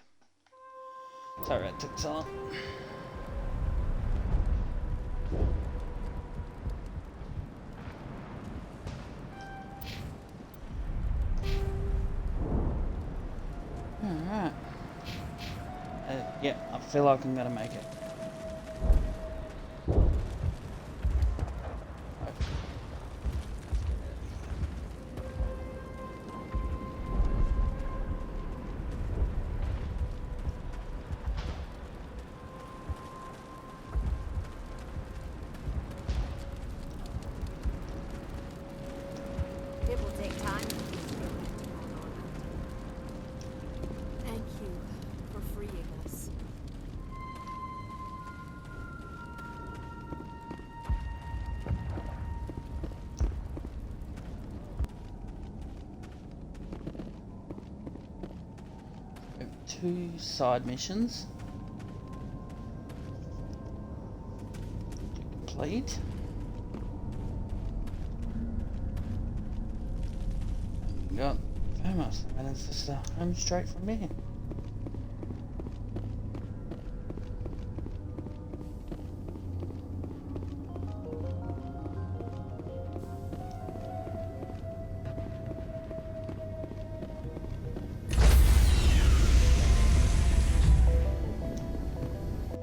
Sorry it took so long. Alright. Yeah, I feel like I'm gonna make it. It will take time. Thank you for freeing us. We have 2 side missions to complete. And we got Famous, and it's just home straight from here.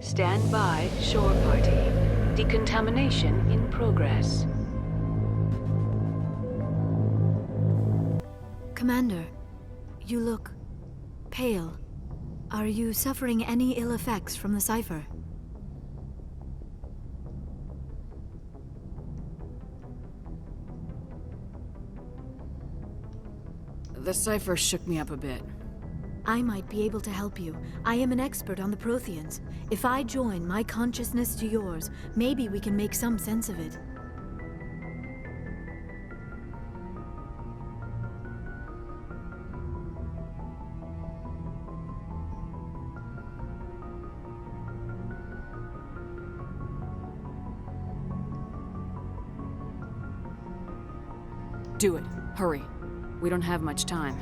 Stand by, shore party. Decontamination in progress. Commander, you look pale. Are you suffering any ill effects from the cipher? The cipher shook me up a bit. I might be able to help you. I am an expert on the Protheans. If I join my consciousness to yours, maybe we can make some sense of it. Do it. Hurry. We don't have much time.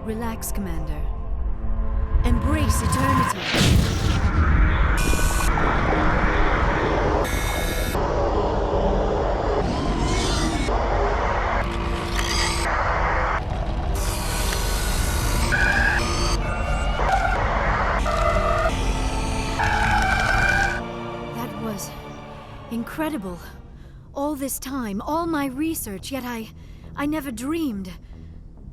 Relax, Commander. Embrace eternity. That was incredible. All this time, all my research, yet I never dreamed.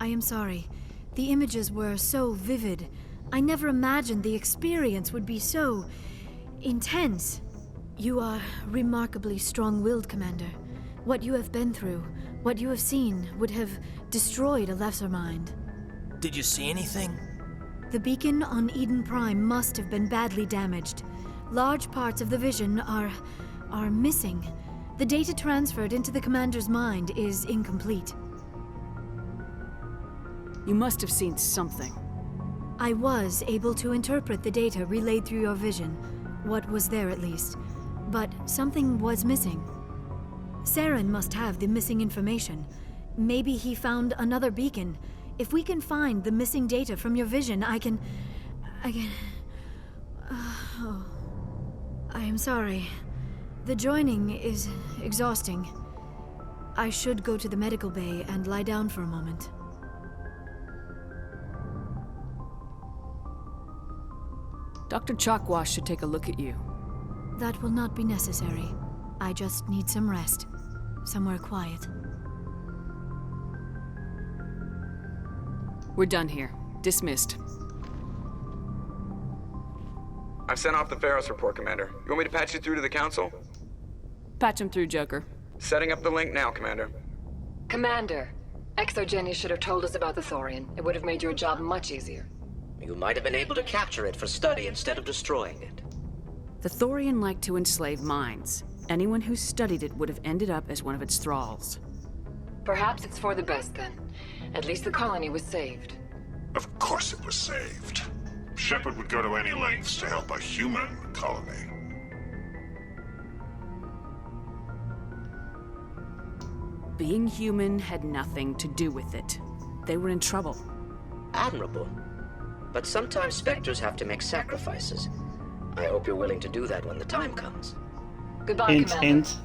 I am sorry. The images were so vivid. I never imagined the experience would be so intense. You are remarkably strong-willed, Commander. What you have been through, what you have seen, would have destroyed a lesser mind. Did you see anything? The beacon on Eden Prime must have been badly damaged. Large parts of the vision are missing. The data transferred into the Commander's mind is incomplete. You must have seen something. I was able to interpret the data relayed through your vision. What was there, at least. But something was missing. Saren must have the missing information. Maybe he found another beacon. If we can find the missing data from your vision, I can... Oh. I am sorry. The joining is exhausting. I should go to the medical bay and lie down for a moment. Dr. Chakwas should take a look at you. That will not be necessary. I just need some rest. Somewhere quiet. We're done here. Dismissed. I've sent off the Ferris report, Commander. You want me to patch you through to the Council? Patch him through, Joker. Setting up the link now, Commander. Commander, Exogenius should have told us about the Thorian. It would have made your job much easier. You might have been able to capture it for study instead of destroying it. The Thorian liked to enslave minds. Anyone who studied it would have ended up as one of its thralls. Perhaps it's for the best then. At least the colony was saved. Of course it was saved. Shepard would go to any lengths to help a human colony. Being human had nothing to do with it. They were in trouble. Admirable. But sometimes Spectres have to make sacrifices. I hope you're willing to do that when the time comes. Goodbye, Hint, Commander. hint.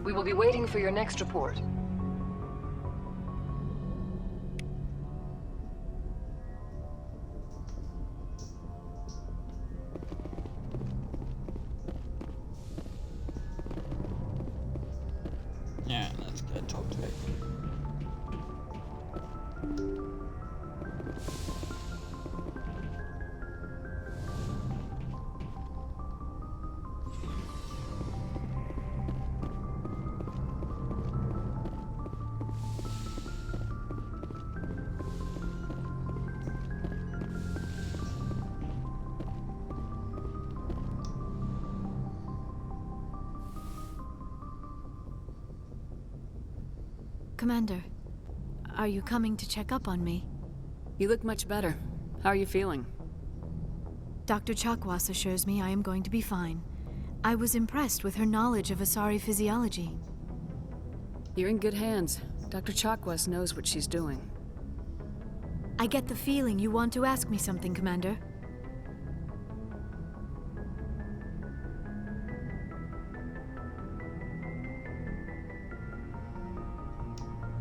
We will be waiting for your next report. Yeah, let's go talk to it. Commander, are you coming to check up on me? You look much better. How are you feeling? Dr. Chakwas assures me I am going to be fine. I was impressed with her knowledge of Asari physiology. You're in good hands. Dr. Chakwas knows what she's doing. I get the feeling you want to ask me something, Commander.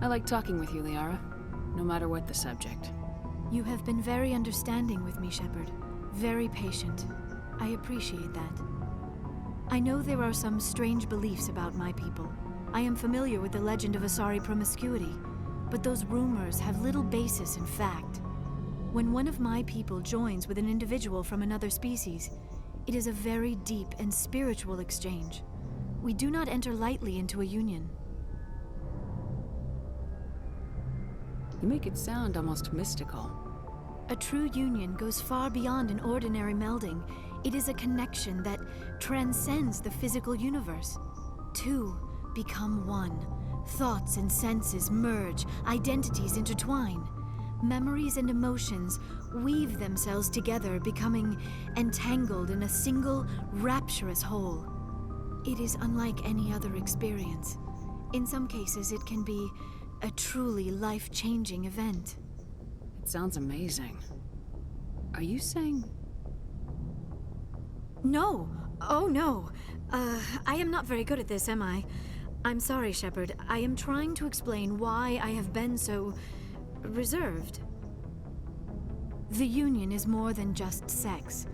I like talking with you, Liara, no matter what the subject. You have been very understanding with me, Shepard. Very patient. I appreciate that. I know there are some strange beliefs about my people. I am familiar with the legend of Asari promiscuity, but those rumors have little basis in fact. When one of my people joins with an individual from another species, it is a very deep and spiritual exchange. We do not enter lightly into a union. You make it sound almost mystical. A true union goes far beyond an ordinary melding. It is a connection that transcends the physical universe. Two become one. Thoughts and senses merge, identities intertwine. Memories and emotions weave themselves together, becoming entangled in a single, rapturous whole. It is unlike any other experience. In some cases, it can be a truly life-changing event. It sounds amazing. Are you saying... No. Oh, no. I am not very good at this, am I? I'm sorry, Shepard. I am trying to explain why I have been so... reserved. The Union is more than just sex.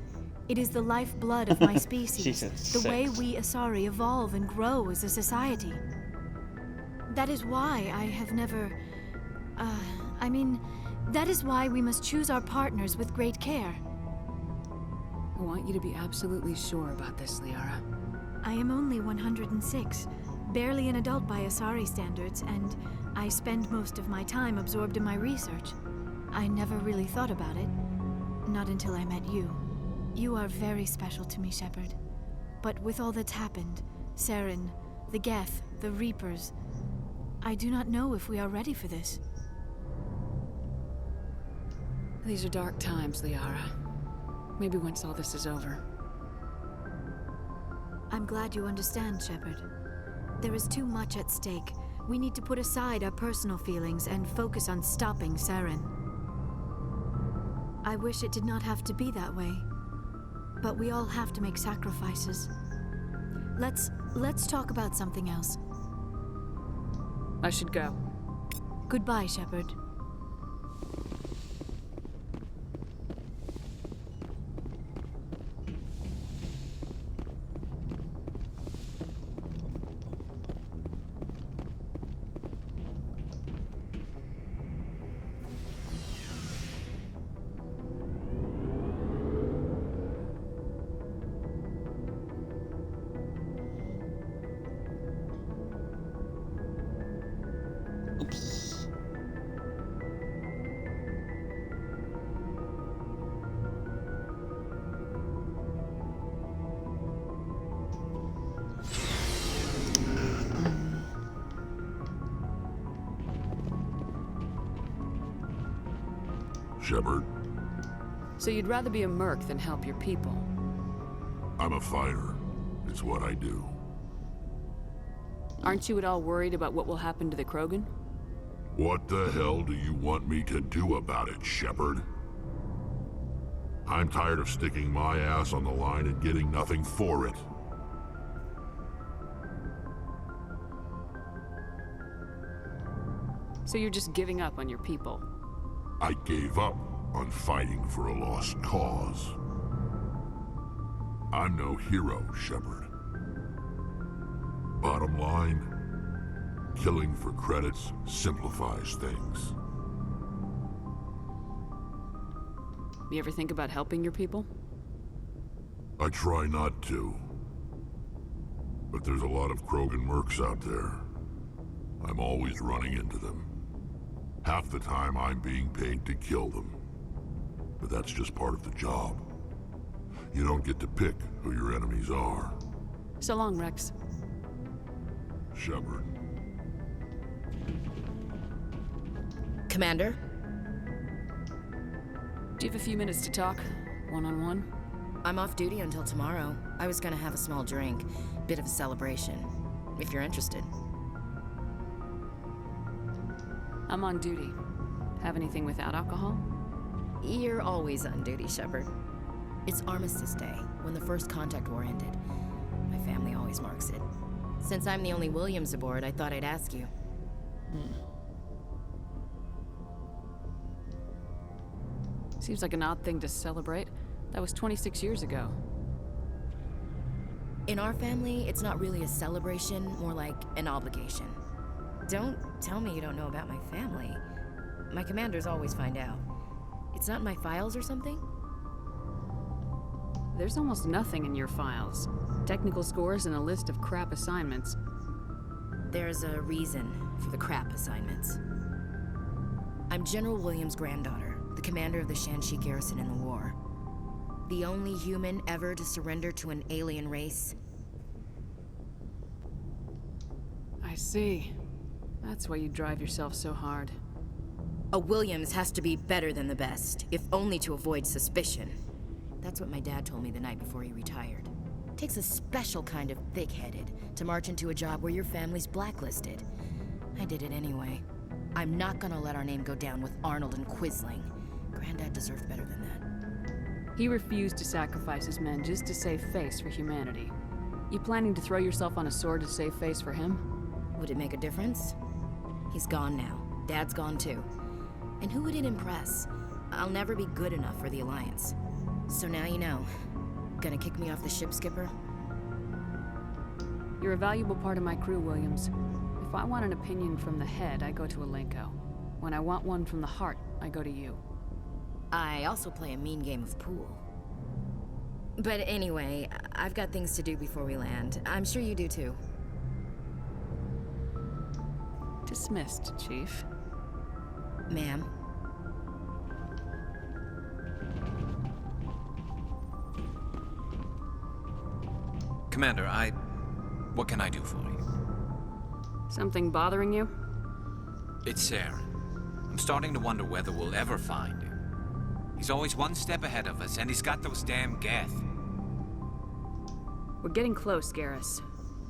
It is the lifeblood of my species, the way we Asari evolve and grow as a society. That is why I have never... that is why we must choose our partners with great care. I want you to be absolutely sure about this, Liara. I am only 106, barely an adult by Asari standards, and I spend most of my time absorbed in my research. I never really thought about it. Not until I met you. You are very special to me, Shepard. But with all that's happened, Saren, the Geth, the Reapers, I do not know if we are ready for this. These are dark times, Liara. Maybe once all this is over. I'm glad you understand, Shepard. There is too much at stake. We need to put aside our personal feelings and focus on stopping Saren. I wish it did not have to be that way. But we all have to make sacrifices. Let's talk about something else. I should go. Goodbye, Shepard. Shepard, So you'd rather be a merc than help your people? I'm a fighter. It's what I do. Aren't you at all worried about what will happen to the Krogan? What the hell do you want me to do about it, Shepard? I'm tired of sticking my ass on the line and getting nothing for it. So you're just giving up on your people? I gave up on fighting for a lost cause. I'm no hero, Shepard. Bottom line, killing for credits simplifies things. You ever think about helping your people? I try not to. But there's a lot of Krogan mercs out there. I'm always running into them. Half the time I'm being paid to kill them. But that's just part of the job. You don't get to pick who your enemies are. So long, Rex. Shepard. Commander? Do you have a few minutes to talk? One-on-one? I'm off duty until tomorrow. I was gonna have a small drink. Bit of a celebration. If you're interested. I'm on duty. Have anything without alcohol? You're always on duty, Shepard. It's Armistice Day, when the First Contact War ended. My family always marks it. Since I'm the only Williams aboard, I thought I'd ask you. Seems like an odd thing to celebrate. That was 26 years ago. In our family, it's not really a celebration, more like an obligation. Don't tell me you don't know about my family. My commanders always find out. It's not in my files or something? There's almost nothing in your files. Technical scores and a list of crap assignments. There's a reason for the crap assignments. I'm General Williams' granddaughter, the commander of the Shanxi garrison in the war. The only human ever to surrender to an alien race. I see. That's why you drive yourself so hard. A Williams has to be better than the best, if only to avoid suspicion. That's what my dad told me the night before he retired. Takes a special kind of thick-headed to march into a job where your family's blacklisted. I did it anyway. I'm not gonna let our name go down with Arnold and Quisling. Granddad deserved better than that. He refused to sacrifice his men just to save face for humanity. You planning to throw yourself on a sword to save face for him? Would it make a difference? He's gone now. Dad's gone too. And who would it impress? I'll never be good enough for the Alliance. So now you know. Gonna kick me off the ship, Skipper? You're a valuable part of my crew, Williams. If I want an opinion from the head, I go to Alenko. When I want one from the heart, I go to you. I also play a mean game of pool. But anyway, I've got things to do before we land. I'm sure you do too. Dismissed, Chief. Ma'am. Commander, what can I do for you? Something bothering you? It's Saren. I'm starting to wonder whether we'll ever find him. He's always one step ahead of us, and he's got those damn Geth. We're getting close, Garrus.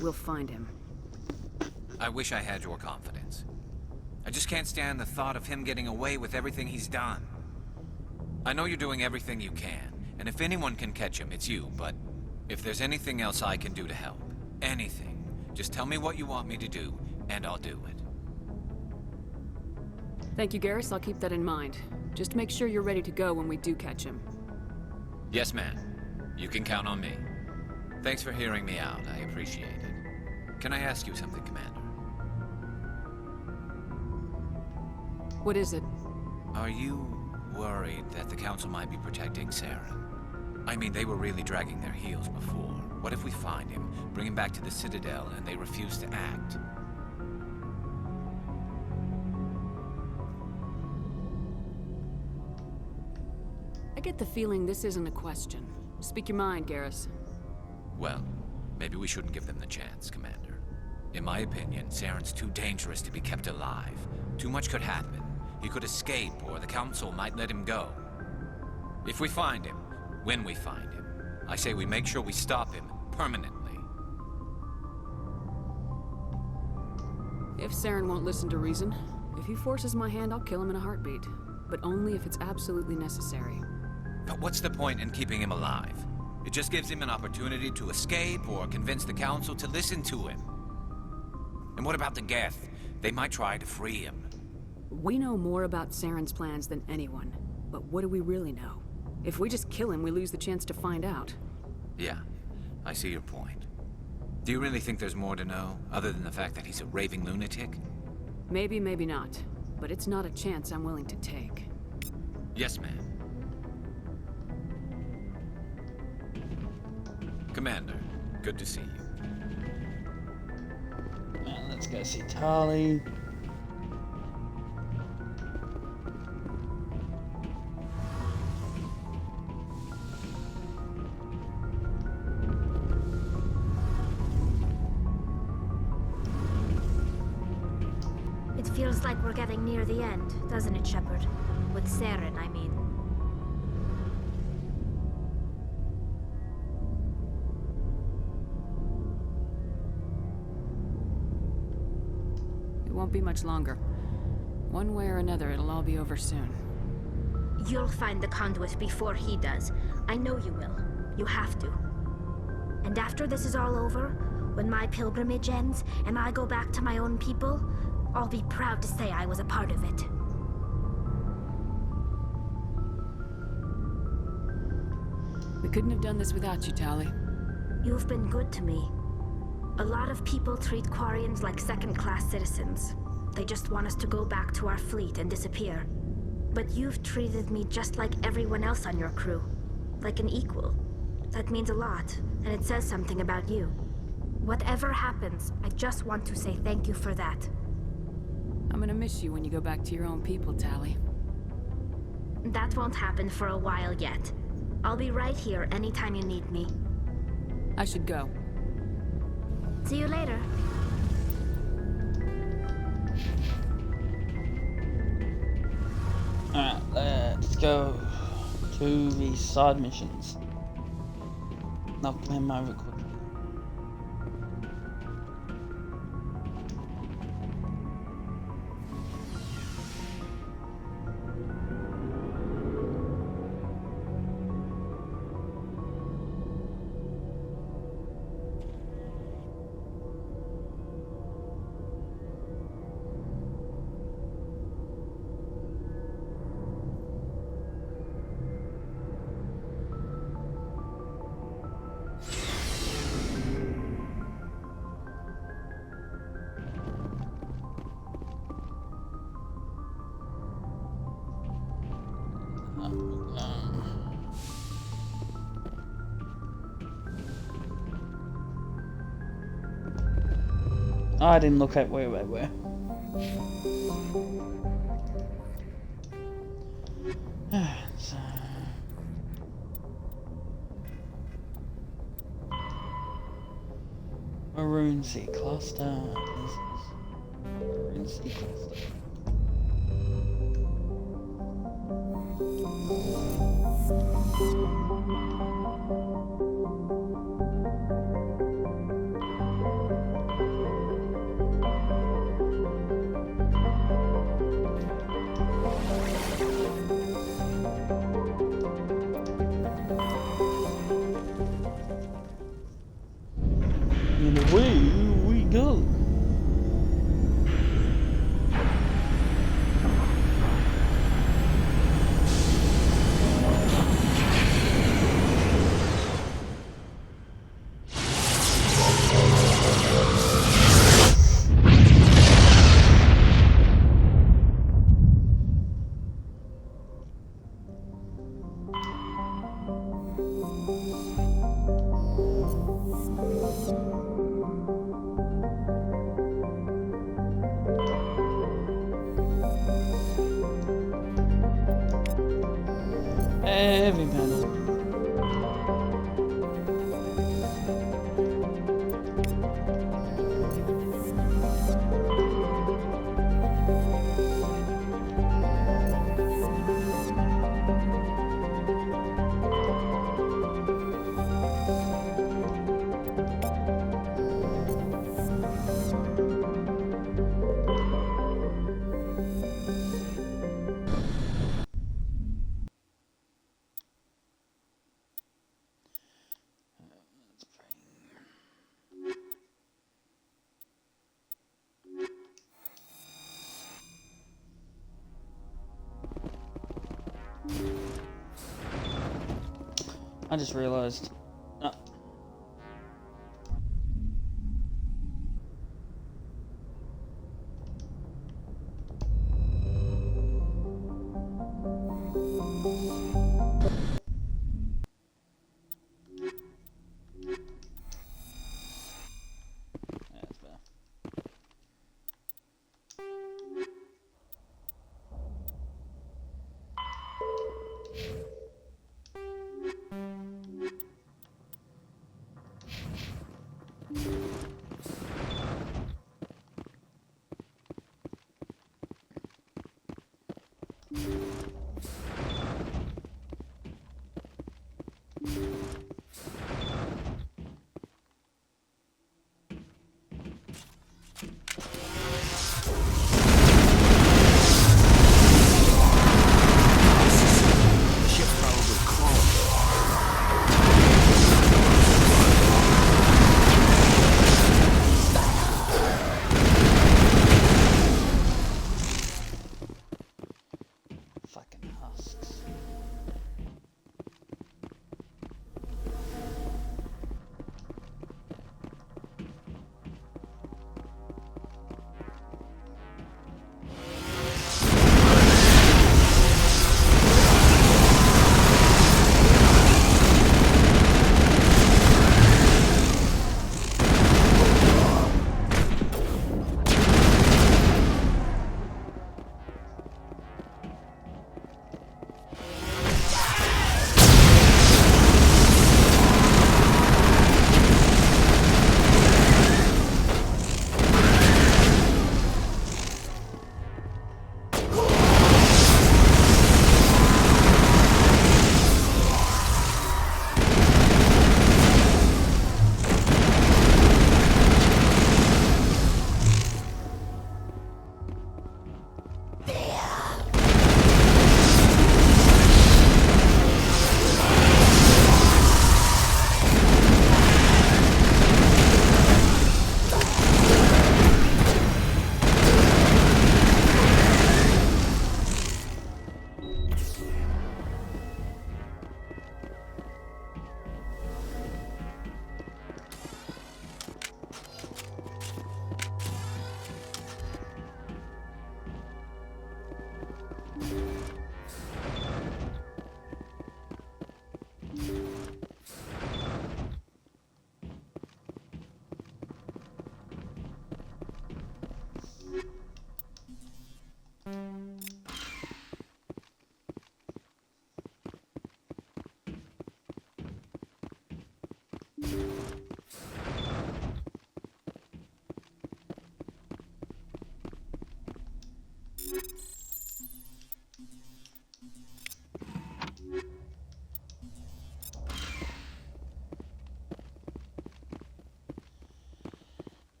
We'll find him. I wish I had your confidence. I just can't stand the thought of him getting away with everything he's done. I know you're doing everything you can, and if anyone can catch him, it's you, but if there's anything else I can do to help, anything, just tell me what you want me to do, and I'll do it. Thank you, Garrus. I'll keep that in mind. Just make sure you're ready to go when we do catch him. Yes, ma'am. You can count on me. Thanks for hearing me out. I appreciate it. Can I ask you something, Commander? What is it? Are you worried that the Council might be protecting Saren? I mean, they were really dragging their heels before. What if we find him, bring him back to the Citadel, and they refuse to act? I get the feeling this isn't a question. Speak your mind, Garrus. Well, maybe we shouldn't give them the chance, Commander. In my opinion, Saren's too dangerous to be kept alive. Too much could happen. He could escape, or the Council might let him go. If we find him, when we find him, I say we make sure we stop him permanently. If Saren won't listen to reason, if he forces my hand, I'll kill him in a heartbeat. But only if it's absolutely necessary. But what's the point in keeping him alive? It just gives him an opportunity to escape or convince the council to listen to him. And what about the Geth? They might try to free him. We know more about Saren's plans than anyone. But what do we really know? If we just kill him, we lose the chance to find out. Yeah, I see your point. Do you really think there's more to know, other than the fact that he's a raving lunatic? Maybe, maybe not. But it's not a chance I'm willing to take. Yes, ma'am. Commander, good to see you. Now let's go see Tali. It feels like we're getting near the end, doesn't it, Shepard? With Saren, I mean. It won't be much longer. One way or another, it'll all be over soon. You'll find the conduit before he does. I know you will. You have to. And after this is all over, when my pilgrimage ends and I go back to my own people, I'll be proud to say I was a part of it. We couldn't have done this without you, Tali. You've been good to me. A lot of people treat Quarians like second-class citizens. They just want us to go back to our fleet and disappear. But you've treated me just like everyone else on your crew. Like an equal. That means a lot, and it says something about you. Whatever happens, I just want to say thank you for that. I'm gonna miss you when you go back to your own people, Tali. That won't happen for a while yet. I'll be right here anytime you need me. I should go. See you later. Alright, let's go to the side missions. Knock them over quickly. I didn't look at where they were. So. Maroon Sea Cluster. This is Maroon Sea Cluster. And away we go. Heavy metal. I just realized.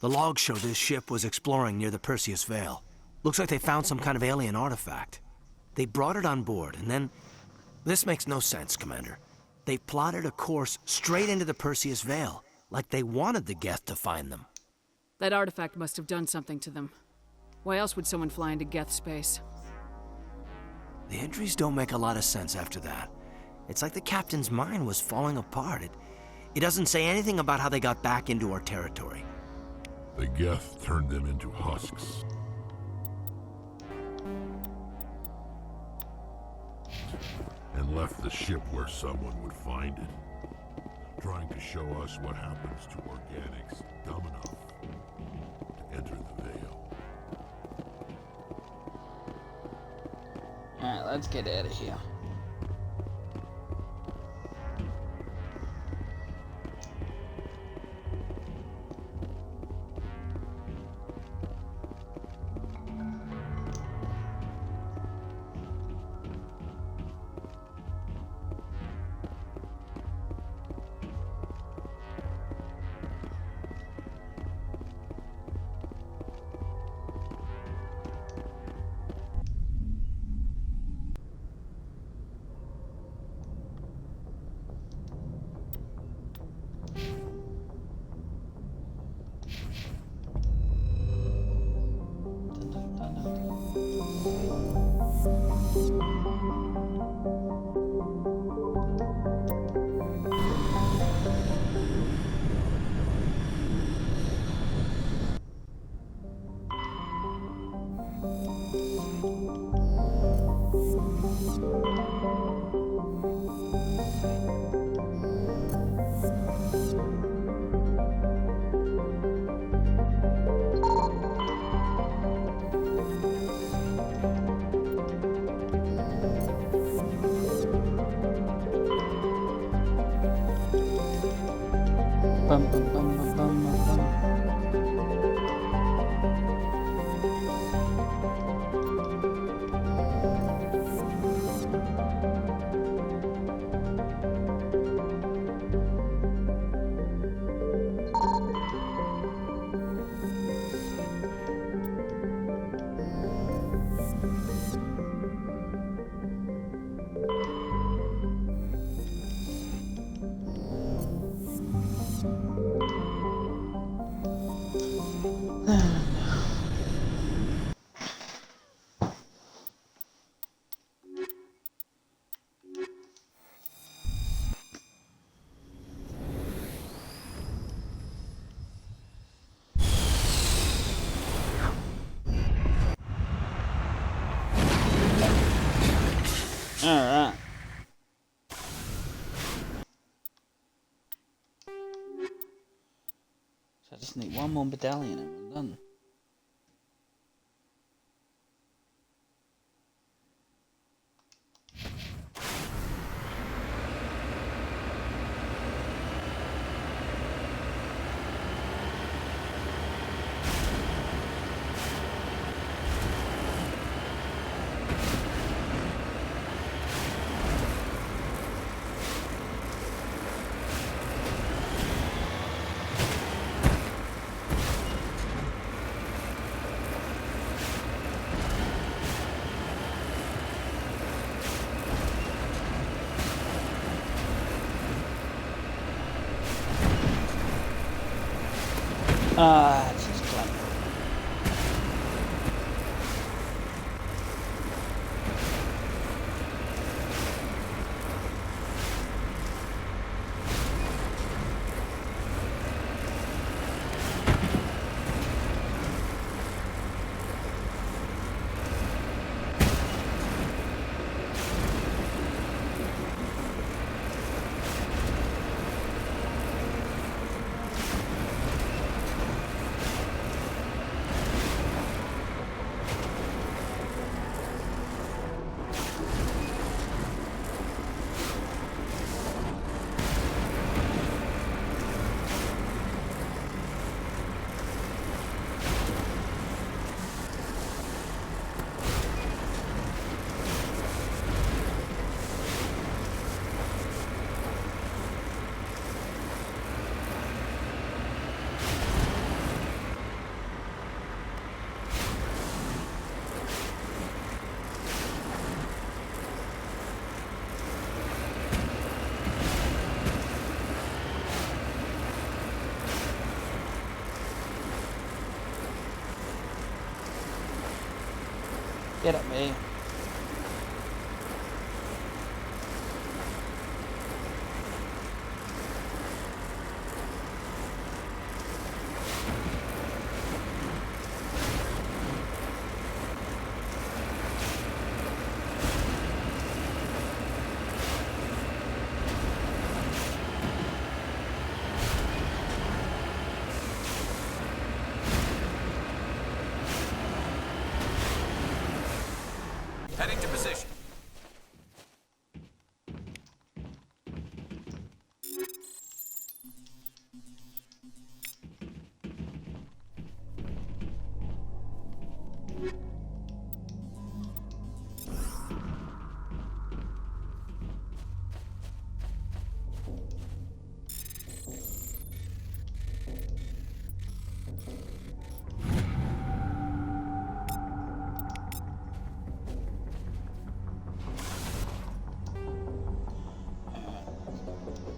The logs show this ship was exploring near the Perseus Vale. Looks like they found some kind of alien artifact. They brought it on board, and then... This makes no sense, Commander. They plotted a course straight into the Perseus Vale, like they wanted the Geth to find them. That artifact must have done something to them. Why else would someone fly into Geth space? The entries don't make a lot of sense after that. It's like the captain's mind was falling apart. It doesn't say anything about how they got back into our territory. The Geth turned them into husks. And left the ship where someone would find it. Trying to show us what happens to organics dumb enough to enter the Vale. Alright, let's get out of here. Bum, bum, bum, bum, bum, bum. Alright. So I just need one more medallion and we're done. It's just blank. Get at me. Heading to position.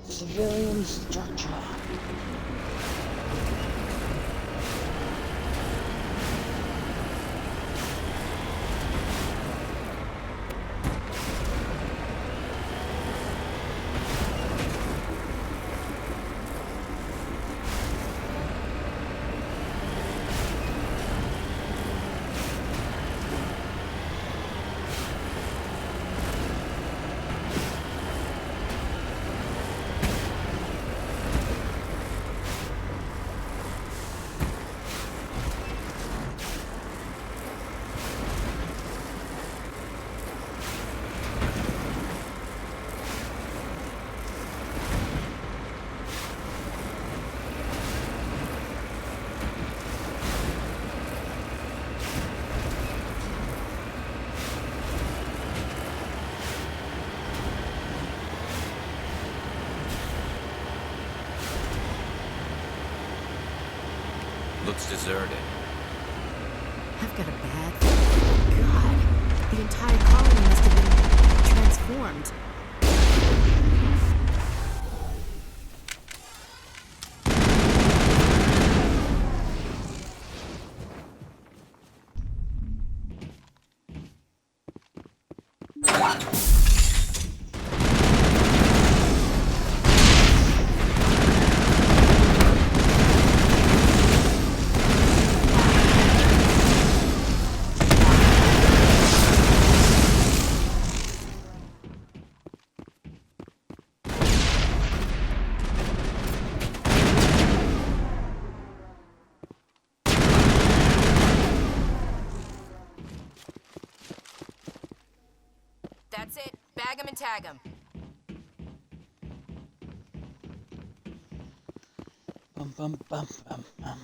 Civilian structure. Looks deserted. I've got a bad feeling. God, the entire colony must have been transformed. That's it. Bag 'em and tag 'em. Bum bum bum bum bum.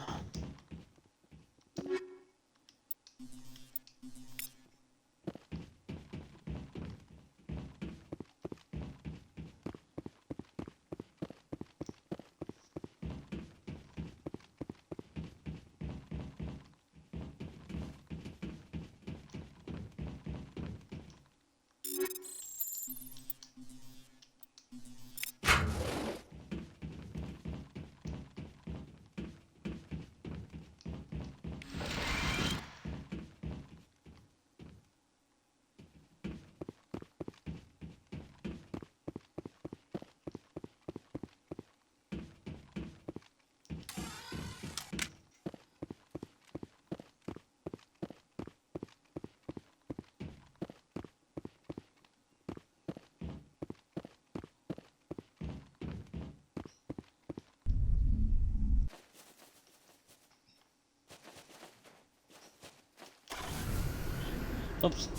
Oops.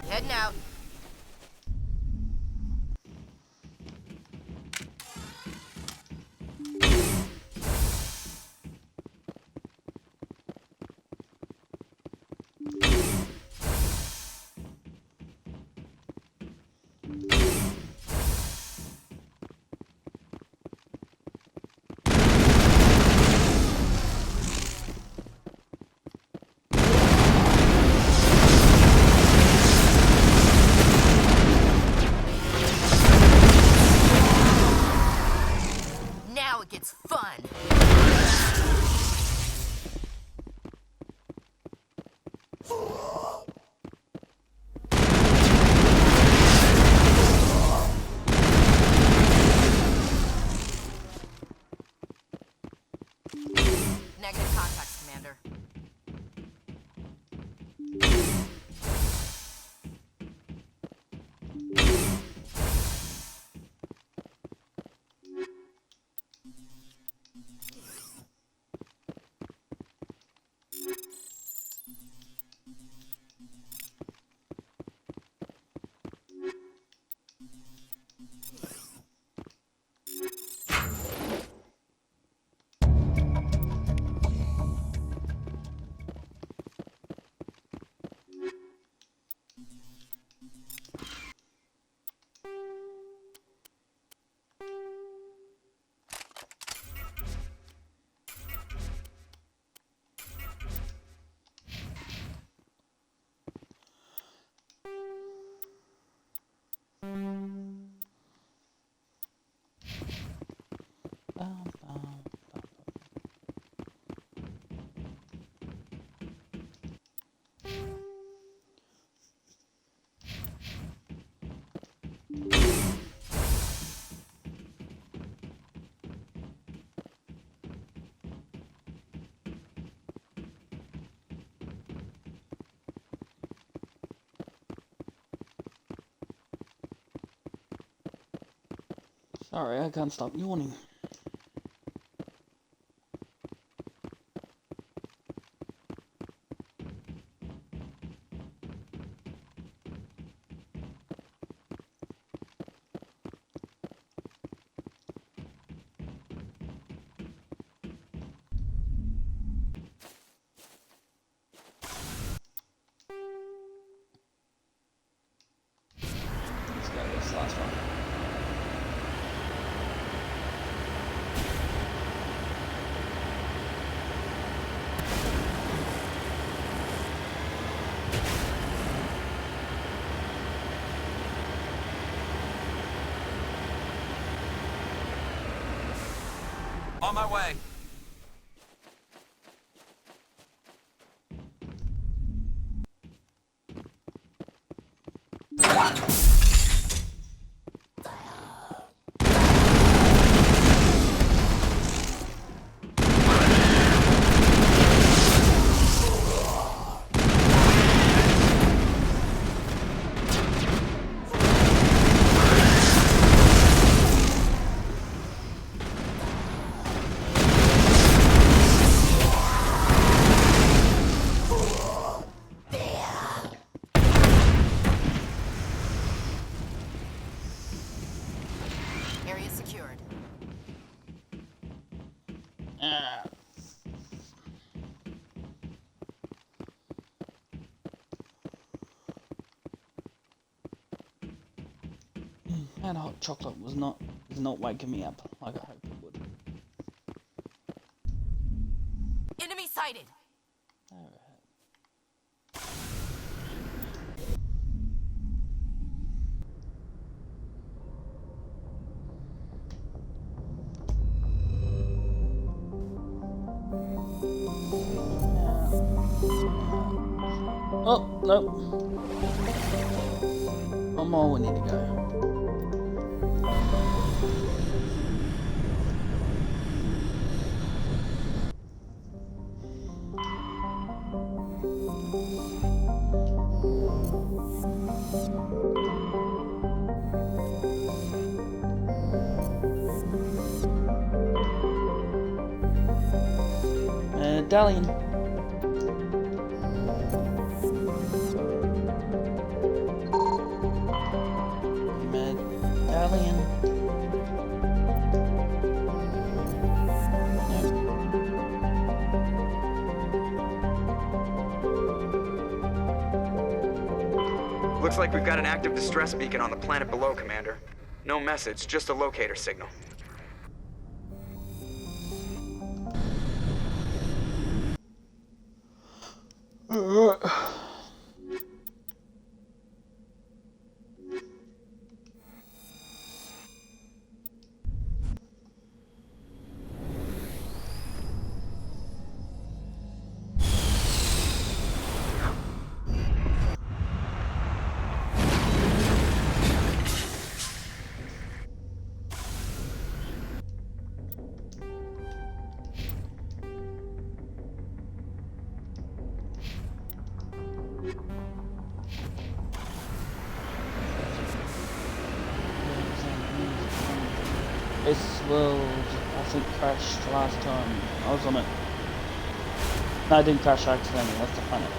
Heading out. Sorry, I can't stop yawning. Let's go this last one. On my way. Area secured. That hot chocolate is not waking me up like I hoped it would. Enemy sighted. Oh, nope. One more we need to go. Medallion. Medallion. Looks like we've got an active distress beacon on the planet below, Commander. No message, just a locator signal. This world, I think, crashed last time I was on it. No, it didn't crash accidentally, that's the planet.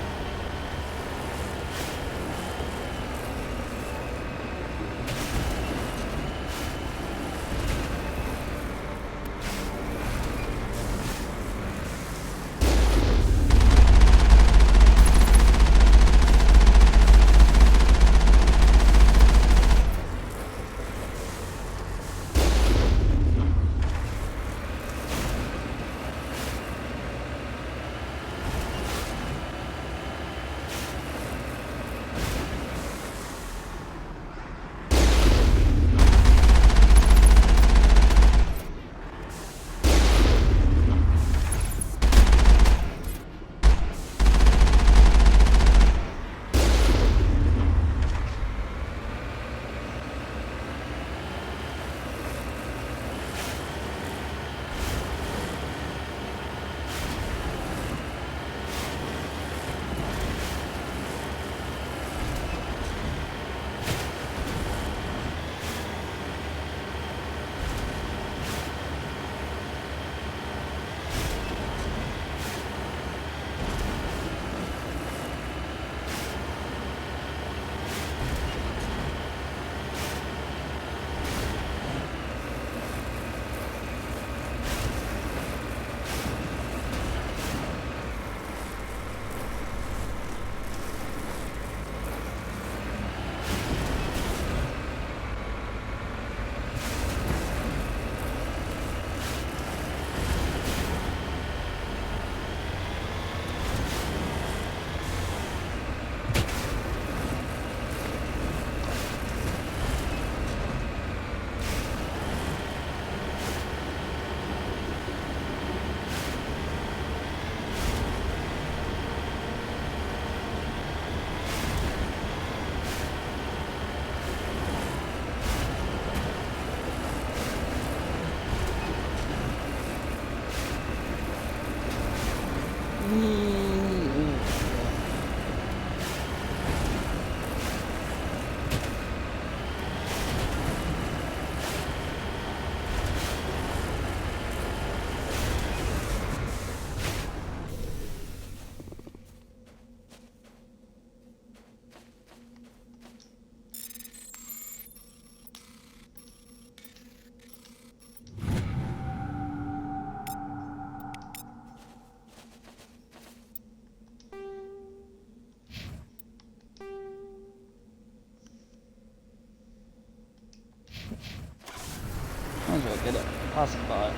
as well get it. Pass it by.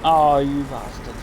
Oh, you bastard.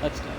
Let's go.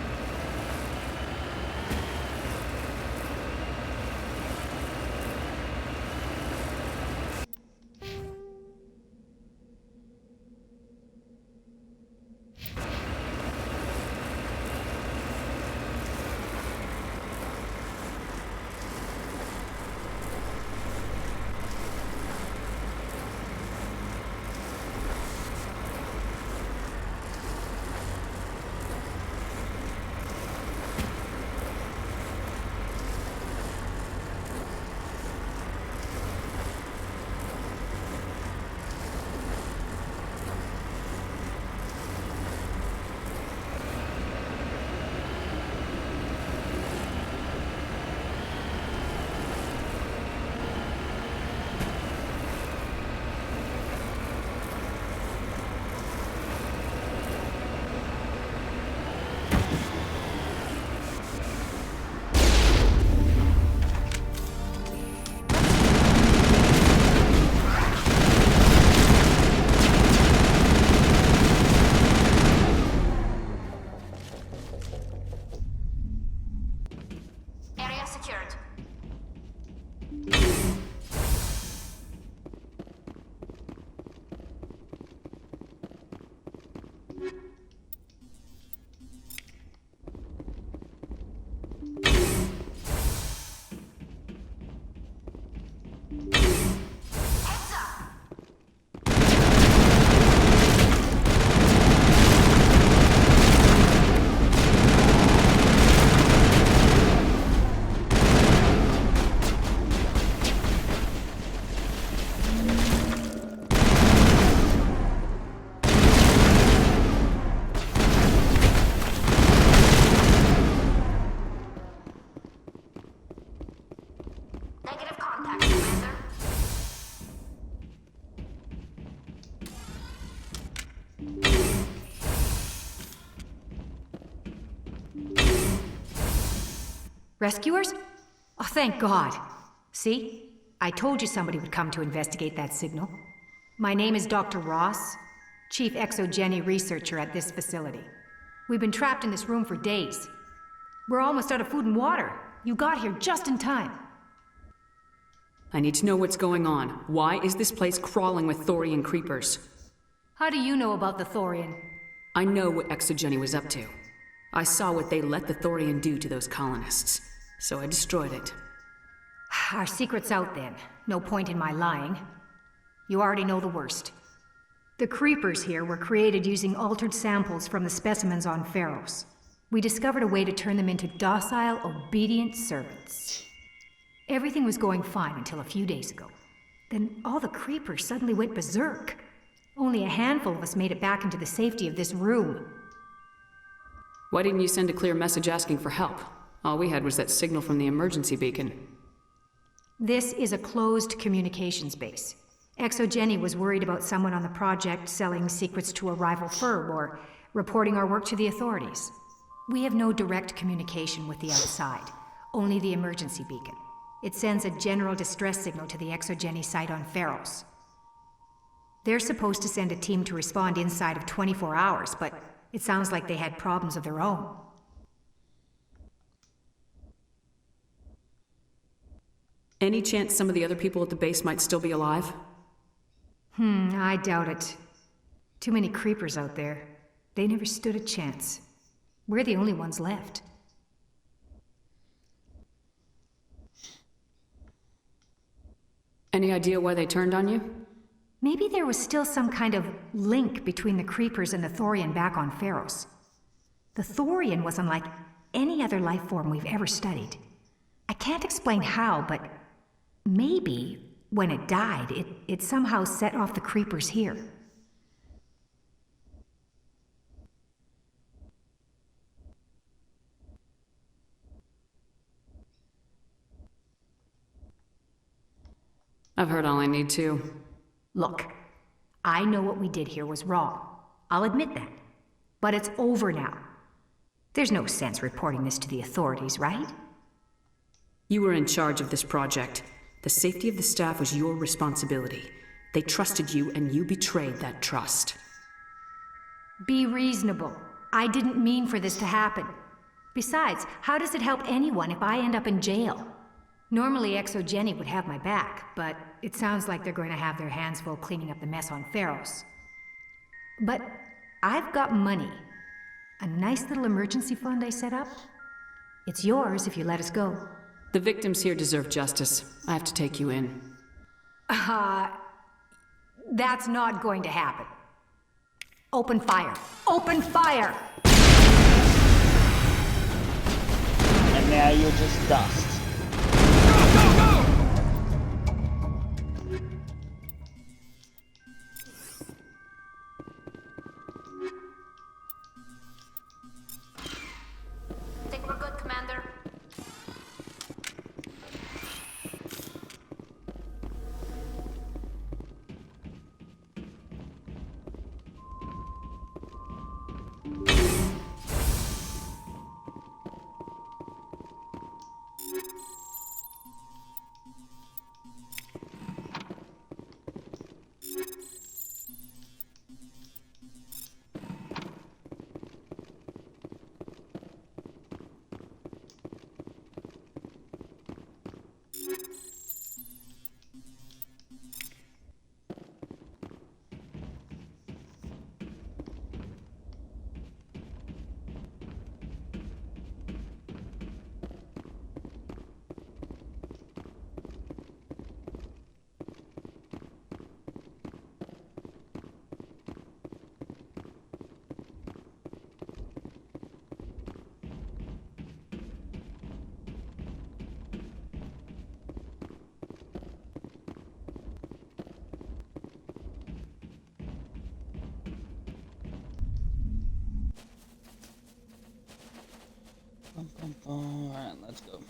Area secured. Negative contact, Commander. Rescuers? Oh, thank God. See? I told you somebody would come to investigate that signal. My name is Dr. Ross, Chief Exogeny Researcher at this facility. We've been trapped in this room for days. We're almost out of food and water. You got here just in time. I need to know what's going on. Why is this place crawling with Thorian creepers? How do you know about the Thorian? I know what ExoGeni was up to. I saw what they let the Thorian do to those colonists, so I destroyed it. Our secret's out then. No point in my lying. You already know the worst. The creepers here were created using altered samples from the specimens on Pharos. We discovered a way to turn them into docile, obedient servants. Everything was going fine until a few days ago. Then all the creepers suddenly went berserk. Only a handful of us made it back into the safety of this room. Why didn't you send a clear message asking for help? All we had was that signal from the emergency beacon. This is a closed communications base. ExoGeni was worried about someone on the project selling secrets to a rival firm or reporting our work to the authorities. We have no direct communication with the outside, only the emergency beacon. It sends a general distress signal to the ExoGeni site on Pharos. They're supposed to send a team to respond inside of 24 hours, but it sounds like they had problems of their own. Any chance some of the other people at the base might still be alive? I doubt it. Too many creepers out there. They never stood a chance. We're the only ones left. Any idea why they turned on you? Maybe there was still some kind of link between the creepers and the Thorian back on Pharos. The Thorian was unlike any other life form we've ever studied. I can't explain how, but maybe when it died, it somehow set off the creepers here. I've heard all I need to. Look, I know what we did here was wrong. I'll admit that. But it's over now. There's no sense reporting this to the authorities, right? You were in charge of this project. The safety of the staff was your responsibility. They trusted you, and you betrayed that trust. Be reasonable. I didn't mean for this to happen. Besides, how does it help anyone if I end up in jail? Normally, ExoGeni would have my back, but it sounds like they're going to have their hands full cleaning up the mess on Pharos. But I've got money. A nice little emergency fund I set up. It's yours if you let us go. The victims here deserve justice. I have to take you in. That's not going to happen. Open fire. Open fire! And now you're just dust. Think we're good, Commander? Alright, let's go.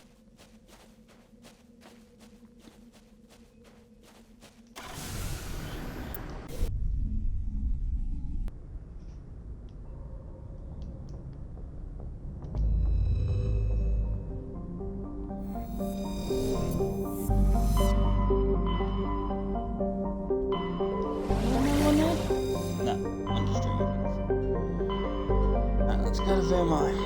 No, I'm just dreaming. Alright, let's go to Vermine.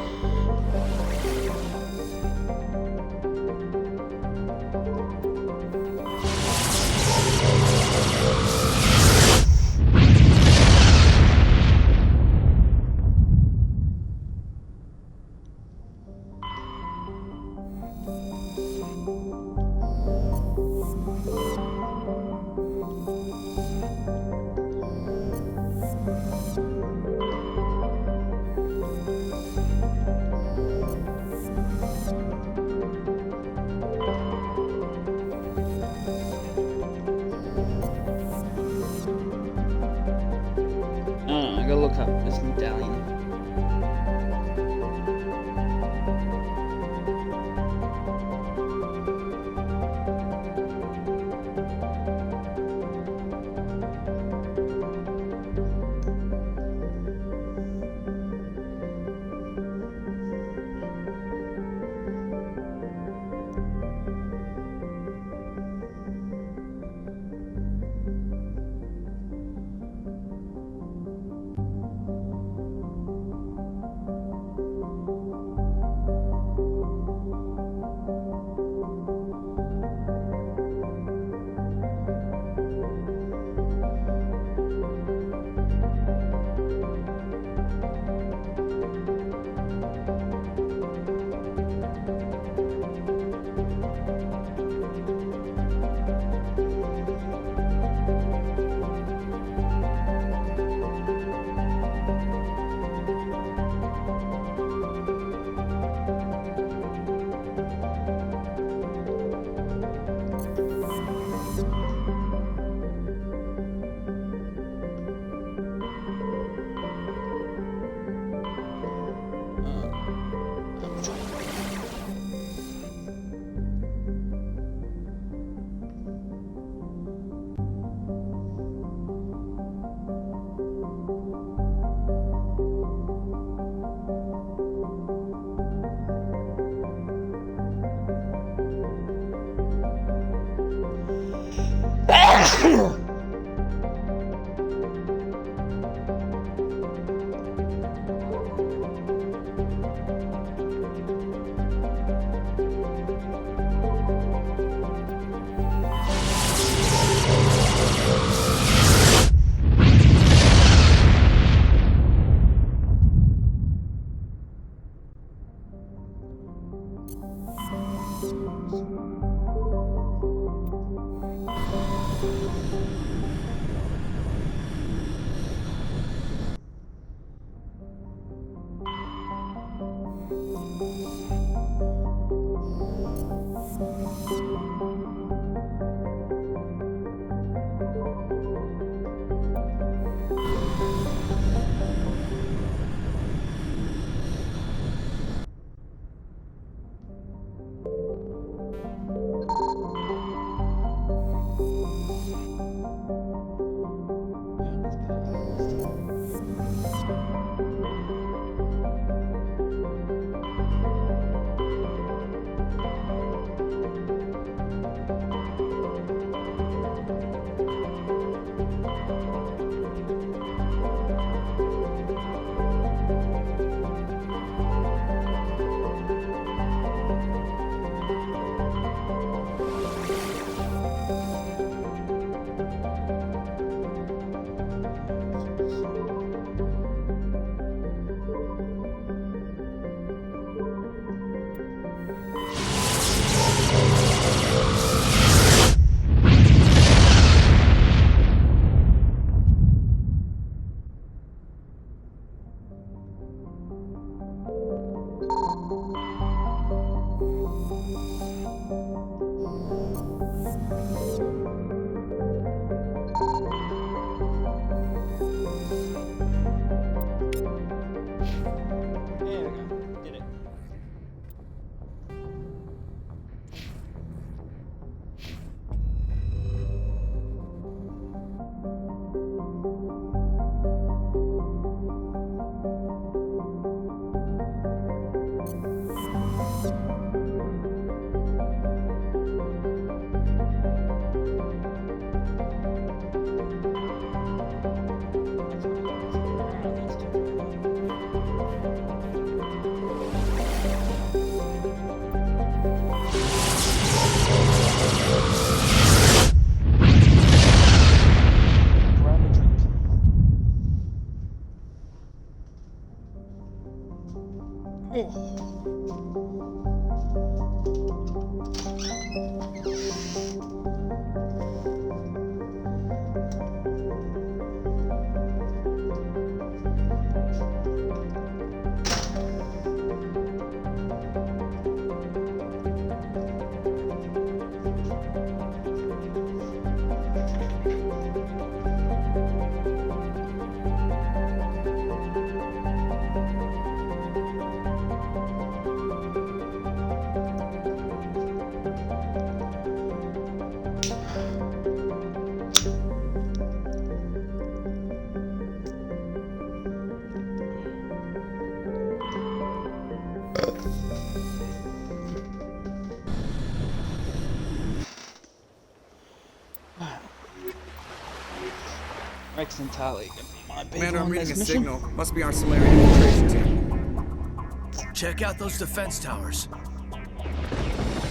Rex and Tali gonna be my big Commander, I'm one reading a this signal. Must be our Solarian infiltration team. Check out those defense towers.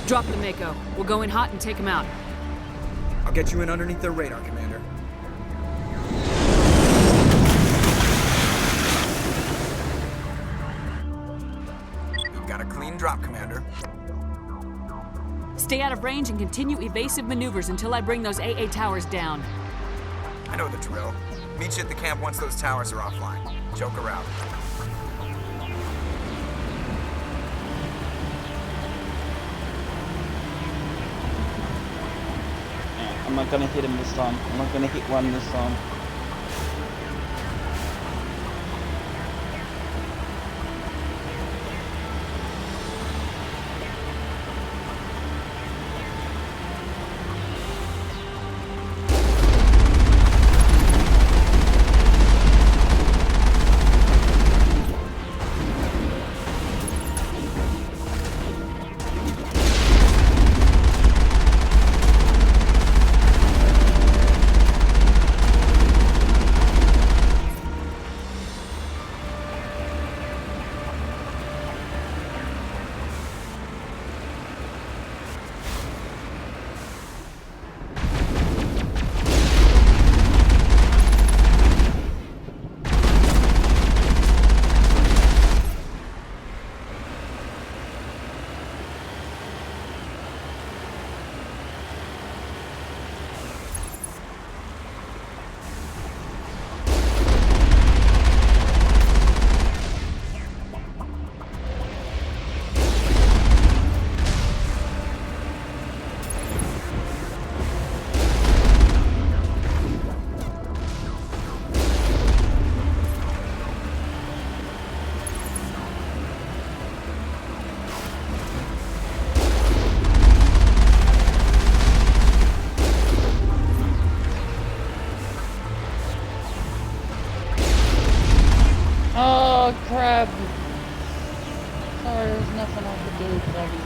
Drop the Mako. We'll go in hot and take them out. I'll get you in underneath their radar, Commander. We've got a clean drop, Commander. Stay out of range and continue evasive maneuvers until I bring those AA towers down. I know the drill. Meet you at the camp once those towers are offline. Joker out. I'm not gonna hit him this time. I'm not gonna hit one this time. Kenapa dia tadi?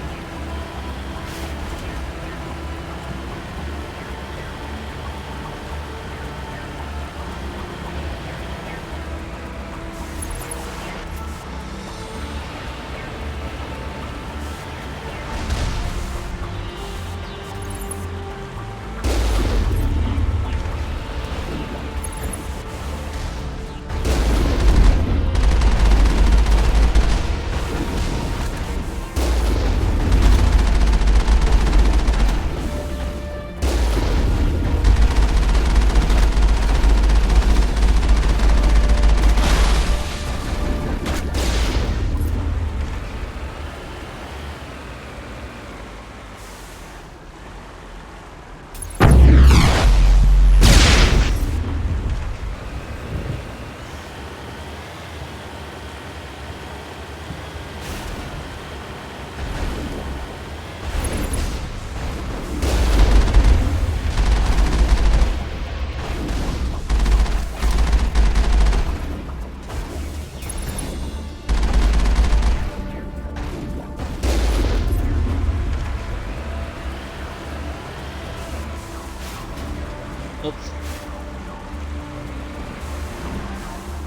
Oops.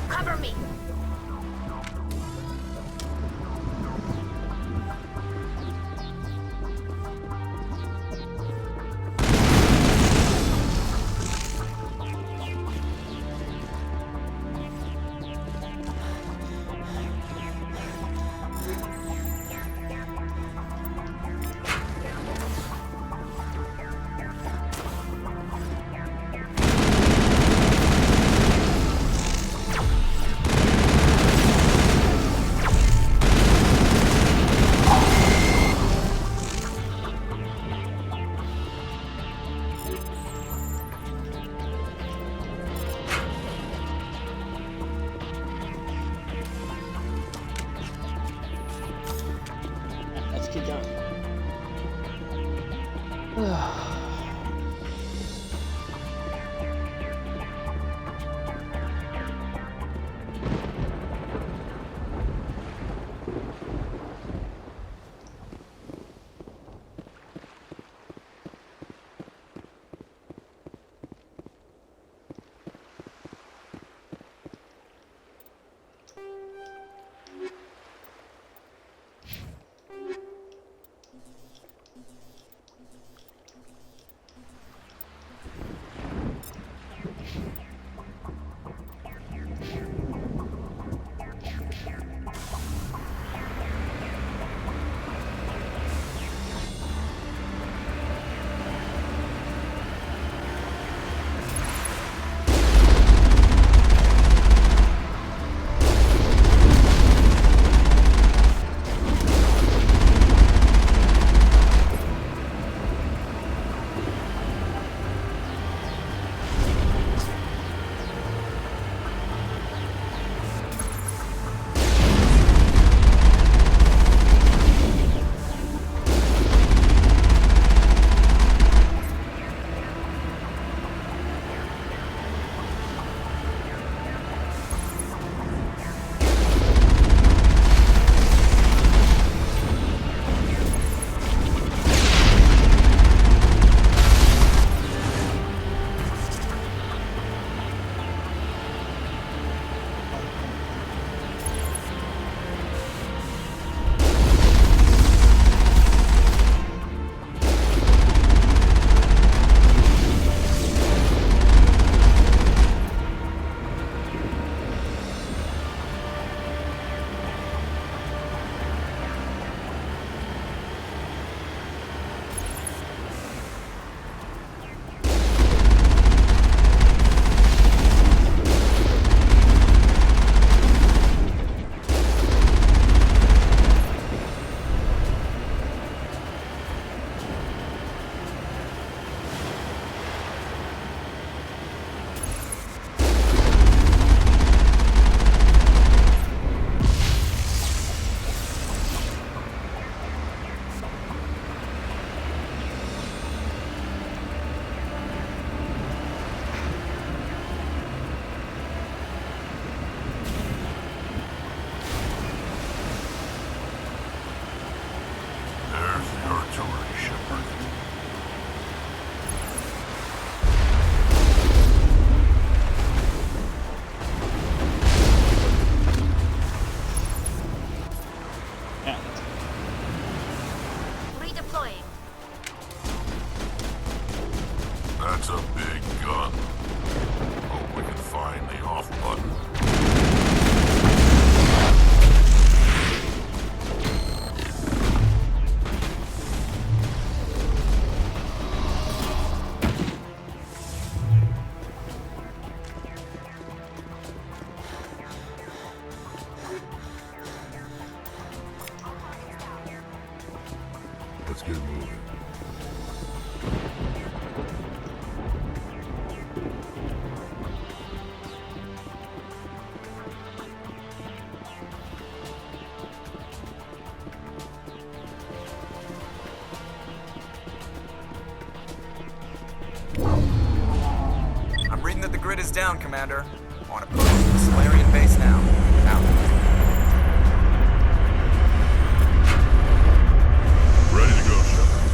Cover me! Let's keep going. Shepard. Redeploying. That's a big gun. Hope we can find the off button. Let's get moving. I'm reading that the grid is down, Commander. I want to push the Solarian base now. Out. Ready to go, Shepard.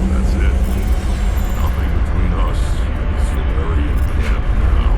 That's it. Nothing between us and the Solarian camp now.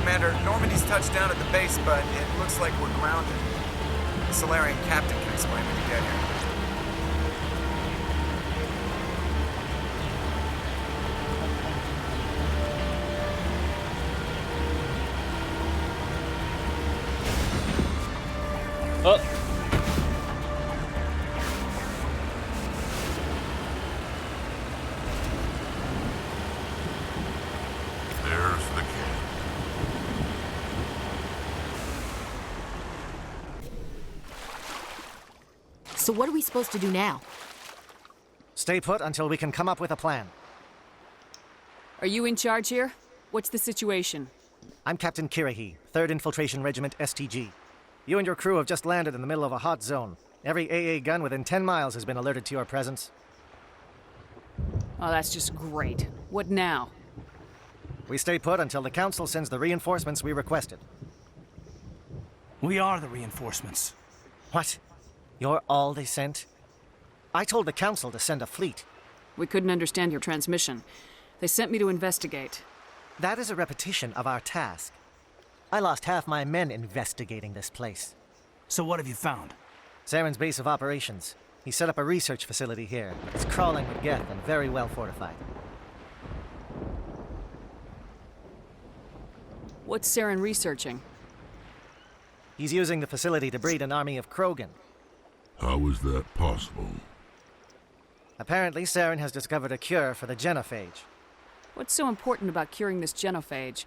Commander, Normandy's touched down at the base, but it looks like we're grounded. The Solarian captain can explain when you get here. Oh. There's the camp. So what are we supposed to do now? Stay put until we can come up with a plan. Are you in charge here? What's the situation? I'm Captain Kirahi, 3rd Infiltration Regiment STG. You and your crew have just landed in the middle of a hot zone. Every AA gun within 10 miles has been alerted to your presence. Oh, that's just great. What now? We stay put until the Council sends the reinforcements we requested. We are the reinforcements. What? You're all they sent? I told the Council to send a fleet. We couldn't understand your transmission. They sent me to investigate. That is a repetition of our task. I lost half my men investigating this place. So what have you found? Saren's base of operations. He set up a research facility here, but it's crawling with Geth and very well fortified. What's Saren researching? He's using the facility to breed an army of Krogan. How is that possible? Apparently, Saren has discovered a cure for the genophage. What's so important about curing this genophage?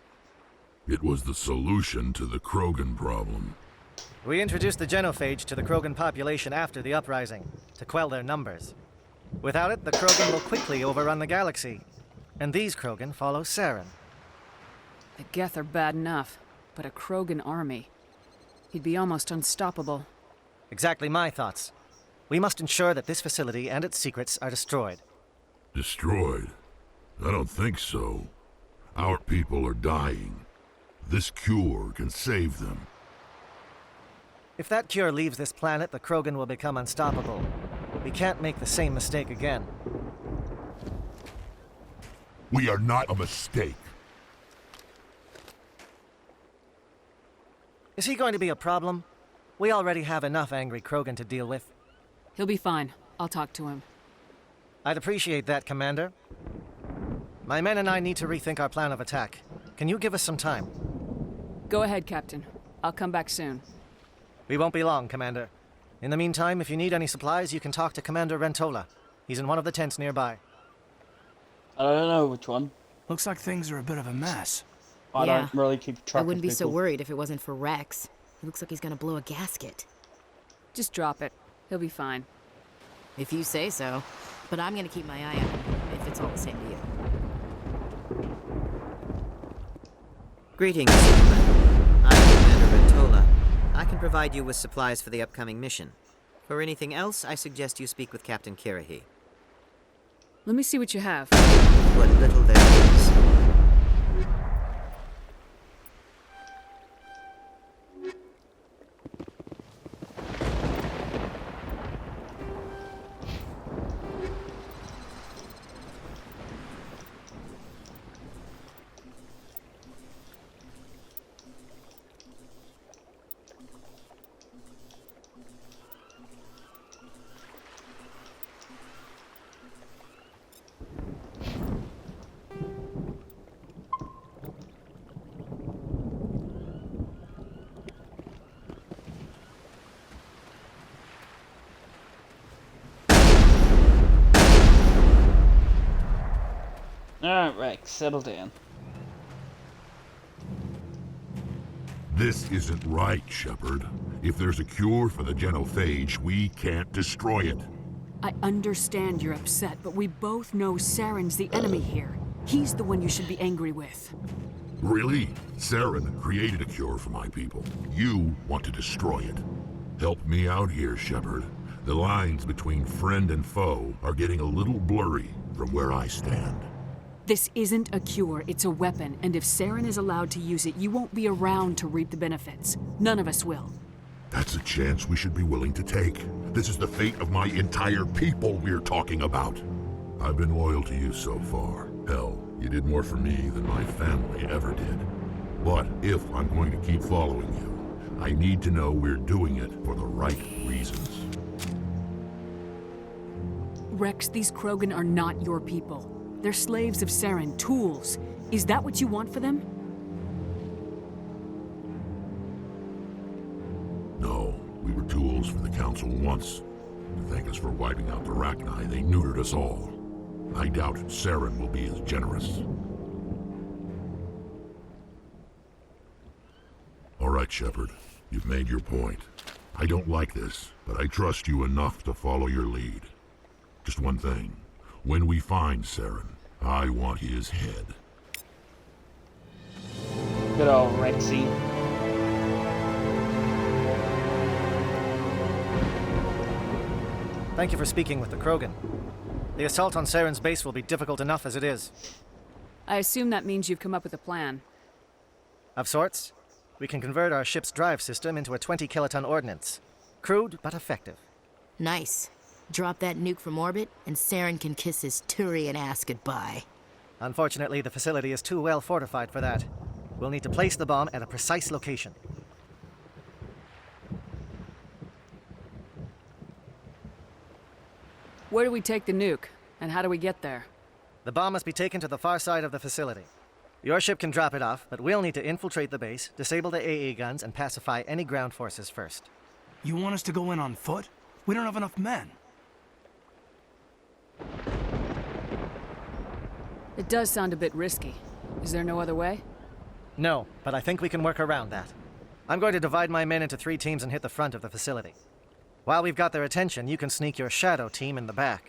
It was the solution to the Krogan problem. We introduced the genophage to the Krogan population after the uprising, to quell their numbers. Without it, the Krogan will quickly overrun the galaxy. And these Krogan follow Saren. The Geth are bad enough, but a Krogan army. He'd be almost unstoppable. Exactly my thoughts. We must ensure that this facility and its secrets are destroyed. Destroyed? I don't think so. Our people are dying. This cure can save them. If that cure leaves this planet, the Krogan will become unstoppable. We can't make the same mistake again. We are not a mistake. Is he going to be a problem? We already have enough angry Krogan to deal with. He'll be fine. I'll talk to him. I'd appreciate that, Commander. My men and I need to rethink our plan of attack. Can you give us some time? Go ahead, Captain. I'll come back soon. We won't be long, Commander. In the meantime, if you need any supplies, you can talk to Commander Rentola. He's in one of the tents nearby. I don't know which one. Looks like things are a bit of a mess. I don't really keep track I wouldn't of be so people. worried if it wasn't for Rex. He looks like he's gonna blow a gasket. Just drop it. He'll be fine. If you say so. But I'm gonna keep my eye on him, if it's all the same to you. Greetings, gentlemen. I'm Commander Rentola. I can provide you with supplies for the upcoming mission. For anything else, I suggest you speak with Captain Kirahi. Let me see what you have. What little there is. Alright, Rex, settle down. This isn't right, Shepard. If there's a cure for the genophage, we can't destroy it. I understand you're upset, but we both know Saren's the enemy here. He's the one you should be angry with. Really? Saren created a cure for my people. You want to destroy it. Help me out here, Shepard. The lines between friend and foe are getting a little blurry from where I stand. This isn't a cure, it's a weapon, and if Saren is allowed to use it, you won't be around to reap the benefits. None of us will. That's a chance we should be willing to take. This is the fate of my entire people we're talking about. I've been loyal to you so far. Hell, you did more for me than my family ever did. But if I'm going to keep following you, I need to know we're doing it for the right reasons. Rex, these Krogan are not your people. They're slaves of Saren, tools. Is that what you want for them? No, we were tools for the Council once. To thank us for wiping out the Rachni, they neutered us all. I doubt Saren will be as generous. All right, Shepard. You've made your point. I don't like this, but I trust you enough to follow your lead. Just one thing. When we find Saren, I want his head. Good old Rexy. Thank you for speaking with the Krogan. The assault on Saren's base will be difficult enough as it is. I assume that means you've come up with a plan. Of sorts. We can convert our ship's drive system into a 20-kiloton ordnance. Crude, but effective. Nice. Drop that nuke from orbit, and Saren can kiss his Turian ass goodbye. Unfortunately, the facility is too well fortified for that. We'll need to place the bomb at a precise location. Where do we take the nuke, and how do we get there? The bomb must be taken to the far side of the facility. Your ship can drop it off, but we'll need to infiltrate the base, disable the AA guns, and pacify any ground forces first. You want us to go in on foot? We don't have enough men. It does sound a bit risky. Is there no other way? No, but I think we can work around that. I'm going to divide my men into 3 teams and hit the front of the facility. While we've got their attention, you can sneak your shadow team in the back.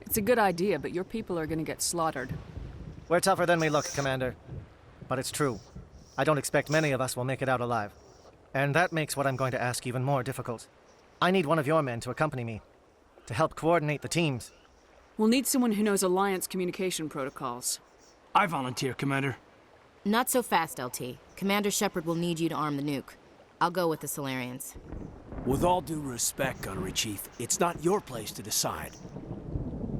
It's a good idea, but your people are gonna get slaughtered. We're tougher than we look, Commander. But it's true. I don't expect many of us will make it out alive. And that makes what I'm going to ask even more difficult. I need one of your men to accompany me, to help coordinate the teams. We'll need someone who knows Alliance communication protocols. I volunteer, Commander. Not so fast, LT. Commander Shepard will need you to arm the nuke. I'll go with the Solarians. With all due respect, Gunnery Chief, it's not your place to decide.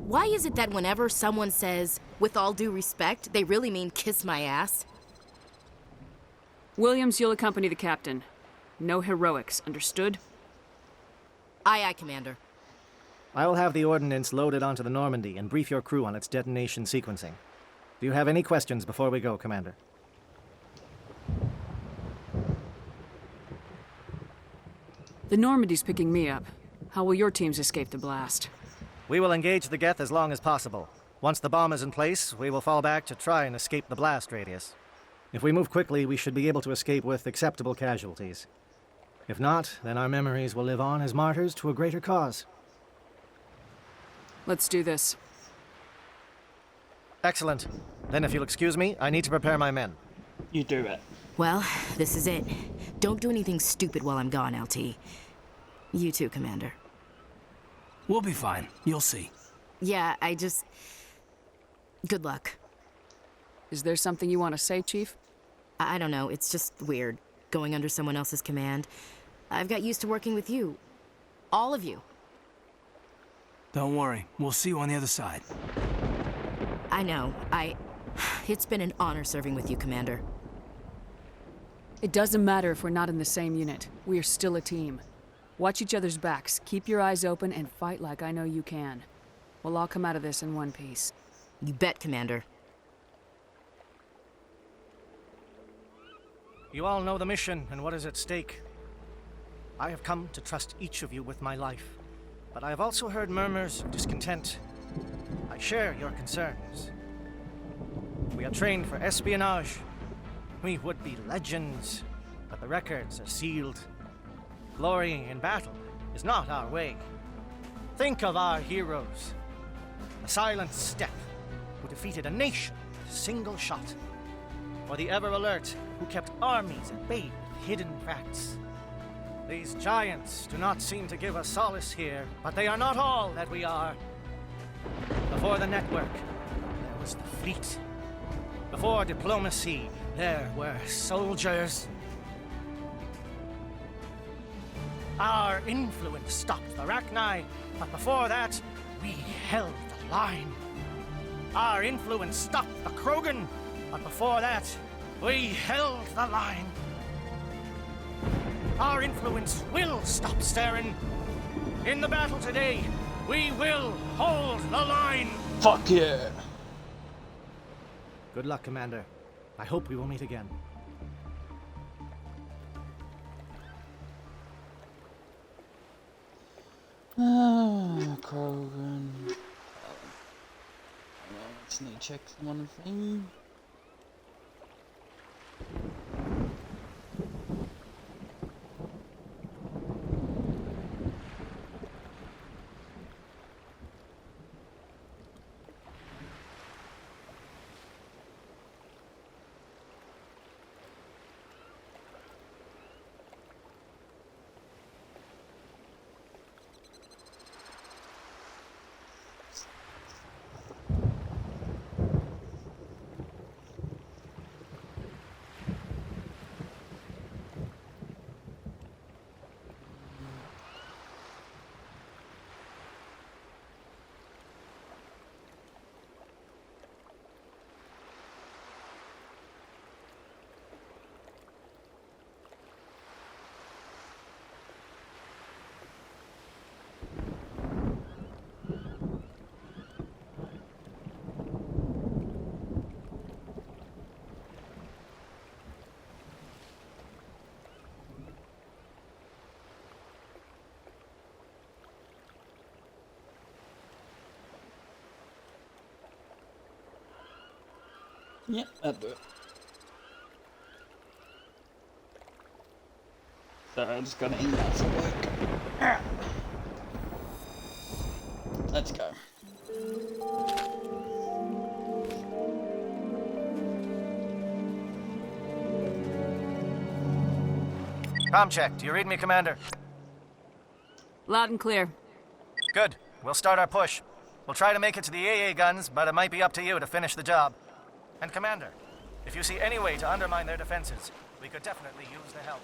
Why is it that whenever someone says, with all due respect, they really mean kiss my ass? Williams, you'll accompany the captain. No heroics, understood? Aye, aye, Commander. I will have the ordnance loaded onto the Normandy and brief your crew on its detonation sequencing. Do you have any questions before we go, Commander? The Normandy's picking me up. How will your teams escape the blast? We will engage the Geth as long as possible. Once the bomb is in place, we will fall back to try and escape the blast radius. If we move quickly, we should be able to escape with acceptable casualties. If not, then our memories will live on as martyrs to a greater cause. Let's do this. Excellent. Then if you'll excuse me, I need to prepare my men. You do it. Well, this is it. Don't do anything stupid while I'm gone, LT. You too, Commander. We'll be fine. You'll see. Yeah, good luck. Is there something you want to say, Chief? I don't know. It's just weird, going under someone else's command. I've got used to working with you. All of you. Don't worry. We'll see you on the other side. I know. It's been an honor serving with you, Commander. It doesn't matter if we're not in the same unit. We are still a team. Watch each other's backs, keep your eyes open, and fight like I know you can. We'll all come out of this in one piece. You bet, Commander. You all know the mission and what is at stake. I have come to trust each of you with my life, but I have also heard murmurs of discontent. I share your concerns. We are trained for espionage. We would be legends, but the records are sealed. Glory in battle is not our way. Think of our heroes. The Silent Step, who defeated a nation with a single shot. Or the Ever Alert, who kept armies at bay with hidden facts. These giants do not seem to give us solace here, but they are not all that we are. Before the network, there was the fleet. Before diplomacy, there were soldiers. Our influence stopped the Rachni, but before that, we held the line. Our influence stopped the Krogan, but before that, we held the line. Our influence will stop Saren. In the battle today, we will hold the line. Fuck yeah. Good luck, Commander. I hope we will meet again. Krogan. I just need to check one thing. Yep, that'll do it. So I just got to email some work. Let's go. Comm check. Do you read me, Commander? Loud and clear. Good. We'll start our push. We'll try to make it to the AA guns, but it might be up to you to finish the job. And Commander, if you see any way to undermine their defenses, we could definitely use the help.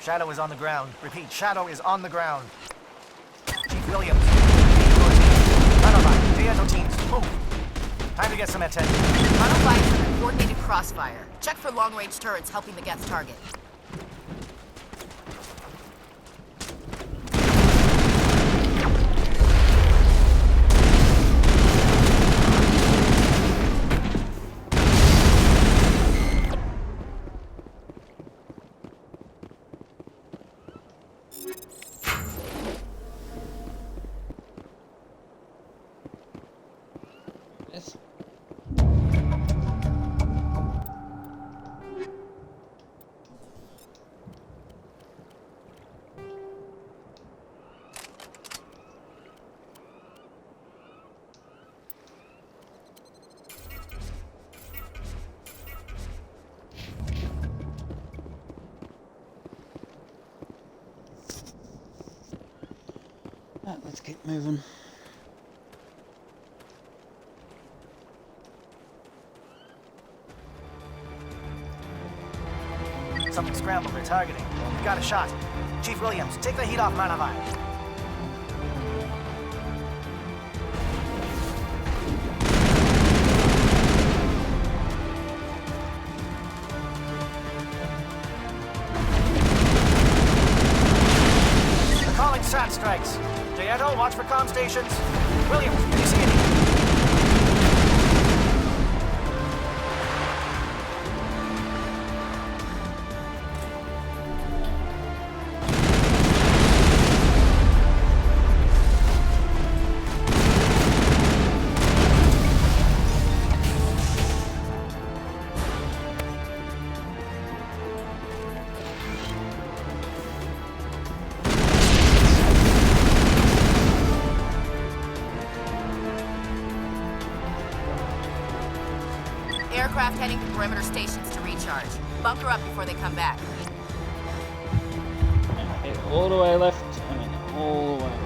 Shadow is on the ground. Repeat, Shadow is on the ground. Chief Williams, Manova, Diego teams, move. Time to get some attention. Manova is under coordinated crossfire. Check for long-range turrets helping the Geth target. Yes. Right, let's keep moving. Something scrambled. They're targeting. We've got a shot. Chief Williams, take the heat off Manova. They're calling SAT strikes. Jayeto, watch for comm stations. Williams, can you see anything? Aircraft heading to perimeter stations to recharge. Bunker up before they come back. All the way left, and then all the way right.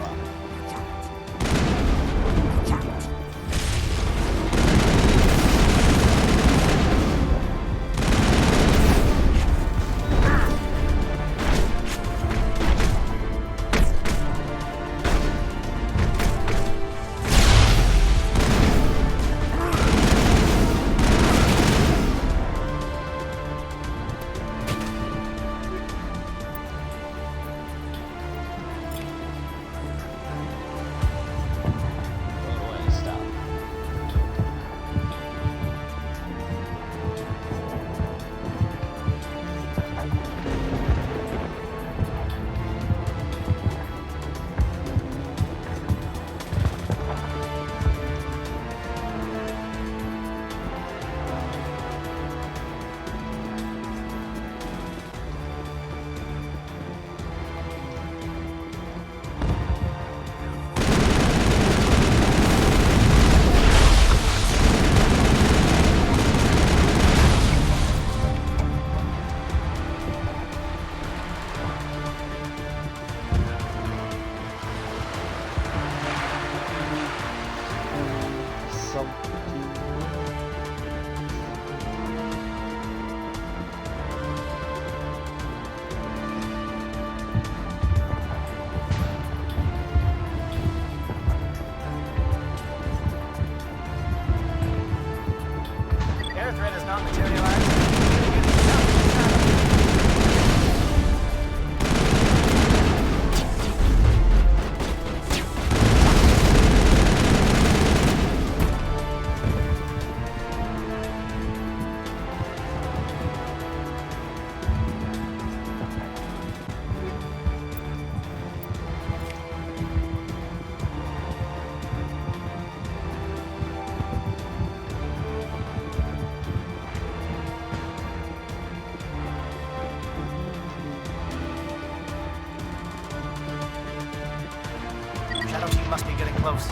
Shadow team must be getting close.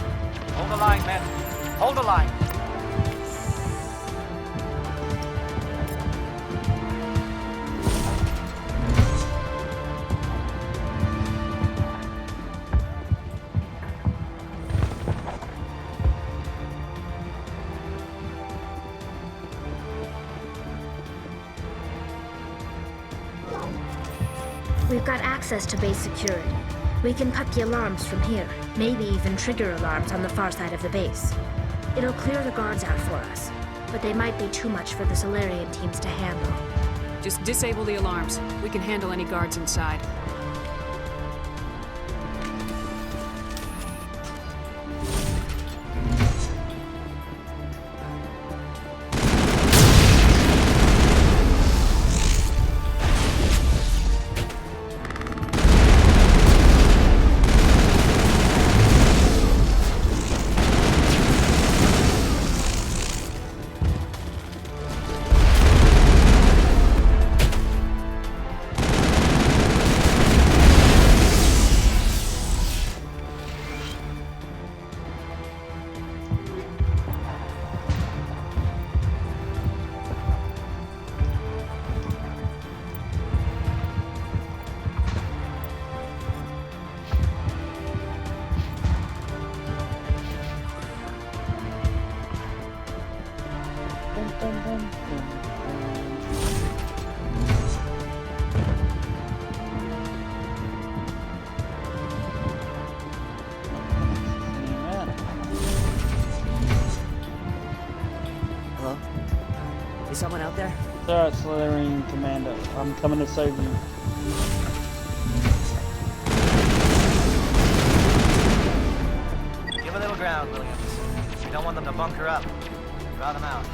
Hold the line, men. Hold the line. We've got access to base security. We can put the alarms from here, maybe even trigger alarms on the far side of the base. It'll clear the guards out for us, but they might be too much for the Solarian teams to handle. Just disable the alarms. We can handle any guards inside. Hello? Is someone out there? Alright, Solarian Commander. I'm coming to save you. Give a little ground, Williams. We don't want them to bunker up. Draw them out.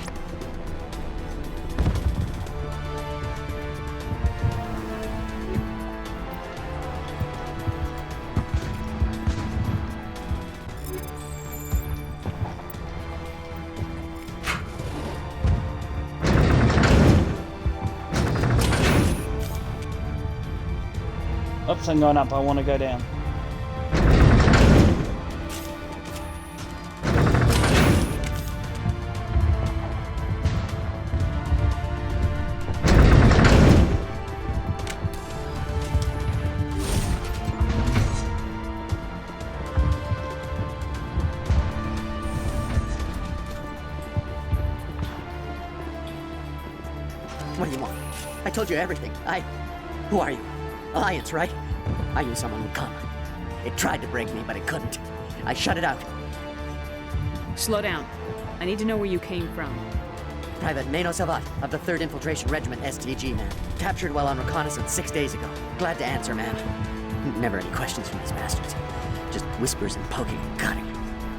Oops, I'm going up. I want to go down. What do you want? I told you everything. Who are you? Alliance, right? I knew someone would come. It tried to break me, but it couldn't. I shut it out. Slow down. I need to know where you came from. Private Mano Savat of the 3rd Infiltration Regiment STG, man. Captured while on reconnaissance 6 days ago. Glad to answer, man. Never any questions from these bastards. Just whispers and poking and cutting.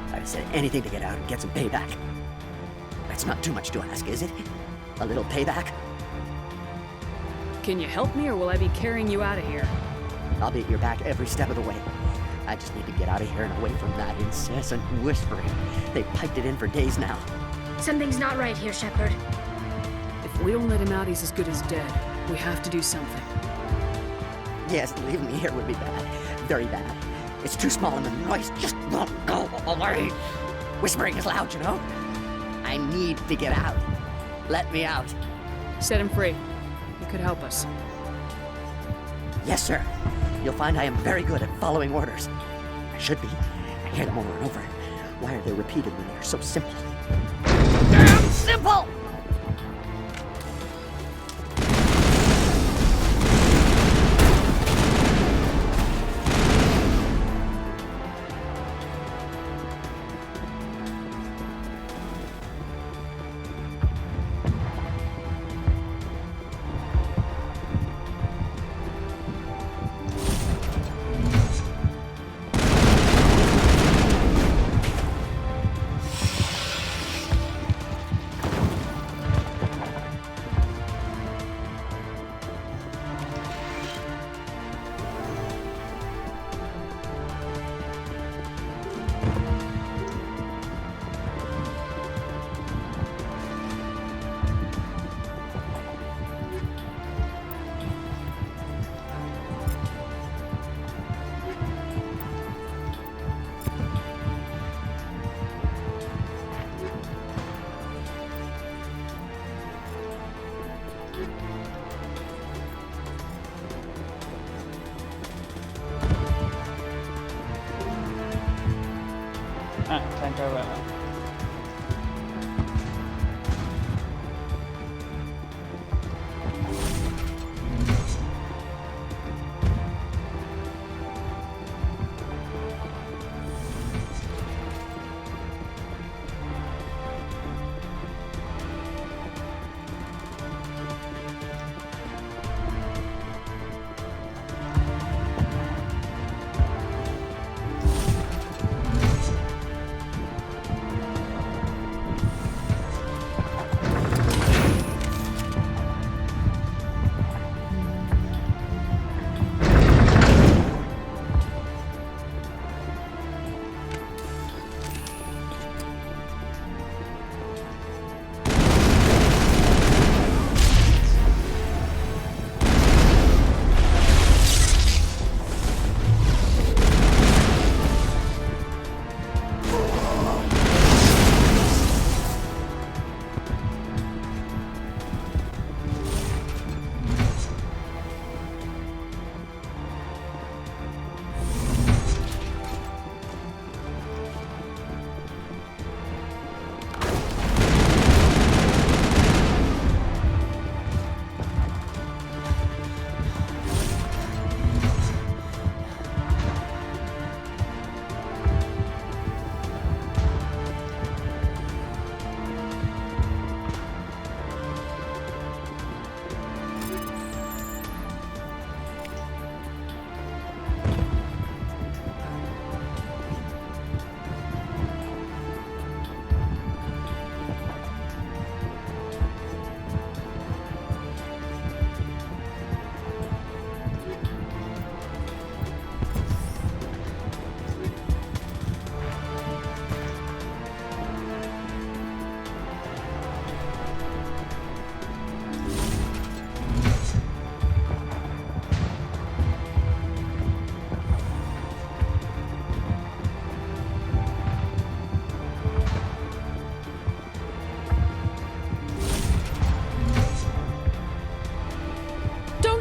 I'd have said anything to get out and get some payback. That's not too much to ask, is it? A little payback? Can you help me, or will I be carrying you out of here? I'll be at your back every step of the way. I just need to get out of here and away from that incessant whispering. They've piped it in for days now. Something's not right here, Shepard. If we don't let him out, he's as good as dead. We have to do something. Yes, leaving me here would be bad. Very bad. It's too small and the noise just won't go away. Whispering is loud, you know? I need to get out. Let me out. Set him free. He could help us. Yes, sir. You'll find I am very good at following orders. I should be. I hear them over and over. Why are they repeated when they are so simple? Damn simple! Can't go that way.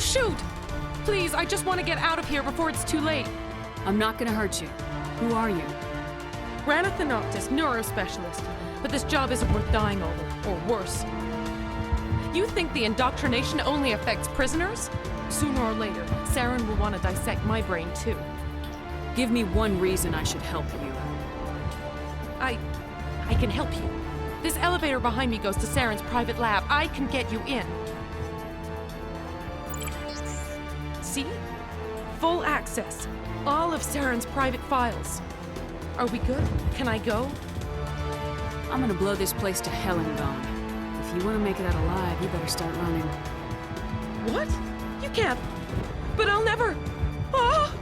Shoot! Please, I just want to get out of here before it's too late. I'm not gonna hurt you. Who are you? Ranathan Noctis, neurospecialist. But this job isn't worth dying over, or worse. You think the indoctrination only affects prisoners? Sooner or later, Saren will want to dissect my brain too. Give me one reason I should help you. I can help you. This elevator behind me goes to Saren's private lab. I can get you in. See? Full access. All of Saren's private files. Are we good? Can I go? I'm gonna blow this place to hell and gone. If you want to make it out alive, you better start running. What? You can't. But I'll never. Ah!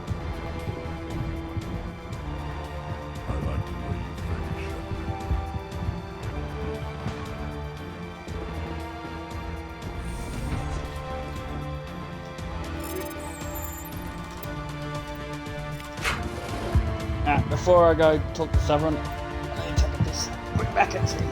Before I go talk to Severin, I need to take this quick back at you.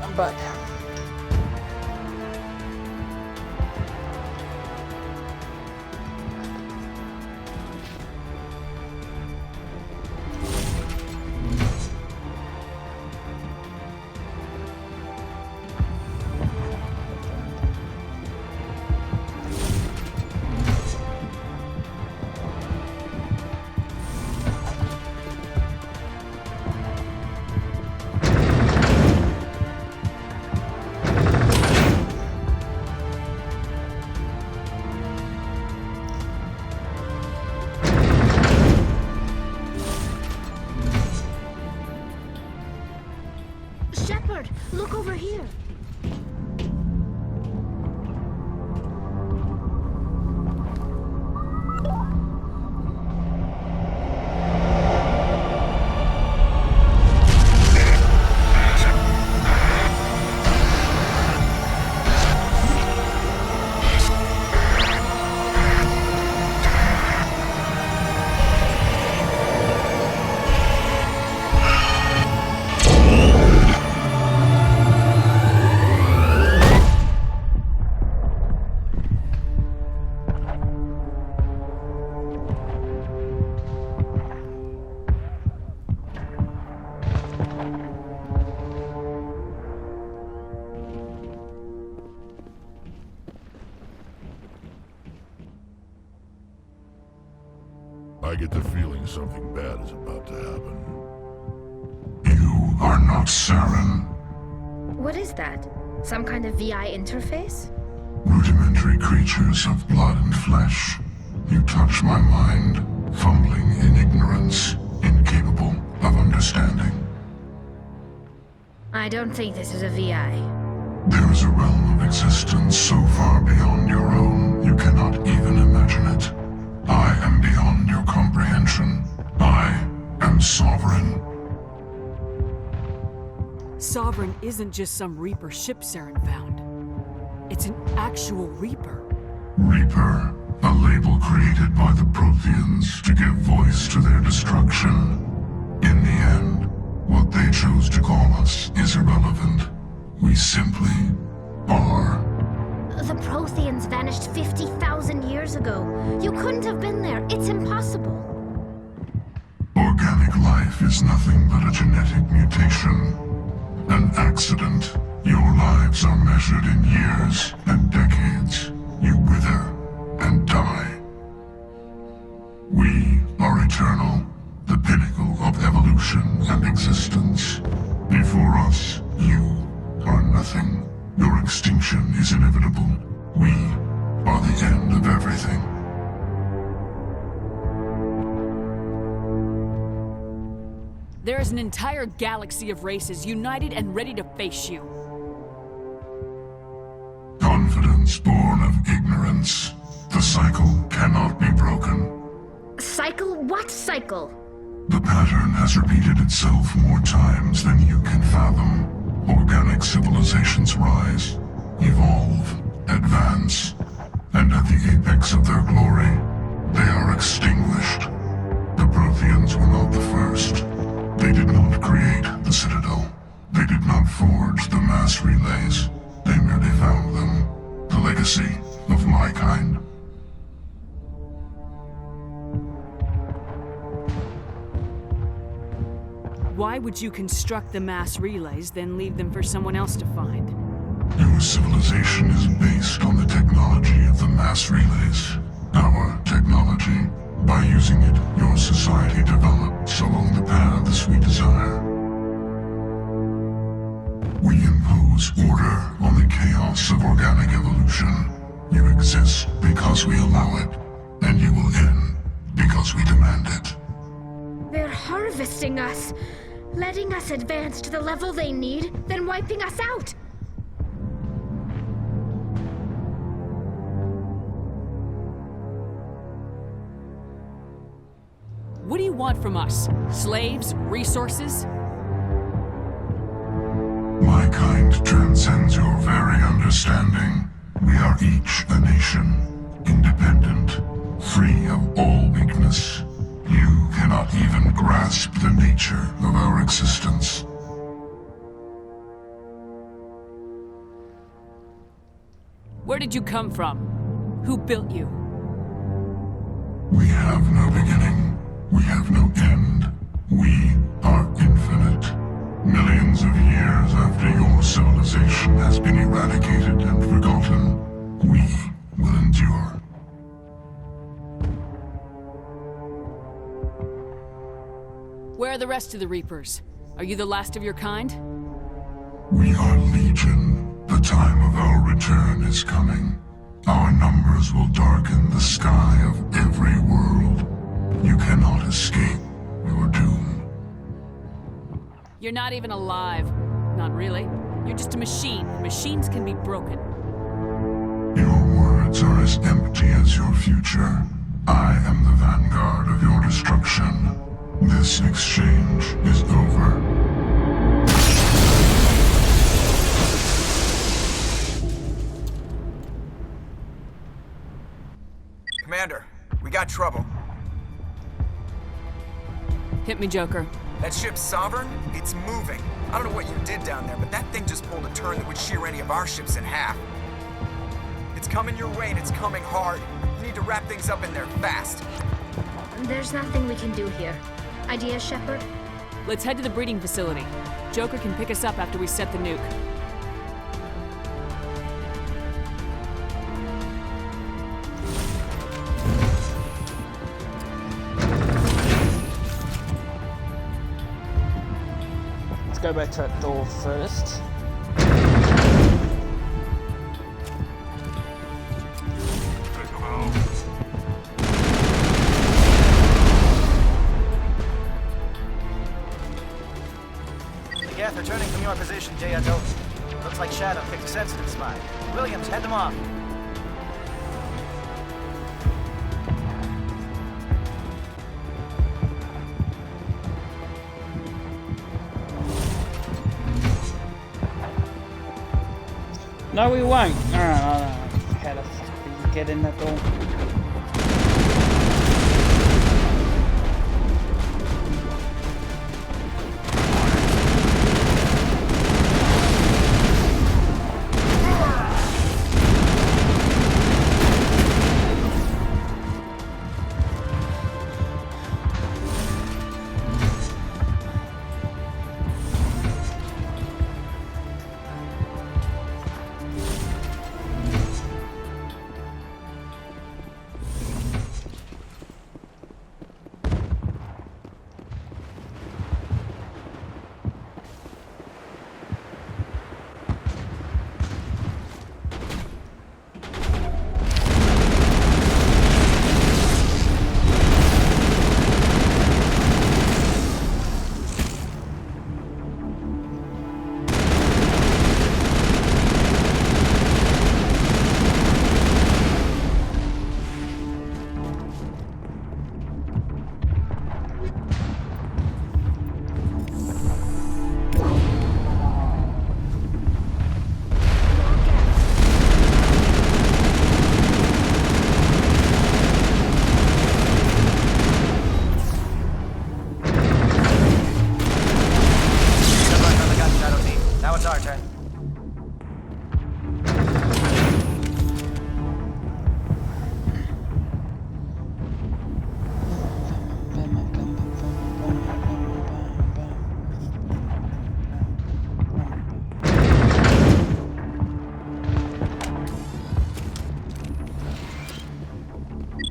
I'm back. Shepard, look over here. I get the feeling something bad is about to happen. You are not Saren. What is that? Some kind of VI interface? Rudimentary creatures of blood and flesh. You touch my mind, fumbling in ignorance, incapable of understanding. I don't think this is a VI. There is a realm of existence so far beyond your own, you cannot even imagine it. I am beyond your comprehension. I am Sovereign. Sovereign isn't just some Reaper ship Saren found. It's an actual Reaper. Reaper, a label created by the Protheans to give voice to their destruction. In the end, what they chose to call us is irrelevant. We simply are. The Protheans vanished 50,000 years ago. You couldn't have been there. It's impossible. Organic life is nothing but a genetic mutation. An accident. Your lives are measured in years and decades. You wither and die. We are eternal, the pinnacle of evolution and existence. Before us, you are nothing. Your extinction is inevitable. We are the end of everything. There is an entire galaxy of races united and ready to face you. Confidence born of ignorance. The cycle cannot be broken. Cycle? What cycle? The pattern has repeated itself more times than you can fathom. Organic civilizations rise, evolve, advance, and at the apex of their glory, they are extinguished. The Protheans were not the first. They did not create the Citadel. They did not forge the mass relays. They merely found them. The legacy of my kind. Why would you construct the mass relays, then leave them for someone else to find? Your civilization is based on the technology of the mass relays. Our technology. By using it, your society develops along the paths we desire. We impose order on the chaos of organic evolution. You exist because we allow it, and you will end because we demand it. They're harvesting us, letting us advance to the level they need, then wiping us out. What do you want from us? Slaves? Resources? My kind transcends your very understanding. We are each a nation, independent, free of all weakness. You cannot even grasp the nature of our existence. Where did you come from? Who built you? We have no beginning. We have no end. We are infinite. Millions of years after your civilization has been eradicated and forgotten, we will endure. Where are the rest of the Reapers? Are you the last of your kind? We are Legion. The time of our return is coming. Our numbers will darken the sky of every world. You cannot escape your doom. You're not even alive. Not really. You're just a machine. Machines can be broken. Your words are as empty as your future. I am the vanguard of your destruction. This exchange is over. Commander, we got trouble. Hit me, Joker. That ship's Sovereign? It's moving. I don't know what you did down there, but that thing just pulled a turn that would shear any of our ships in half. It's coming your way and it's coming hard. You need to wrap things up in there fast. There's nothing we can do here. Ideas, Shepard? Let's head to the breeding facility. Joker can pick us up after we set the nuke. Let's go back to that door first. Geth returning from your position, J.Adult. Looks like Shadow picked a sensitive spot. Williams, head them off. No, we won't. No. How the fuck do you get in that door?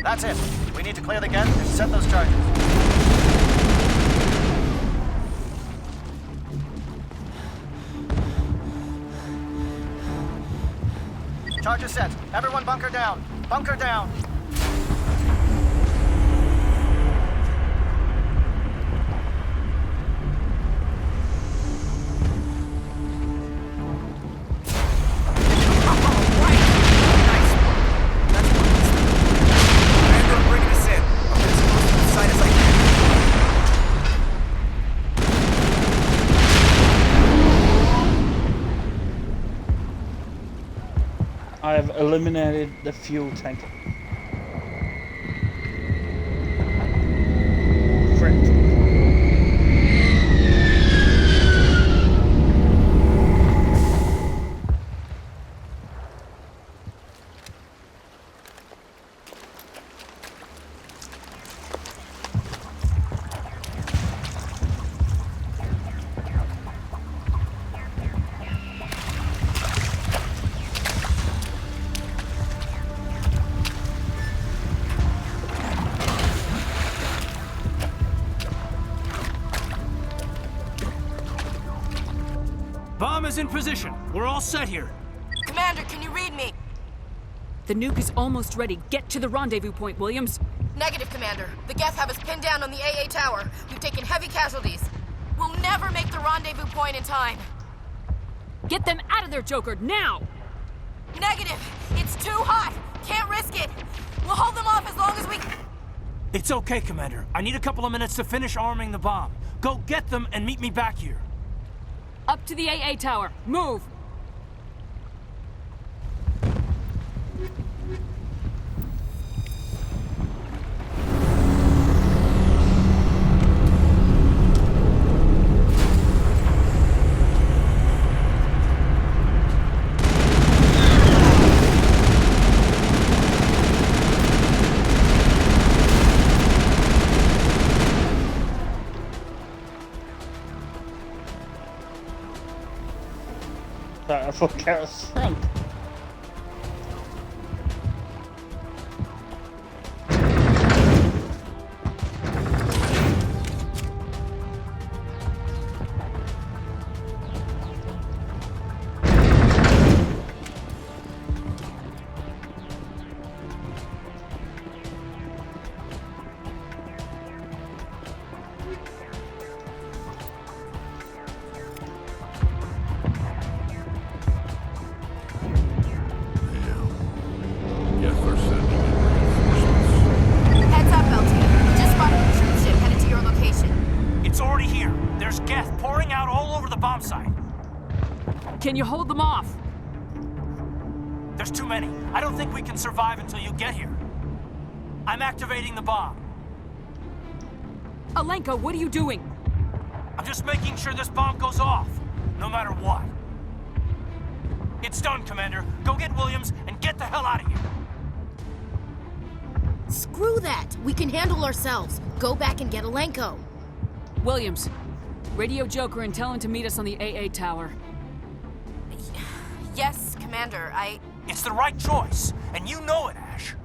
That's it. We need to clear the Geth and set those charges. Charges set. Everyone bunker down. Bunker down. I have eliminated the fuel tank. Frick. Bomb is in position. We're all set here. Commander, can you read me? The nuke is almost ready. Get to the rendezvous point, Williams. Negative, Commander. The Geth have us pinned down on the AA tower. We've taken heavy casualties. We'll never make the rendezvous point in time. Get them out of there, Joker, now! Negative! It's too hot! Can't risk it! We'll hold them off as long as we... It's okay, Commander. I need a couple of minutes to finish arming the bomb. Go get them and meet me back here. Up to the AA tower. Move! I thought Gareth shrunk. Heads up, LT. Just spotted a troop ship headed to your location. It's already here. There's Geth pouring out all over the bomb site. Can you hold them off? There's too many. I don't think we can survive until you get here. I'm activating the bomb. Alenka, what are you doing? I'm just making sure this bomb goes off, no matter what. It's done, Commander. Go get Williams and get the hell out of here. Screw that! We can handle ourselves. Go back and get Alenko. Williams, radio Joker and tell him to meet us on the AA tower. Yes, Commander, It's the right choice, and you know it, Ash.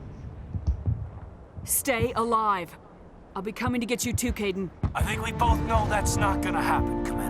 Stay alive. I'll be coming to get you too, Caden. I think we both know that's not gonna happen, Commander.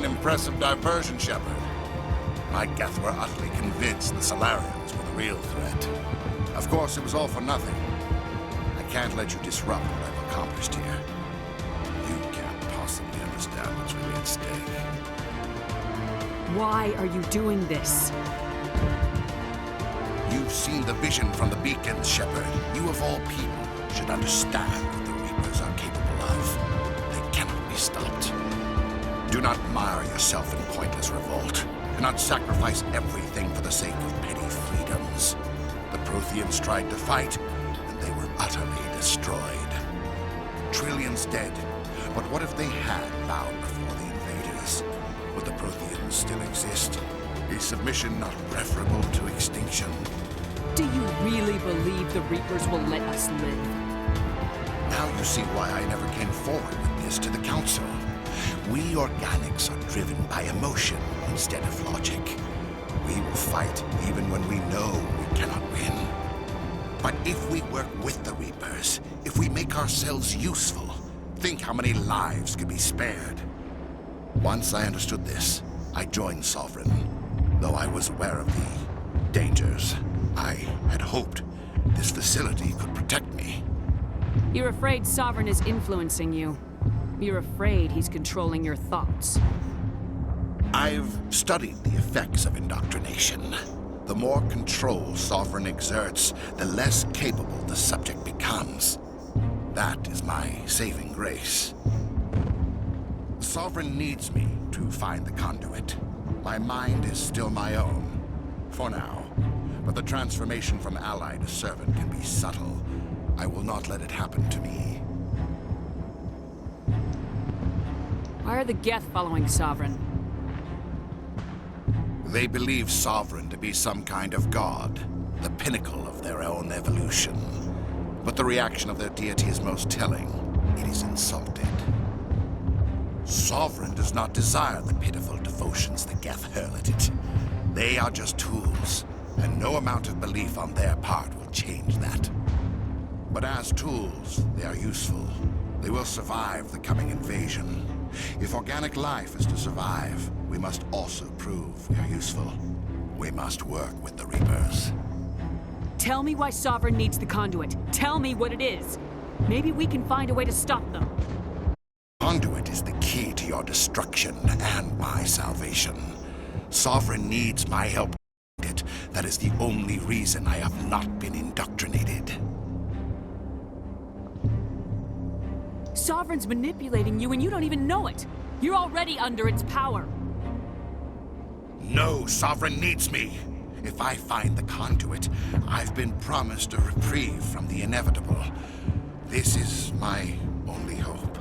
Impressive diversion, Shepard. My Geth were utterly convinced the Solarians were the real threat. Of course, it was all for nothing. I can't let you disrupt what I've accomplished here. You can't possibly understand what's really at stake. Why are you doing this? You've seen the vision from the beacons, Shepard. You of all people should understand what the Reapers are capable of. They cannot be stopped. Do not mire yourself in pointless revolt. Do not sacrifice everything for the sake of petty freedoms. The Protheans tried to fight, and they were utterly destroyed. Trillions dead, but what if they had bowed before the invaders? Would the Protheans still exist? Is submission not preferable to extinction? Do you really believe the Reapers will let us live? Now you see why I never came forward with this to the Council. We organics are driven by emotion instead of logic. We will fight even when we know we cannot win. But if we work with the Reapers, if we make ourselves useful, think how many lives could be spared. Once I understood this, I joined Sovereign, though I was aware of the dangers. I had hoped this facility could protect me. You're afraid Sovereign is influencing you. You're afraid he's controlling your thoughts. I've studied the effects of indoctrination. The more control Sovereign exerts, the less capable the subject becomes. That is my saving grace. Sovereign needs me to find the conduit. My mind is still my own, for now. But the transformation from ally to servant can be subtle. I will not let it happen to me. Why are the Geth following Sovereign? They believe Sovereign to be some kind of god, the pinnacle of their own evolution. But the reaction of their deity is most telling. It is insulted. Sovereign does not desire the pitiful devotions the Geth hurl at it. They are just tools, and no amount of belief on their part will change that. But as tools, they are useful. They will survive the coming invasion. If organic life is to survive, we must also prove we are useful. We must work with the Reapers. Tell me why Sovereign needs the conduit. Tell me what it is. Maybe we can find a way to stop them. Conduit is the key to your destruction and my salvation. Sovereign needs my help. That is the only reason I have not been indoctrinated. Sovereign's manipulating you and you don't even know it. You're already under its power. No, Sovereign needs me. If I find the conduit, I've been promised a reprieve from the inevitable. This is my only hope.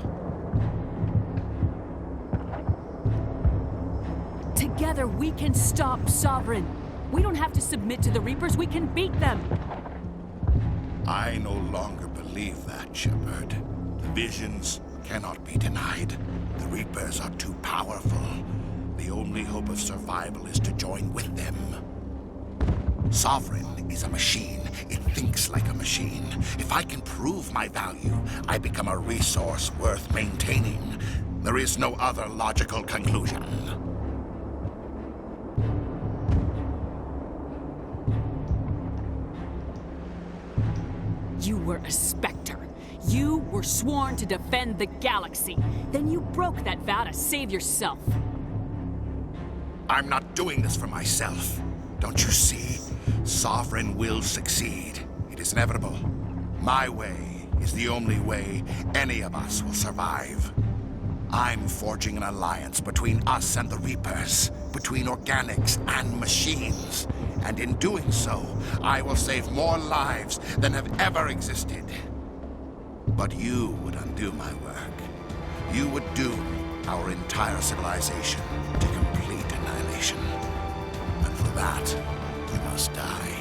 Together we can stop Sovereign. We don't have to submit to the Reapers, we can beat them. I no longer believe that, Shepard. The visions cannot be denied. The Reapers are too powerful. The only hope of survival is to join with them. Sovereign is a machine. It thinks like a machine. If I can prove my value, I become a resource worth maintaining. There is no other logical conclusion. You were a Spectre. You were sworn to defend the galaxy. Then you broke that vow to save yourself. I'm not doing this for myself. Don't you see? Sovereign will succeed. It is inevitable. My way is the only way any of us will survive. I'm forging an alliance between us and the Reapers, between organics and machines. And in doing so, I will save more lives than have ever existed. But you would undo my work. You would doom our entire civilization to complete annihilation. And for that, you must die.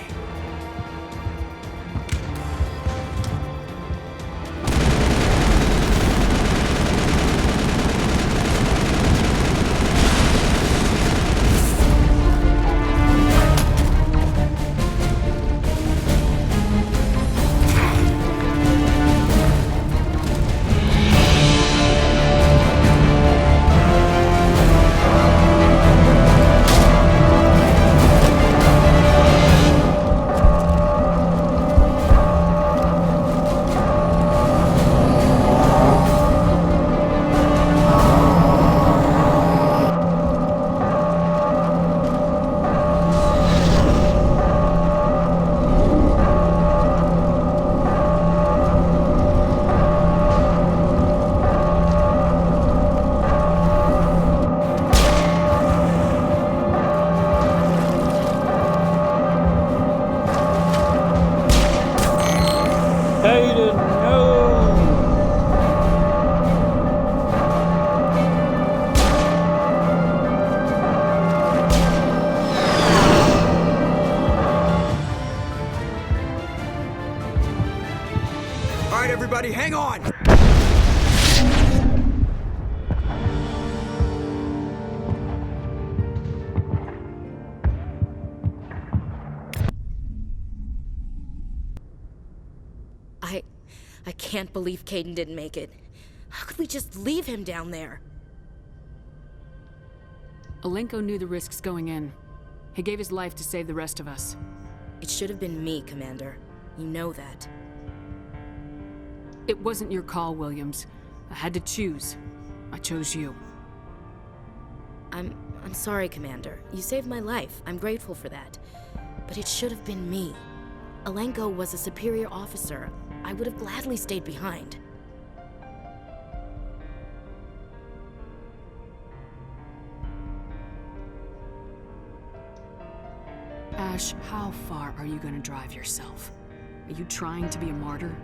Everybody, hang on! I can't believe Kaidan didn't make it. How could we just leave him down there? Alenko knew the risks going in. He gave his life to save the rest of us. It should have been me, Commander. You know that. It wasn't your call, Williams. I had to choose. I chose you. I'm sorry, Commander. You saved my life. I'm grateful for that. But it should have been me. Alenko was a superior officer. I would have gladly stayed behind. Ash, how far are you going to drive yourself? Are you trying to be a martyr?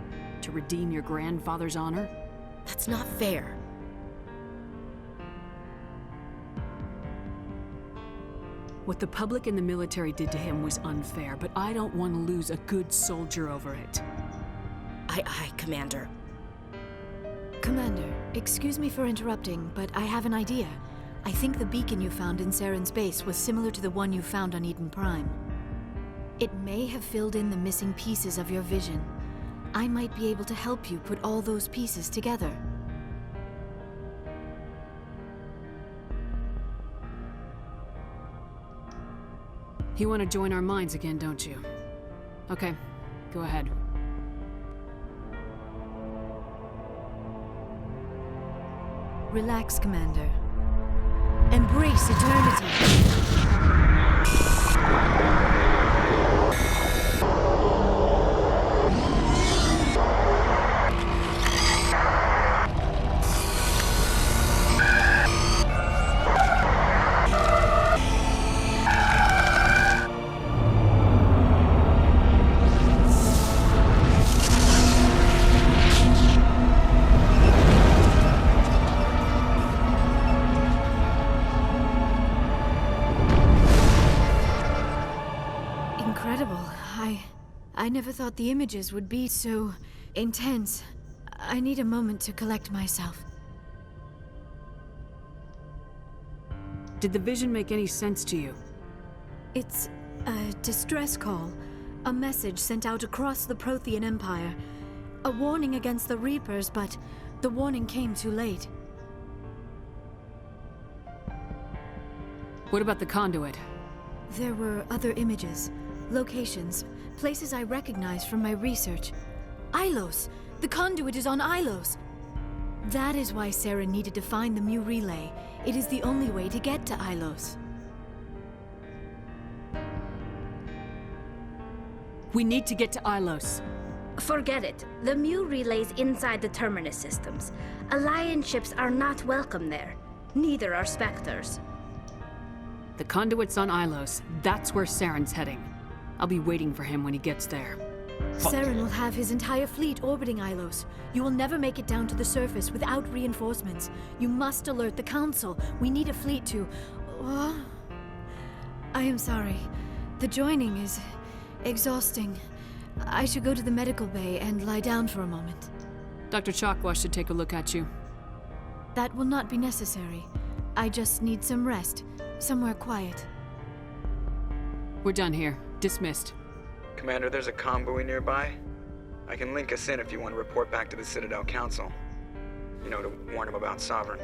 To redeem your grandfather's honor? That's not fair. What the public and the military did to him was unfair, but I don't want to lose a good soldier over it. Aye, Commander. Commander, excuse me for interrupting, but I have an idea. I think the beacon you found in Saren's base was similar to the one you found on Eden Prime. It may have filled in the missing pieces of your vision. I might be able to help you put all those pieces together. You want to join our minds again, don't you? Okay, go ahead. Relax, Commander. Embrace eternity. I never thought the images would be so intense. I need a moment to collect myself. Did the vision make any sense to you? It's a distress call. A message sent out across the Prothean Empire. A warning against the Reapers, but the warning came too late. What about the conduit? There were other images, locations, places I recognized from my research. Ilos! The conduit is on Ilos! That is why Saren needed to find the Mu relay. It is the only way to get to Ilos. We need to get to Ilos. Forget it. The Mu relay's inside the Terminus systems. Alliance ships are not welcome there. Neither are Spectres. The conduit's on Ilos. That's where Saren's heading. I'll be waiting for him when he gets there. Saren will have his entire fleet orbiting Ilos. You will never make it down to the surface without reinforcements. You must alert the Council. We need a fleet to... I am sorry. The joining is exhausting. I should go to the medical bay and lie down for a moment. Dr. Chakwas should take a look at you. That will not be necessary. I just need some rest. Somewhere quiet. We're done here. Dismissed. Commander, there's a convoy nearby. I can link us in if you want to report back to the Citadel Council. You know, to warn them about Sovereign.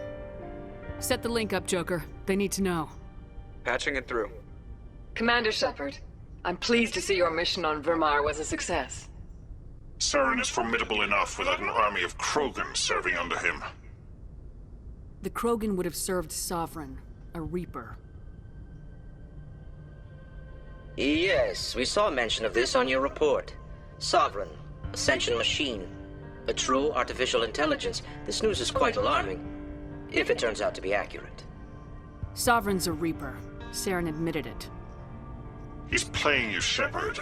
Set the link up, Joker. They need to know. Patching it through. Commander Shepard, I'm pleased to see your mission on Vermar was a success. Saren is formidable enough without an army of Krogan serving under him. The Krogan would have served Sovereign, a Reaper. Yes, we saw mention of this on your report. Sovereign, Ascension machine, a true artificial intelligence. This news is quite alarming, if it turns out to be accurate. Sovereign's a Reaper. Saren admitted it. He's playing you, Shepard.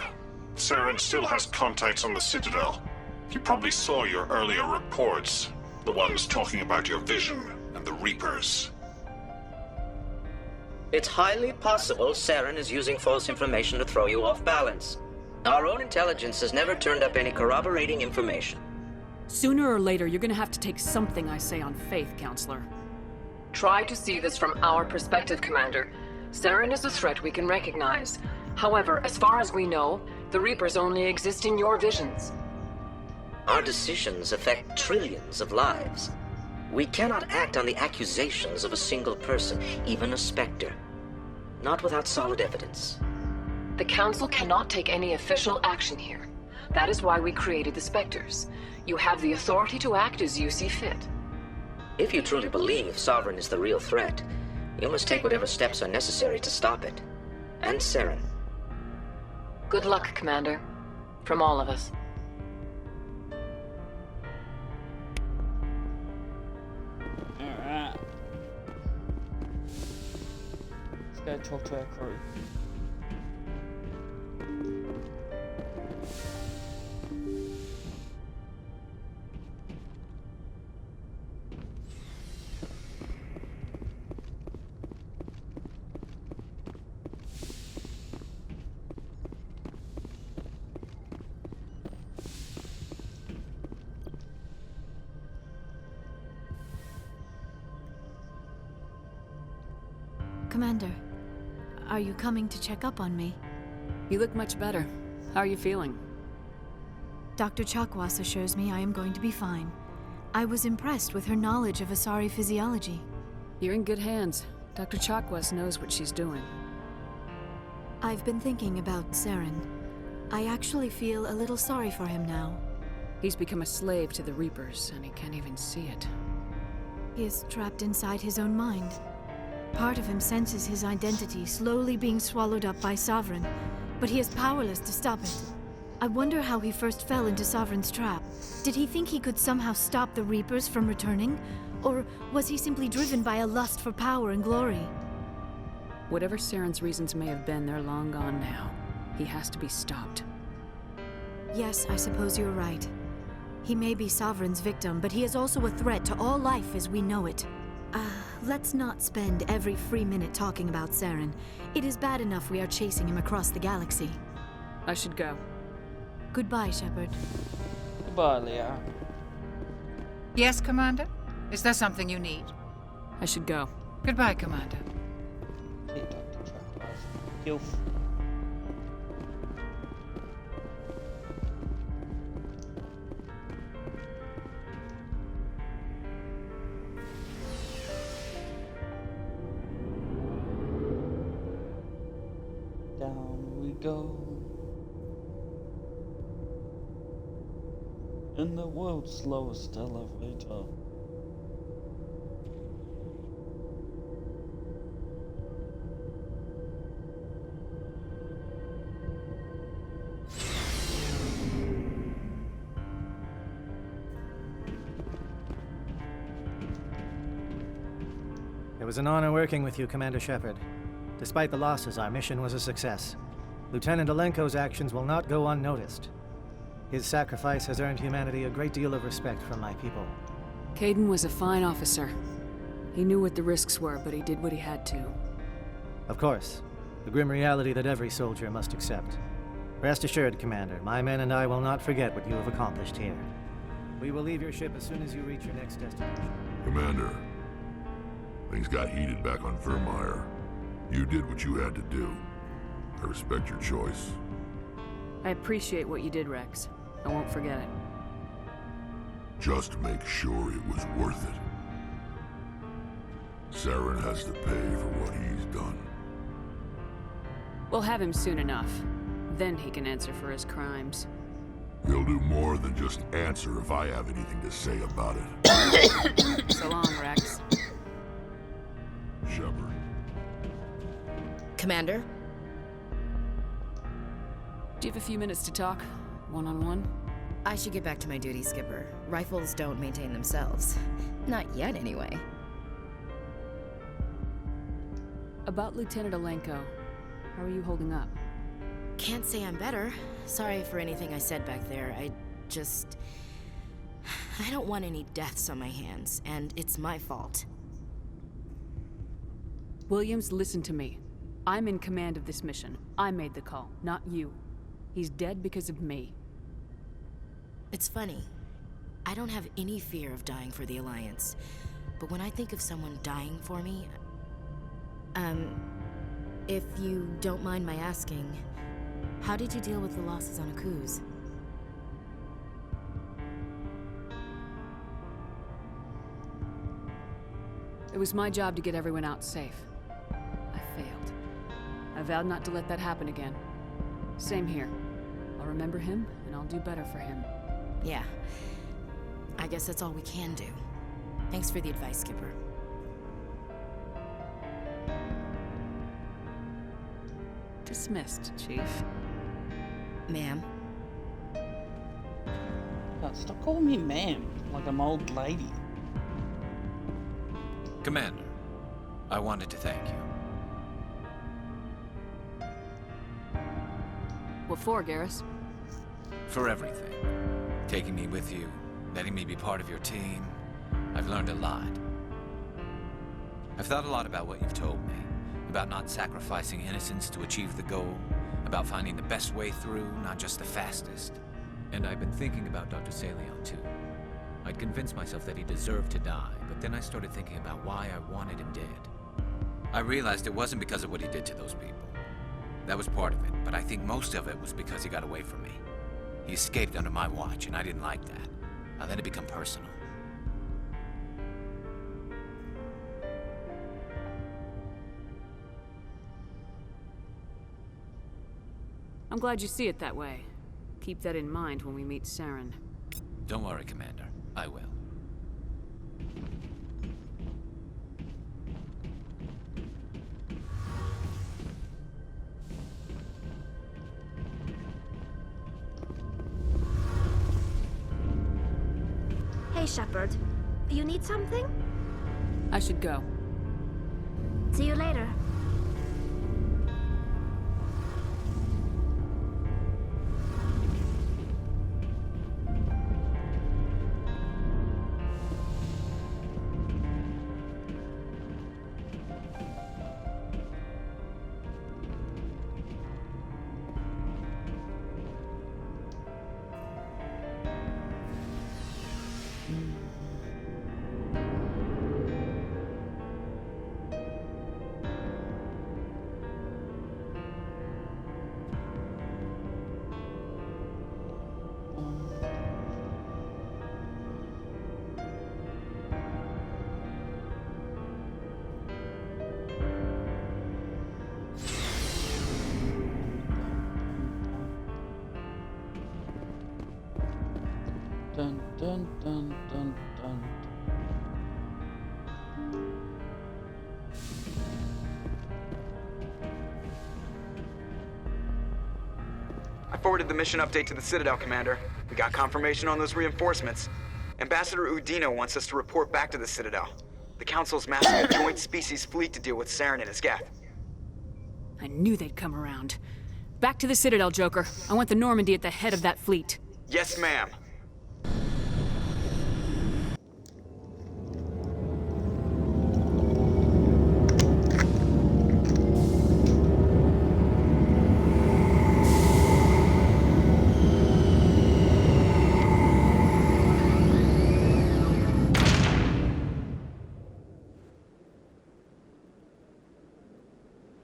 Saren still has contacts on the Citadel. He probably saw your earlier reports, the ones talking about your vision and the Reapers. It's highly possible Saren is using false information to throw you off balance. Our own intelligence has never turned up any corroborating information. Sooner or later, you're gonna have to take something I say on faith, Counselor. Try to see this from our perspective, Commander. Saren is a threat we can recognize. However, as far as we know, the Reapers only exist in your visions. Our decisions affect trillions of lives. We cannot act on the accusations of a single person, even a Spectre. Not without solid evidence. The Council cannot take any official action here. That is why we created the Spectres. You have the authority to act as you see fit. If you truly believe Sovereign is the real threat, you must take whatever steps are necessary to stop it. And Saren. Good luck, Commander. From all of us. Alright. Let's go talk to our crew. Commander, are you coming to check up on me? You look much better. How are you feeling? Dr. Chakwas assures me I am going to be fine. I was impressed with her knowledge of Asari physiology. You're in good hands. Dr. Chakwas knows what she's doing. I've been thinking about Saren. I actually feel a little sorry for him now. He's become a slave to the Reapers, and he can't even see it. He is trapped inside his own mind. Part of him senses his identity slowly being swallowed up by Sovereign, but he is powerless to stop it. I wonder how he first fell into Sovereign's trap. Did he think he could somehow stop the Reapers from returning? Or was he simply driven by a lust for power and glory? Whatever Saren's reasons may have been, they're long gone now. He has to be stopped. Yes, I suppose you're right. He may be Sovereign's victim, but he is also a threat to all life as we know it. Let's not spend every free minute talking about Saren. It is bad enough we are chasing him across the galaxy. I should go. Goodbye, Shepard. Goodbye, Leah. Yes, Commander? Is there something you need? I should go. Goodbye, Commander. See you, Dr. Chakwas. Gilf. Down we go. In the world's slowest elevator. It was an honor working with you, Commander Shepard. Despite the losses, our mission was a success. Lieutenant Alenko's actions will not go unnoticed. His sacrifice has earned humanity a great deal of respect from my people. Kaidan was a fine officer. He knew what the risks were, but he did what he had to. Of course, the grim reality that every soldier must accept. Rest assured, Commander, my men and I will not forget what you have accomplished here. We will leave your ship as soon as you reach your next destination. Commander, things got heated back on Vermeer. You did what you had to do. I respect your choice. I appreciate what you did, Rex. I won't forget it. Just make sure it was worth it. Saren has to pay for what he's done. We'll have him soon enough. Then he can answer for his crimes. He'll do more than just answer if I have anything to say about it. So long, Rex. Shepard. Commander? Do you have a few minutes to talk? One-on-one? I should get back to my duty, Skipper. Rifles don't maintain themselves. Not yet, anyway. About Lieutenant Alenko. How are you holding up? Can't say I'm better. Sorry for anything I said back there. I don't want any deaths on my hands, and it's my fault. Williams, listen to me. I'm in command of this mission. I made the call, not you. He's dead because of me. It's funny. I don't have any fear of dying for the Alliance. But when I think of someone dying for me... if you don't mind my asking, how did you deal with the losses on Akuz? It was my job to get everyone out safe. I failed. vowed not to let that happen again. Same here. I'll remember him, and I'll do better for him. Yeah. I guess that's all we can do. Thanks for the advice, Skipper. Dismissed, Chief. Ma'am. God, stop calling me ma'am, like I'm old lady. Commander, I wanted to thank you. What for, Garrus? For everything. Taking me with you, letting me be part of your team. I've learned a lot. I've thought a lot about what you've told me. About not sacrificing innocence to achieve the goal. About finding the best way through, not just the fastest. And I've been thinking about Dr. Saleon, too. I'd convinced myself that he deserved to die, but then I started thinking about why I wanted him dead. I realized it wasn't because of what he did to those people. That was part of it, but I think most of it was because he got away from me. He escaped under my watch, and I didn't like that. I let it become personal. I'm glad you see it that way. Keep that in mind when we meet Saren. Don't worry, Commander. I will. Hey, Shepard. You need something? I should go. See you later. Dun dun dun dun dun. I forwarded the mission update to the Citadel, Commander. We got confirmation on those reinforcements. Ambassador Udina wants us to report back to the Citadel. The Council's massing a joint species fleet to deal with Saren and his Geth. I knew they'd come around. Back to the Citadel, Joker. I want the Normandy at the head of that fleet. Yes, ma'am.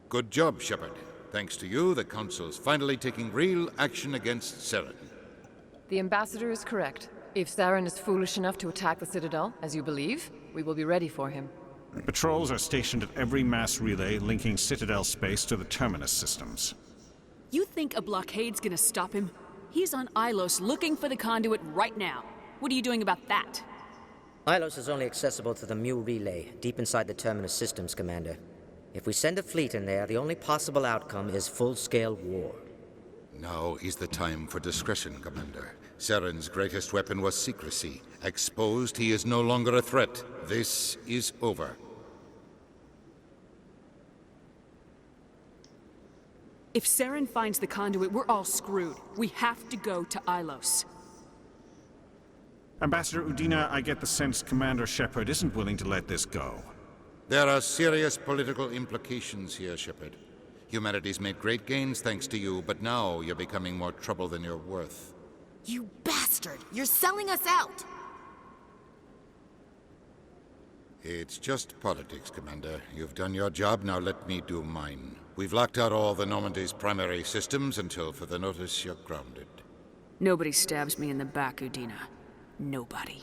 Good job, Shepard. Thanks to you, the Council's finally taking real action against Saren. The Ambassador is correct. If Saren is foolish enough to attack the Citadel, as you believe, we will be ready for him. Patrols are stationed at every mass relay linking Citadel space to the Terminus systems. You think a blockade's gonna stop him? He's on Ilos looking for the conduit right now. What are you doing about that? Ilos is only accessible to the Mu relay, deep inside the Terminus systems, Commander. If we send a fleet in there, the only possible outcome is full-scale war. Now is the time for discretion, Commander. Saren's greatest weapon was secrecy. Exposed, he is no longer a threat. This is over. If Saren finds the conduit, we're all screwed. We have to go to Ilos. Ambassador Udina, I get the sense Commander Shepard isn't willing to let this go. There are serious political implications here, Shepard. Humanity's made great gains thanks to you, but now you're becoming more trouble than you're worth. You bastard! You're selling us out! It's just politics, Commander. You've done your job, now let me do mine. We've locked out all the Normandy's primary systems until further notice you're grounded. Nobody stabs me in the back, Udina. Nobody.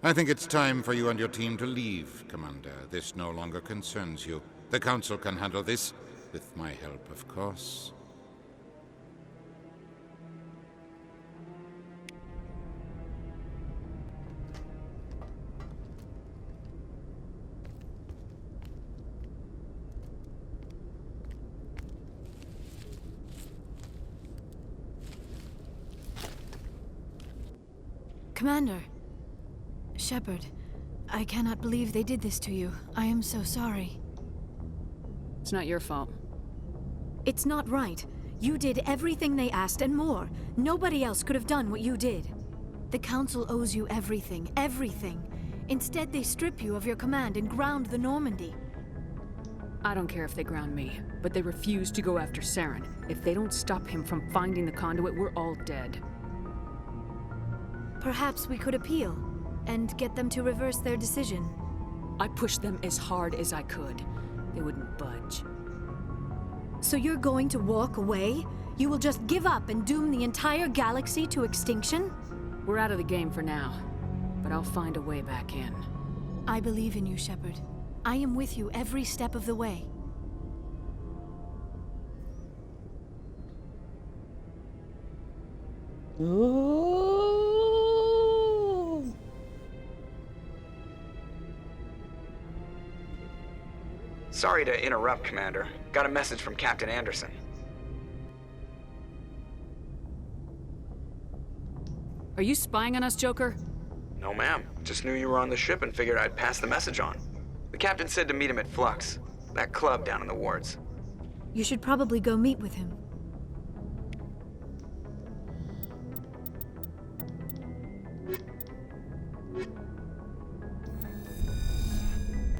I think it's time for you and your team to leave, Commander. This no longer concerns you. The Council can handle this. With my help, of course. Commander. Shepard, I cannot believe they did this to you. I am so sorry. It's not your fault. It's not right. You did everything they asked and more. Nobody else could have done what you did. The Council owes you everything, everything. Instead, they strip you of your command and ground the Normandy. I don't care if they ground me, but they refuse to go after Saren. If they don't stop him from finding the conduit, we're all dead. Perhaps we could appeal and get them to reverse their decision. I pushed them as hard as I could. They wouldn't budge. So you're going to walk away? You will just give up and doom the entire galaxy to extinction? We're out of the game for now, but I'll find a way back in. I believe in you, Shepard. I am with you every step of the way. Ooh. Sorry to interrupt, Commander. Got a message from Captain Anderson. Are you spying on us, Joker? No, ma'am. Just knew you were on the ship and figured I'd pass the message on. The captain said to meet him at Flux, that club down in the wards. You should probably go meet with him.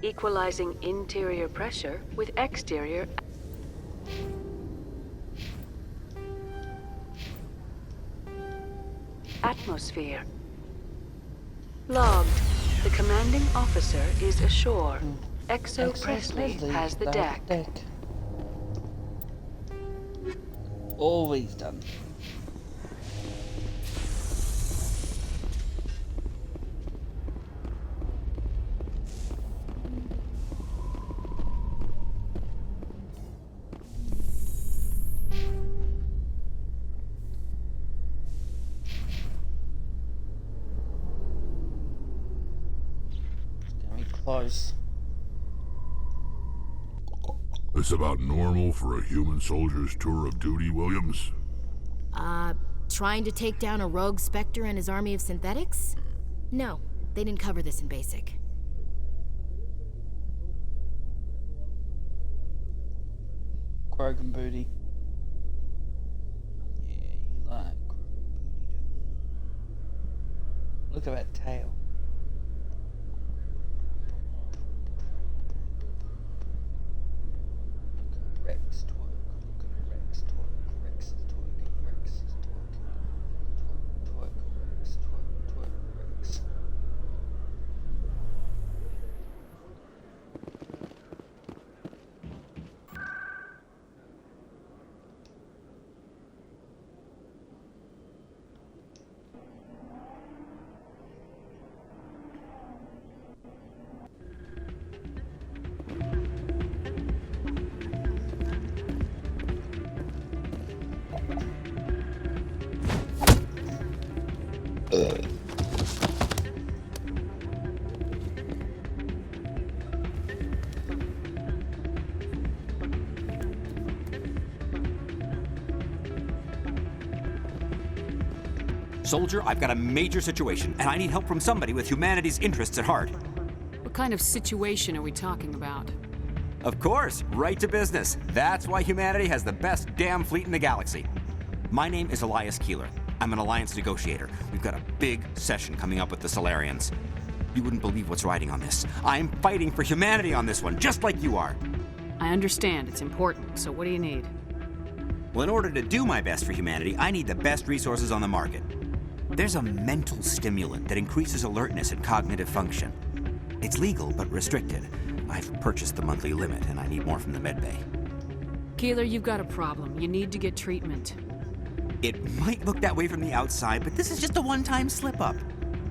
Equalizing interior pressure with exterior. Atmosphere. Logged. The commanding officer is ashore. Exo Presley has the deck. Always done. Close. This about normal for a human soldier's tour of duty, Williams? Trying to take down a rogue Spectre and his army of synthetics? No, they didn't cover this in basic. Krogan booty. Yeah, you like Krogan booty, don't you? Look at that tail. Rex twerk, look at Rex twerk, Rex is twerking, Rex is twerking, twerk, Rex, twerk, Rex. Soldier, I've got a major situation, and I need help from somebody with humanity's interests at heart. What kind of situation are we talking about? Of course, right to business. That's why humanity has the best damn fleet in the galaxy. My name is Elias Keeler. I'm an Alliance negotiator. We've got a big session coming up with the Solarians. You wouldn't believe what's riding on this. I'm fighting for humanity on this one, just like you are. I understand. It's important. So what do you need? Well, in order to do my best for humanity, I need the best resources on the market. There's a mental stimulant that increases alertness and cognitive function. It's legal, but restricted. I've purchased the monthly limit, and I need more from the medbay. Keeler, you've got a problem. You need to get treatment. It might look that way from the outside, but this is just a one-time slip-up.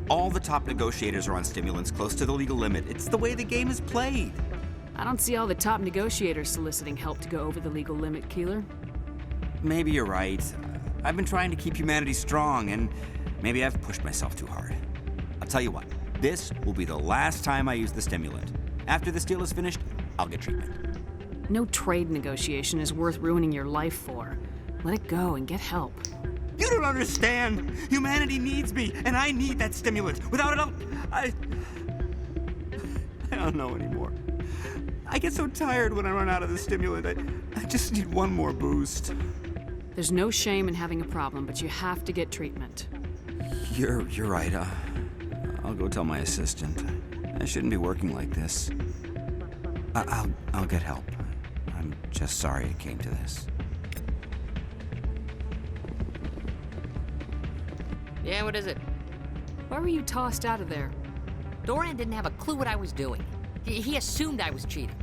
All the top negotiators are on stimulants close to the legal limit. It's the way the game is played. I don't see all the top negotiators soliciting help to go over the legal limit, Keeler. Maybe you're right. I've been trying to keep humanity strong, and maybe I've pushed myself too hard. I'll tell you what, this will be the last time I use the stimulant. After this deal is finished, I'll get treatment. No trade negotiation is worth ruining your life for. Let it go and get help. You don't understand! Humanity needs me, and I need that stimulant. Without it, I don't know anymore. I get so tired when I run out of the stimulant. I just need one more boost. There's no shame in having a problem, but you have to get treatment. You're right. I'll go tell my assistant. I shouldn't be working like this. I'll get help. I'm just sorry it came to this. Yeah, what is it? Why were you tossed out of there? Doran didn't have a clue what I was doing. He assumed I was cheating.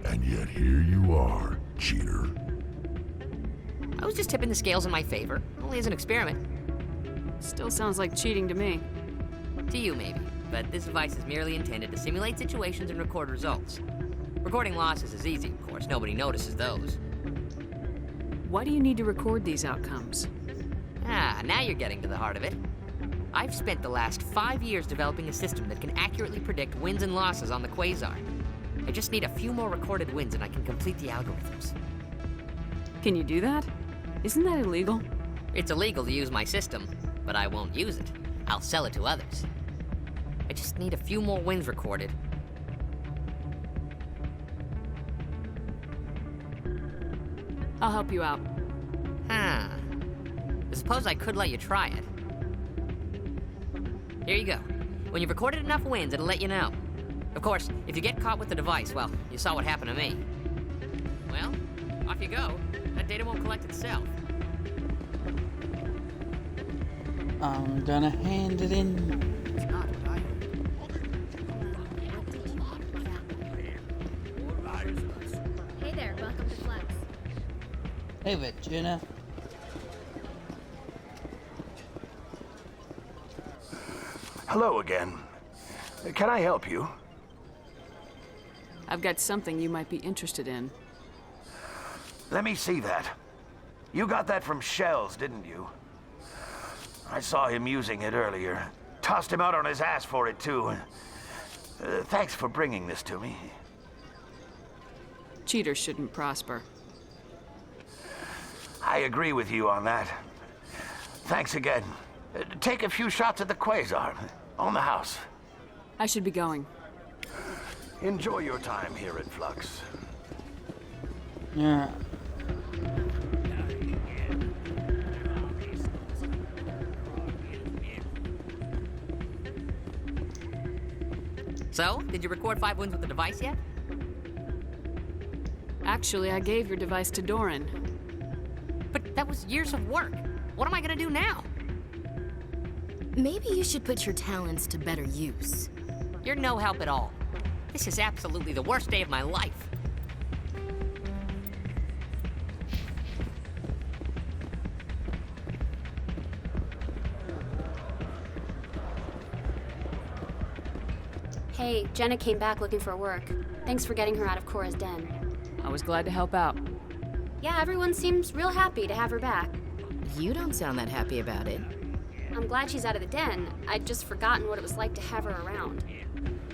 And yet here you are, cheater. I was just tipping the scales in my favor, only as an experiment. Still sounds like cheating to me. To you, maybe. But this device is merely intended to simulate situations and record results. Recording losses is easy, of course. Nobody notices those. Why do you need to record these outcomes? Now you're getting to the heart of it. I've spent the last 5 years developing a system that can accurately predict wins and losses on the Quasar. I just need a few more recorded wins and I can complete the algorithms. Can you do that? Isn't that illegal? It's illegal to use my system, but I won't use it. I'll sell it to others. I just need a few more wins recorded. I'll help you out. I suppose I could let you try it. Here you go. When you've recorded enough wins, it'll let you know. Of course, if you get caught with the device, well, you saw what happened to me. Well, off you go. That data won't collect itself. I'm gonna hand it in. Hey there, welcome to Flux. Hey, Virginia. Hello again. Can I help you? I've got something you might be interested in. Let me see that. You got that from Shells, didn't you? I saw him using it earlier. Tossed him out on his ass for it, too. Thanks for bringing this to me. Cheaters shouldn't prosper. I agree with you on that. Thanks again. Take a few shots at the Quasar. On the house. I should be going. Enjoy your time here at Flux. Yeah. So, did you record 5 wins with the device yet? Actually, I gave your device to Doran. But that was years of work. What am I gonna do now? Maybe you should put your talents to better use. You're no help at all. This is absolutely the worst day of my life. Hey, Jenna came back looking for work. Thanks for getting her out of Cora's den. I was glad to help out. Yeah, everyone seems real happy to have her back. You don't sound that happy about it. I'm glad she's out of the den. I'd just forgotten what it was like to have her around.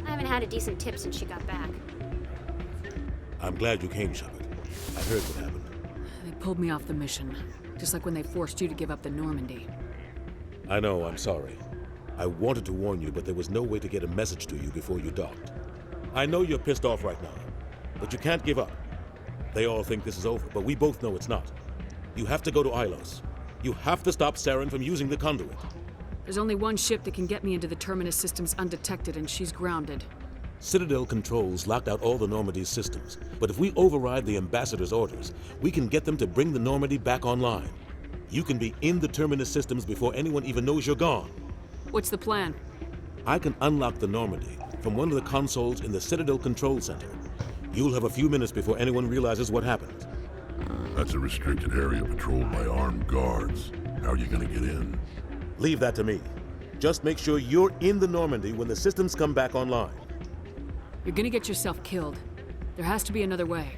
I haven't had a decent tip since she got back. I'm glad you came, Shepard. I heard what happened. They pulled me off the mission, just like when they forced you to give up the Normandy. I know, I'm sorry. I wanted to warn you, but there was no way to get a message to you before you docked. I know you're pissed off right now, but you can't give up. They all think this is over, but we both know it's not. You have to go to Ilos. You have to stop Saren from using the conduit. There's only one ship that can get me into the Terminus systems undetected, and she's grounded. Citadel controls locked out all the Normandy's systems, but if we override the Ambassador's orders, we can get them to bring the Normandy back online. You can be in the Terminus systems before anyone even knows you're gone. What's the plan? I can unlock the Normandy from one of the consoles in the Citadel Control Center. You'll have a few minutes before anyone realizes what happened. That's a restricted area patrolled by armed guards. How are you gonna get in? Leave that to me. Just make sure you're in the Normandy when the systems come back online. You're gonna get yourself killed. There has to be another way.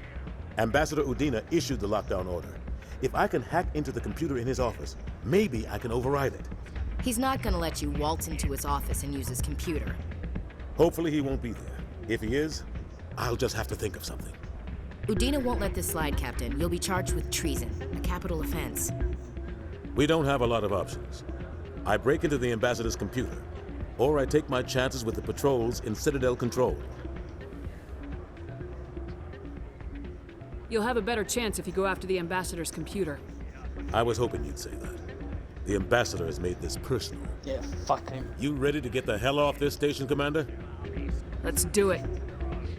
Ambassador Udina issued the lockdown order. If I can hack into the computer in his office, maybe I can override it. He's not gonna let you waltz into his office and use his computer. Hopefully he won't be there. If he is, I'll just have to think of something. Udina won't let this slide, Captain. You'll be charged with treason, a capital offense. We don't have a lot of options. I break into the ambassador's computer, or I take my chances with the patrols in Citadel Control. You'll have a better chance if you go after the ambassador's computer. I was hoping you'd say that. The ambassador has made this personal. Yeah, fuck him. You ready to get the hell off this station, Commander? Let's do it.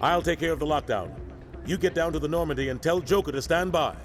I'll take care of the lockdown. You get down to the Normandy and tell Joker to stand by.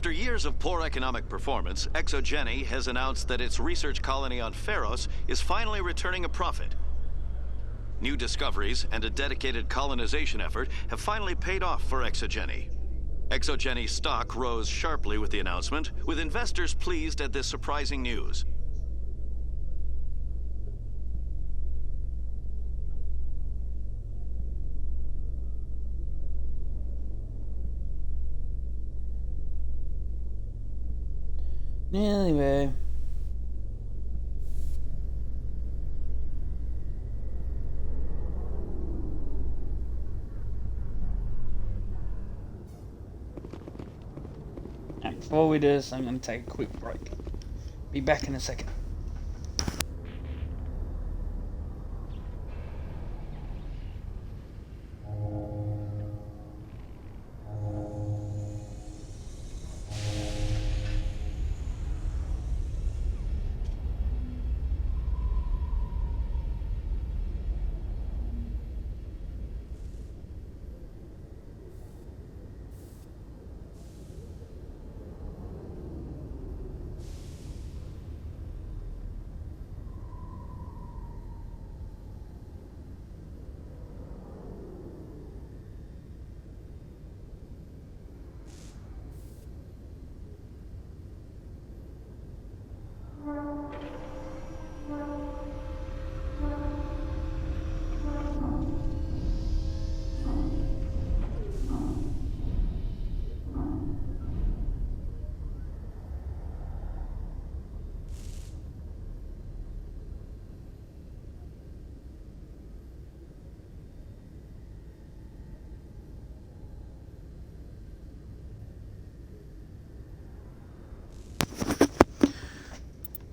After years of poor economic performance, ExoGeni has announced that its research colony on Pharos is finally returning a profit. New discoveries and a dedicated colonization effort have finally paid off for ExoGeni. ExoGeni's stock rose sharply with the announcement, with investors pleased at this surprising news. Anyway. And before we do this, I'm going to take a quick break. Be back in a second.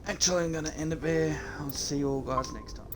Actually, I'm going to end it there. I'll see you all guys next time.